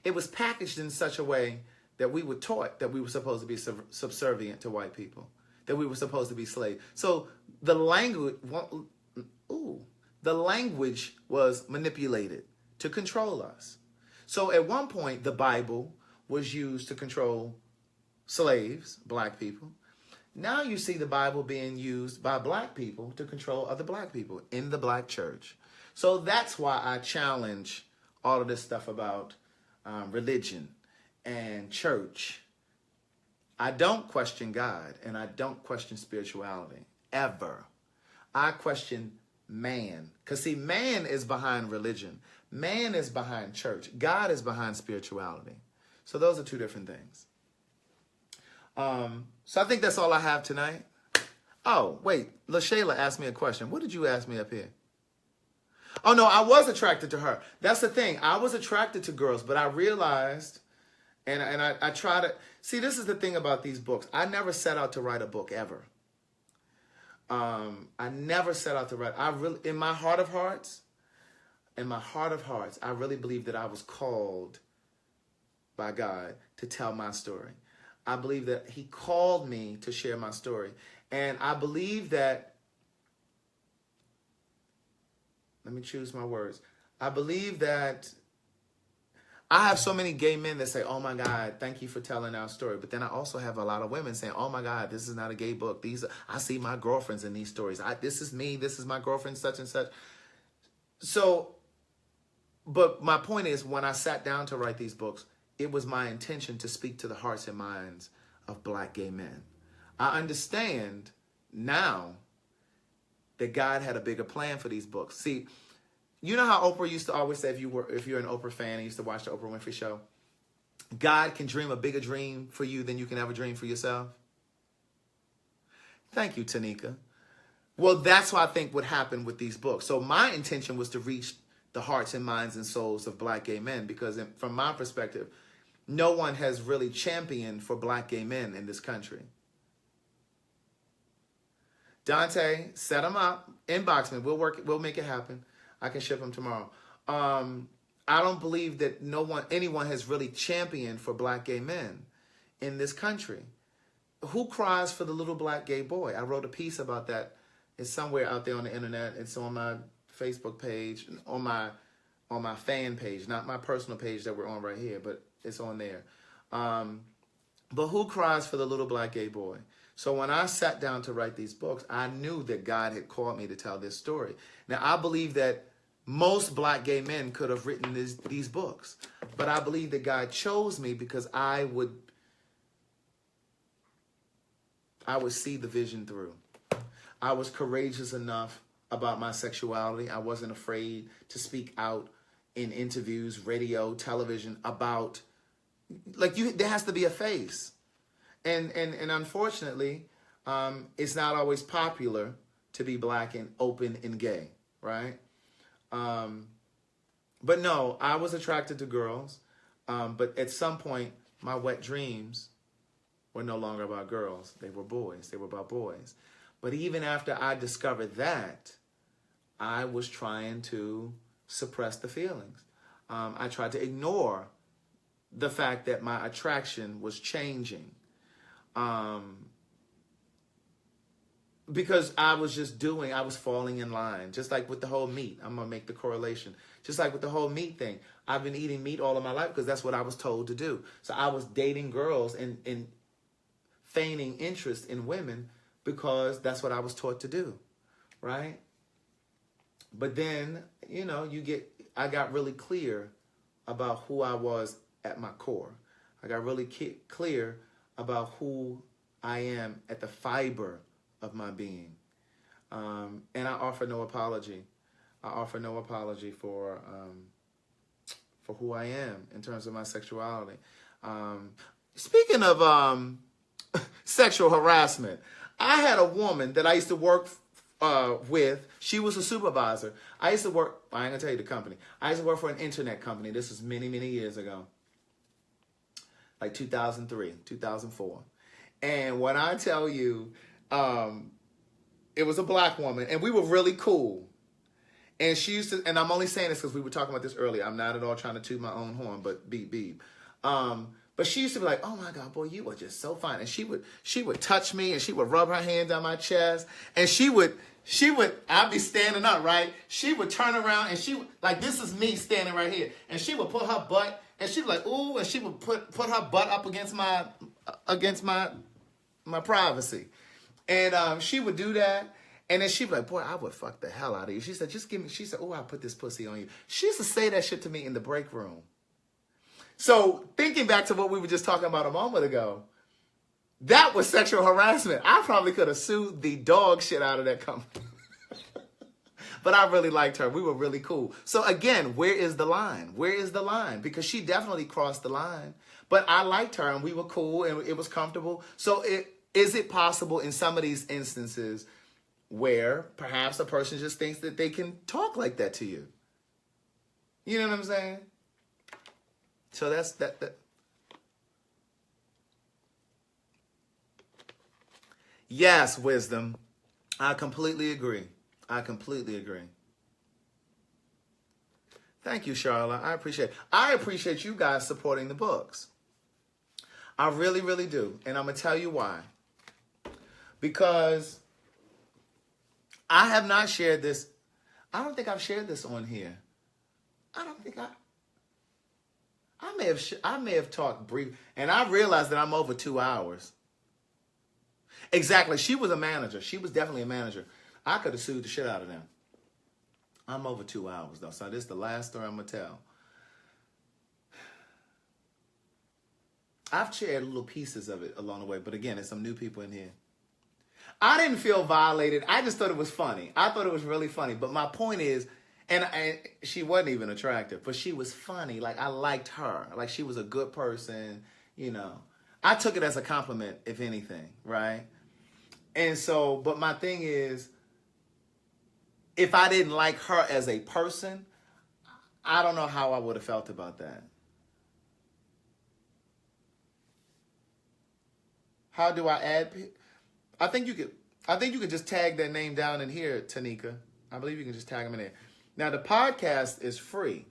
it was packaged in such a way that we were taught that we were supposed to be subservient to white people, that we were supposed to be slaves. So the language was manipulated to control us. So at one point, the Bible was used to control slaves, black people. Now you see the Bible being used by black people to control other black people in the black church. So that's why I challenge all of this stuff about religion and church. I don't question God and I don't question spirituality, ever. I question man. Because see, man is behind religion. Man is behind church. God is behind spirituality. So those are two different things. So I think that's all I have tonight. Oh, wait. LaShayla asked me a question. What did you ask me up here? Oh, no, I was attracted to her. That's the thing. I was attracted to girls, but I realized, and I try to, see, this is the thing about these books. I never set out to write a book, ever. I never set out to write. In my heart of hearts, I really believe that I was called by God to tell my story. I believe that he called me to share my story. And I believe that, let me choose my words. I believe that I have so many gay men that say, oh my God, thank you for telling our story. But then I also have a lot of women saying, oh my God, this is not a gay book. I see my girlfriends in these stories. This is me. This is my girlfriend, such and such. So, but my point is, when I sat down to write these books, it was my intention to speak to the hearts and minds of Black gay men. I understand now that God had a bigger plan for these books. See, you know how Oprah used to always say, if you're an Oprah fan and used to watch the Oprah Winfrey Show, God can dream a bigger dream for you than you can ever dream for yourself. Thank you, Tanika. Well, that's what I think would happen with these books. So my intention was to reach the hearts and minds and souls of Black gay men, because from my perspective, no one has really championed for Black gay men in this country. Dante, set them up. Inbox me. We'll make it happen. I can ship them tomorrow. I don't believe that anyone has really championed for Black gay men in this country. Who cries for the little Black gay boy? I wrote a piece about that. It's somewhere out there on the internet. It's on my Facebook page, on my fan page, not my personal page that we're on right here, but it's on there. But who cries for the little Black gay boy? So when I sat down to write these books, I knew that God had called me to tell this story. Now, I believe that most Black gay men could have written these books, but I believe that God chose me because I would see the vision through. I was courageous enough about my sexuality. I wasn't afraid to speak out in interviews, radio, television about, there has to be a face. And unfortunately, it's not always popular to be Black and open and gay, right? But no, I was attracted to girls. But at some point, my wet dreams were no longer about girls. They were boys. They were about boys. But even after I discovered that, I was trying to suppress the feelings. I tried to ignore the fact that my attraction was changing. Because I was falling in line. Just like with the whole meat. I'm going to make the correlation. Just like with the whole meat thing. I've been eating meat all of my life because that's what I was told to do. So I was dating girls and feigning interest in women because that's what I was taught to do. Right? But then, I got really clear about who I was at my core. I got really clear about who I am at the fiber of my being. And I offer no apology. I offer no apology for who I am in terms of my sexuality. Speaking of sexual harassment, I had a woman that I used to work with. She was a supervisor. I ain't going to tell you the company. I used to work for an internet company. This was many, many years ago. Like 2003, 2004. And when I tell you, it was a Black woman, and we were really cool. And she used to, and I'm only saying this because we were talking about this earlier. I'm not at all trying to toot my own horn, but beep, beep. But she used to be like, oh my God, boy, you are just so fine. And she would touch me, and she would rub her hands on my chest. And I'd be standing up, right? She would turn around, and like, this is me standing right here. And she would put her butt, and she'd be like, ooh, and she would put her butt up against my privacy. And she would do that. And then she'd be like, boy, I would fuck the hell out of you. She said, she said, oh, I'll put this pussy on you. She used to say that shit to me in the break room. So thinking back to what we were just talking about a moment ago, that was sexual harassment. I probably could have sued the dog shit out of that company. But I really liked her. We were really cool. So again, where is the line? Where is the line? Because she definitely crossed the line. But I liked her, and we were cool, and it was comfortable. So Is it possible in some of these instances where perhaps a person just thinks that they can talk like that to you? You know what I'm saying? So that's that. Yes, wisdom. I completely agree. I completely agree. Thank you, Charlotte. I appreciate you guys supporting the books. I really, really do. And I'm going to tell you why. Because I have not shared this. I don't think I've shared this on here. I don't think I may have talked brief, and I realized that I'm over 2 hours. Exactly. She was a manager. She was definitely a manager. I could have sued the shit out of them. I'm over 2 hours, though. So this is the last story I'm going to tell. I've shared little pieces of it along the way. But again, there's some new people in here. I didn't feel violated. I just thought it was funny. I thought it was really funny. But my point is, and she wasn't even attractive, but she was funny. Like, I liked her. Like, she was a good person, you know. I took it as a compliment, if anything, right? And so, but my thing is, if I didn't like her as a person, I don't know how I would have felt about that. How do I add? I think you could just tag that name down in here, Tanika. I believe you can just tag them in there. Now, the podcast is free.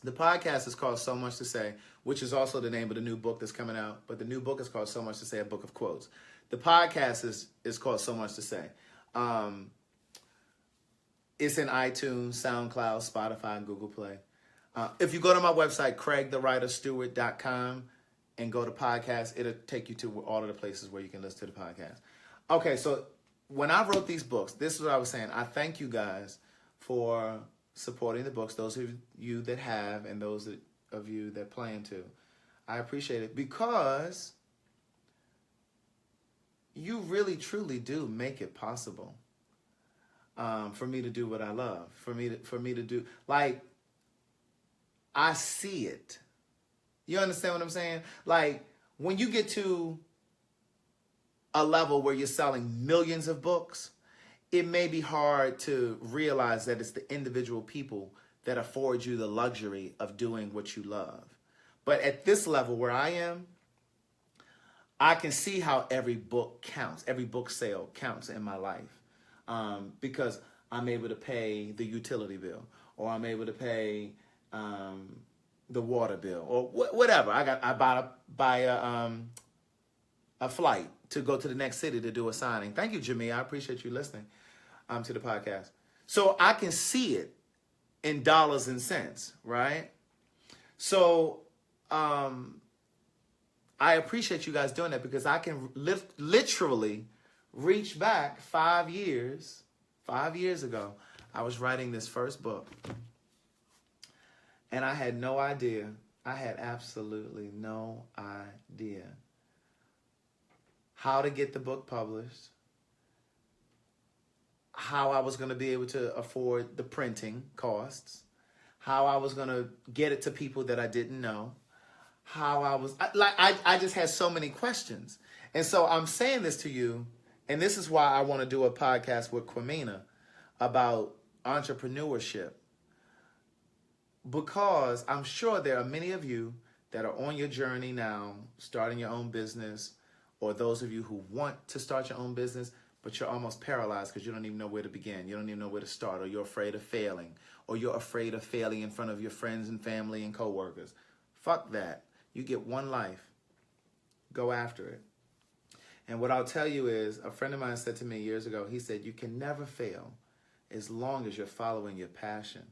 The podcast is called So Much to Say, which is also the name of the new book that's coming out. But the new book is called So Much to Say, a book of quotes. The podcast is called So Much to Say. It's in iTunes, SoundCloud, Spotify, and Google Play. If you go to my website, craigthewriterstewart.com, and go to podcast, it'll take you to all of the places where you can listen to the podcast. Okay, so when I wrote these books, this is what I was saying. I thank you guys for supporting the books, those of you that have and those of you that plan to. I appreciate it because you really, truly do make it possible for me to do what I love, for me to do, like, I see it. You understand what I'm saying? Like, when you get to a level where you're selling millions of books, it may be hard to realize that it's the individual people that afford you the luxury of doing what you love. But at this level where I am, I can see how every book counts, every book sale counts in my life, because I'm able to pay the utility bill, or I'm able to pay the water bill, or whatever. I buy a flight to go to the next city to do a signing. Thank you, Jamie. I appreciate you listening to the podcast. So I can see it in dollars and cents, right? So I appreciate you guys doing that, because I can literally reach back 5 years. 5 years ago, I was writing this first book. And I had no idea. I had absolutely no idea how to get the book published, how I was going to be able to afford the printing costs, how I was going to get it to people that I didn't know, I just had so many questions. And so I'm saying this to you, and this is why I want to do a podcast with Kwamina about entrepreneurship. Because I'm sure there are many of you that are on your journey now, starting your own business, or those of you who want to start your own business, but you're almost paralyzed because you don't even know where to begin. You don't even know where to start, or you're afraid of failing, or you're afraid of failing in front of your friends and family and coworkers. Fuck that. You get one life. Go after it. And what I'll tell you is, a friend of mine said to me years ago, he said, you can never fail as long as you're following your passion.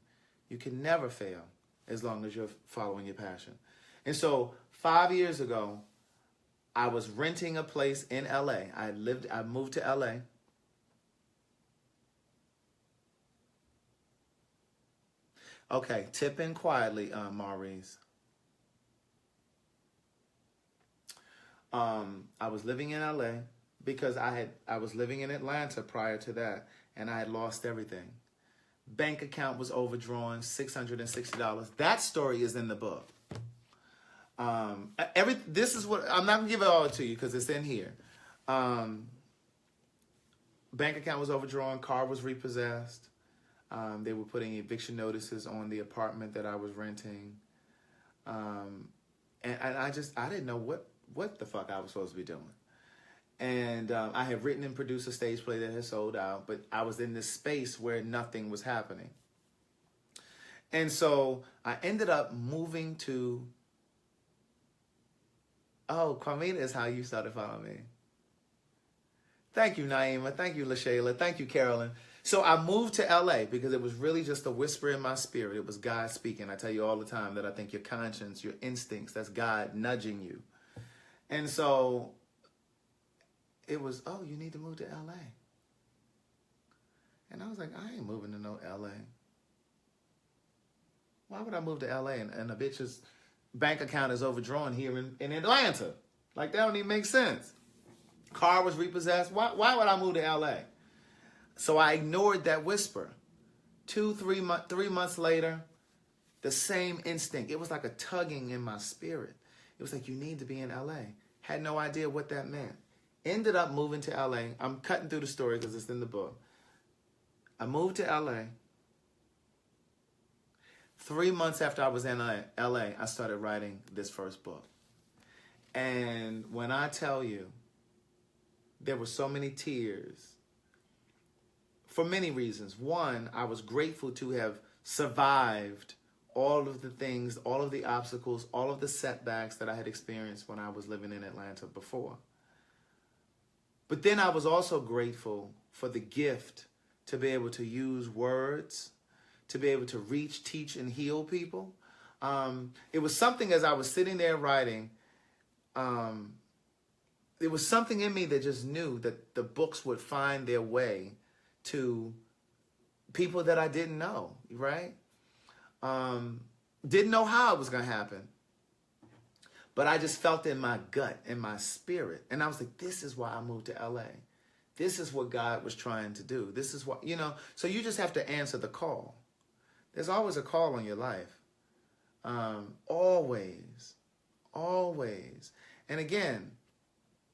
You can never fail as long as you're following your passion. And so 5 years ago, I was renting a place in LA. I moved to LA. Okay, tip in quietly, Maurice. I was living in LA because I was living in Atlanta prior to that, and I had lost everything. Bank account was overdrawn, $660. That story is in the book. This is what I'm not gonna give it all to you because it's in here. Bank account was overdrawn, car was repossessed. They were putting eviction notices on the apartment that I was renting. And I didn't know what the fuck I was supposed to be doing. And I had written and produced a stage play that had sold out, but I was in this space where nothing was happening. And so I ended up moving to... Oh, Kwamina is how you started following me. Thank you, Naima. Thank you, LaShayla. Thank you, Carolyn. So I moved to LA because it was really just a whisper in my spirit. It was God speaking. I tell you all the time that I think your conscience, your instincts, that's God nudging you. And so it was, oh, you need to move to LA. And I was like, I ain't moving to no LA. Why would I move to LA and a bitch's bank account is overdrawn here in Atlanta? Like, that don't even make sense. Car was repossessed. Why would I move to LA? So I ignored that whisper. 3 months later, the same instinct. It was like a tugging in my spirit. It was like, you need to be in LA. Had no idea what that meant. Ended up moving to LA. I'm cutting through the story because it's in the book. I moved to LA. 3 months after I was in LA, I started writing this first book. And when I tell you, there were so many tears for many reasons. One, I was grateful to have survived all of the things, all of the obstacles, all of the setbacks that I had experienced when I was living in Atlanta before. But then I was also grateful for the gift to be able to use words, to be able to reach, teach, and heal people. It was something as I was sitting there writing, there was something in me that just knew that the books would find their way to people that I didn't know, right? Didn't know how it was going to happen. But I just felt in my gut, in my spirit. And I was like, this is why I moved to LA. This is what God was trying to do. This is what, so you just have to answer the call. There's always a call on your life. Always. And again,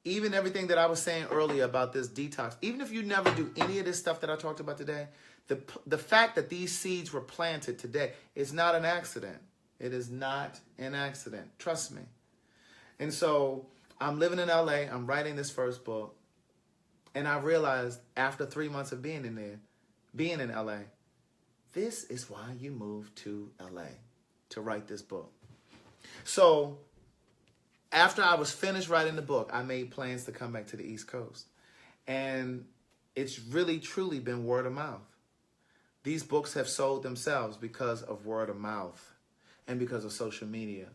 even everything that I was saying earlier about this detox, even if you never do any of this stuff that I talked about today, the fact that these seeds were planted today is not an accident. It is not an accident. Trust me. And so I'm living in LA. I'm writing this first book. And I realized after 3 months of being in LA, this is why you moved to LA, to write this book. So after I was finished writing the book, I made plans to come back to the East Coast. And it's really, truly been word of mouth. These books have sold themselves because of word of mouth and because of social media.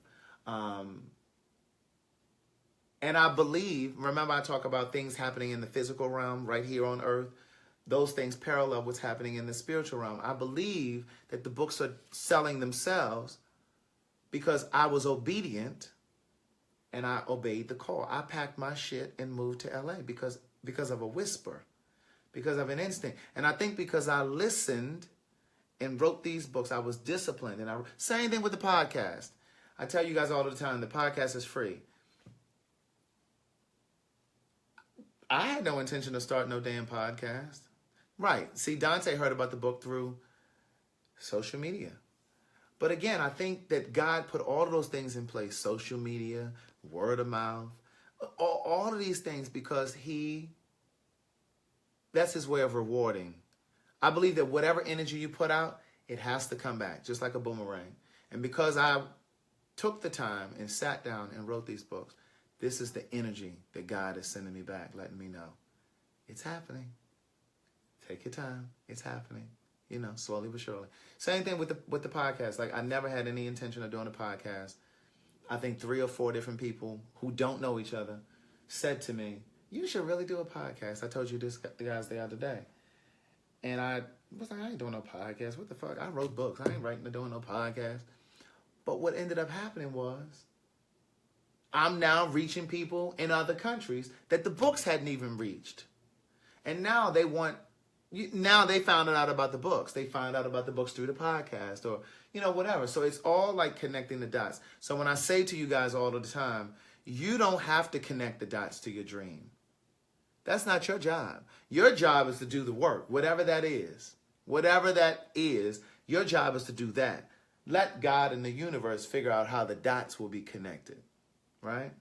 And I believe, remember I talk about things happening in the physical realm right here on earth. Those things parallel what's happening in the spiritual realm. I believe that the books are selling themselves because I was obedient and I obeyed the call. I packed my shit and moved to LA because of a whisper, because of an instinct. And I think because I listened and wrote these books, I was disciplined. And same thing with the podcast. I tell you guys all the time, the podcast is free. I had no intention of starting no damn podcast. Right. See, Dante heard about the book through social media. But again, I think that God put all of those things in place. Social media, word of mouth, all of these things because that's his way of rewarding. I believe that whatever energy you put out, it has to come back, just like a boomerang. And because I took the time and sat down and wrote these books, this is the energy that God is sending me back, letting me know it's happening. Take your time. It's happening. Slowly but surely. Same thing with the podcast. Like, I never had any intention of doing a podcast. I think 3 or 4 different people who don't know each other said to me, you should really do a podcast. I told you this, guys, the other day. And I was like, I ain't doing no podcast. What the fuck? I wrote books. I ain't writing or doing no podcast. But what ended up happening was I'm now reaching people in other countries that the books hadn't even reached. And now they want now they found out about the books. They find out about the books through the podcast or, whatever. So it's all like connecting the dots. So when I say to you guys all the time, you don't have to connect the dots to your dream. That's not your job. Your job is to do the work, whatever that is. Whatever that is, your job is to do that. Let God and the universe figure out how the dots will be connected, right?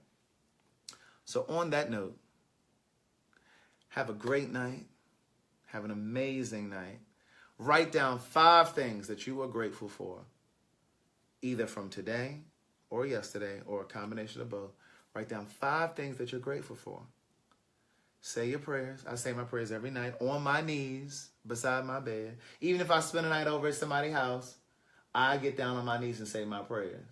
So on that note, have a great night. Have an amazing night. Write down 5 things that you are grateful for, either from today or yesterday or a combination of both. Write down 5 things that you're grateful for. Say your prayers. I say my prayers every night on my knees beside my bed. Even if I spend a night over at somebody's house, I get down on my knees and say my prayers.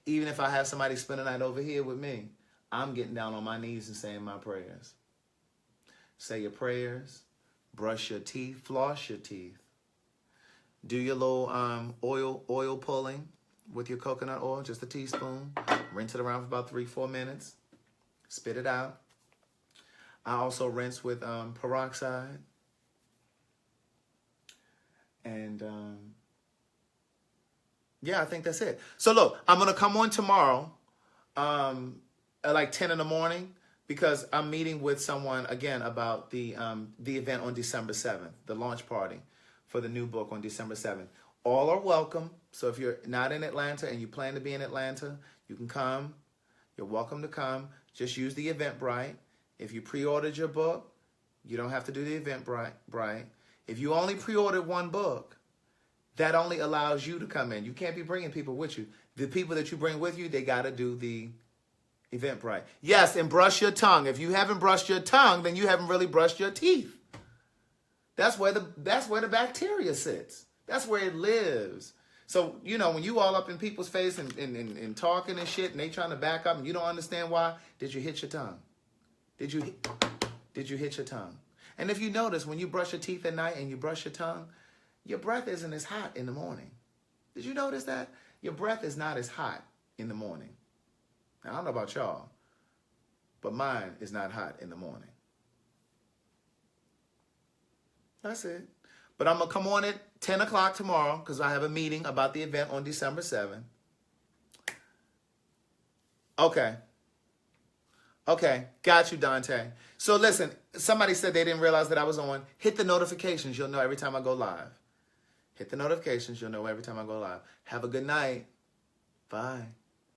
Even if I have somebody spend a night over here with me, I'm getting down on my knees and saying my prayers. Say your prayers. Brush your teeth. Floss your teeth. Do your little oil pulling with your coconut oil, just a teaspoon. Rinse it around for about 3-4 minutes. Spit it out. I also rinse with peroxide. And yeah, I think that's it. So look, I'm going to come on tomorrow at like 10 in the morning because I'm meeting with someone again about the event on December 7th, the launch party for the new book on December 7th. All are welcome. So if you're not in Atlanta and you plan to be in Atlanta, you can come. You're welcome to come. Just use the Eventbrite. If you pre-ordered your book, you don't have to do the Eventbrite. If you only pre-ordered one book, that only allows you to come in. You can't be bringing people with you. The people that you bring with you, they got to do the Eventbrite. Yes, and brush your tongue. If you haven't brushed your tongue, then you haven't really brushed your teeth. That's where the bacteria sits. That's where it lives. So, when you all up in people's face and talking and shit, and they trying to back up and you don't understand why, did you hit your tongue? Did you hit your tongue? And if you notice, when you brush your teeth at night and you brush your tongue, your breath isn't as hot in the morning. Did you notice that? Your breath is not as hot in the morning. Now, I don't know about y'all, but mine is not hot in the morning. That's it. But I'm going to come on at 10 o'clock tomorrow because I have a meeting about the event on December 7th. Okay, got you, Dante. So listen, somebody said they didn't realize that I was on. Hit the notifications. You'll know every time I go live. Hit the notifications. You'll know every time I go live. Have a good night. Bye.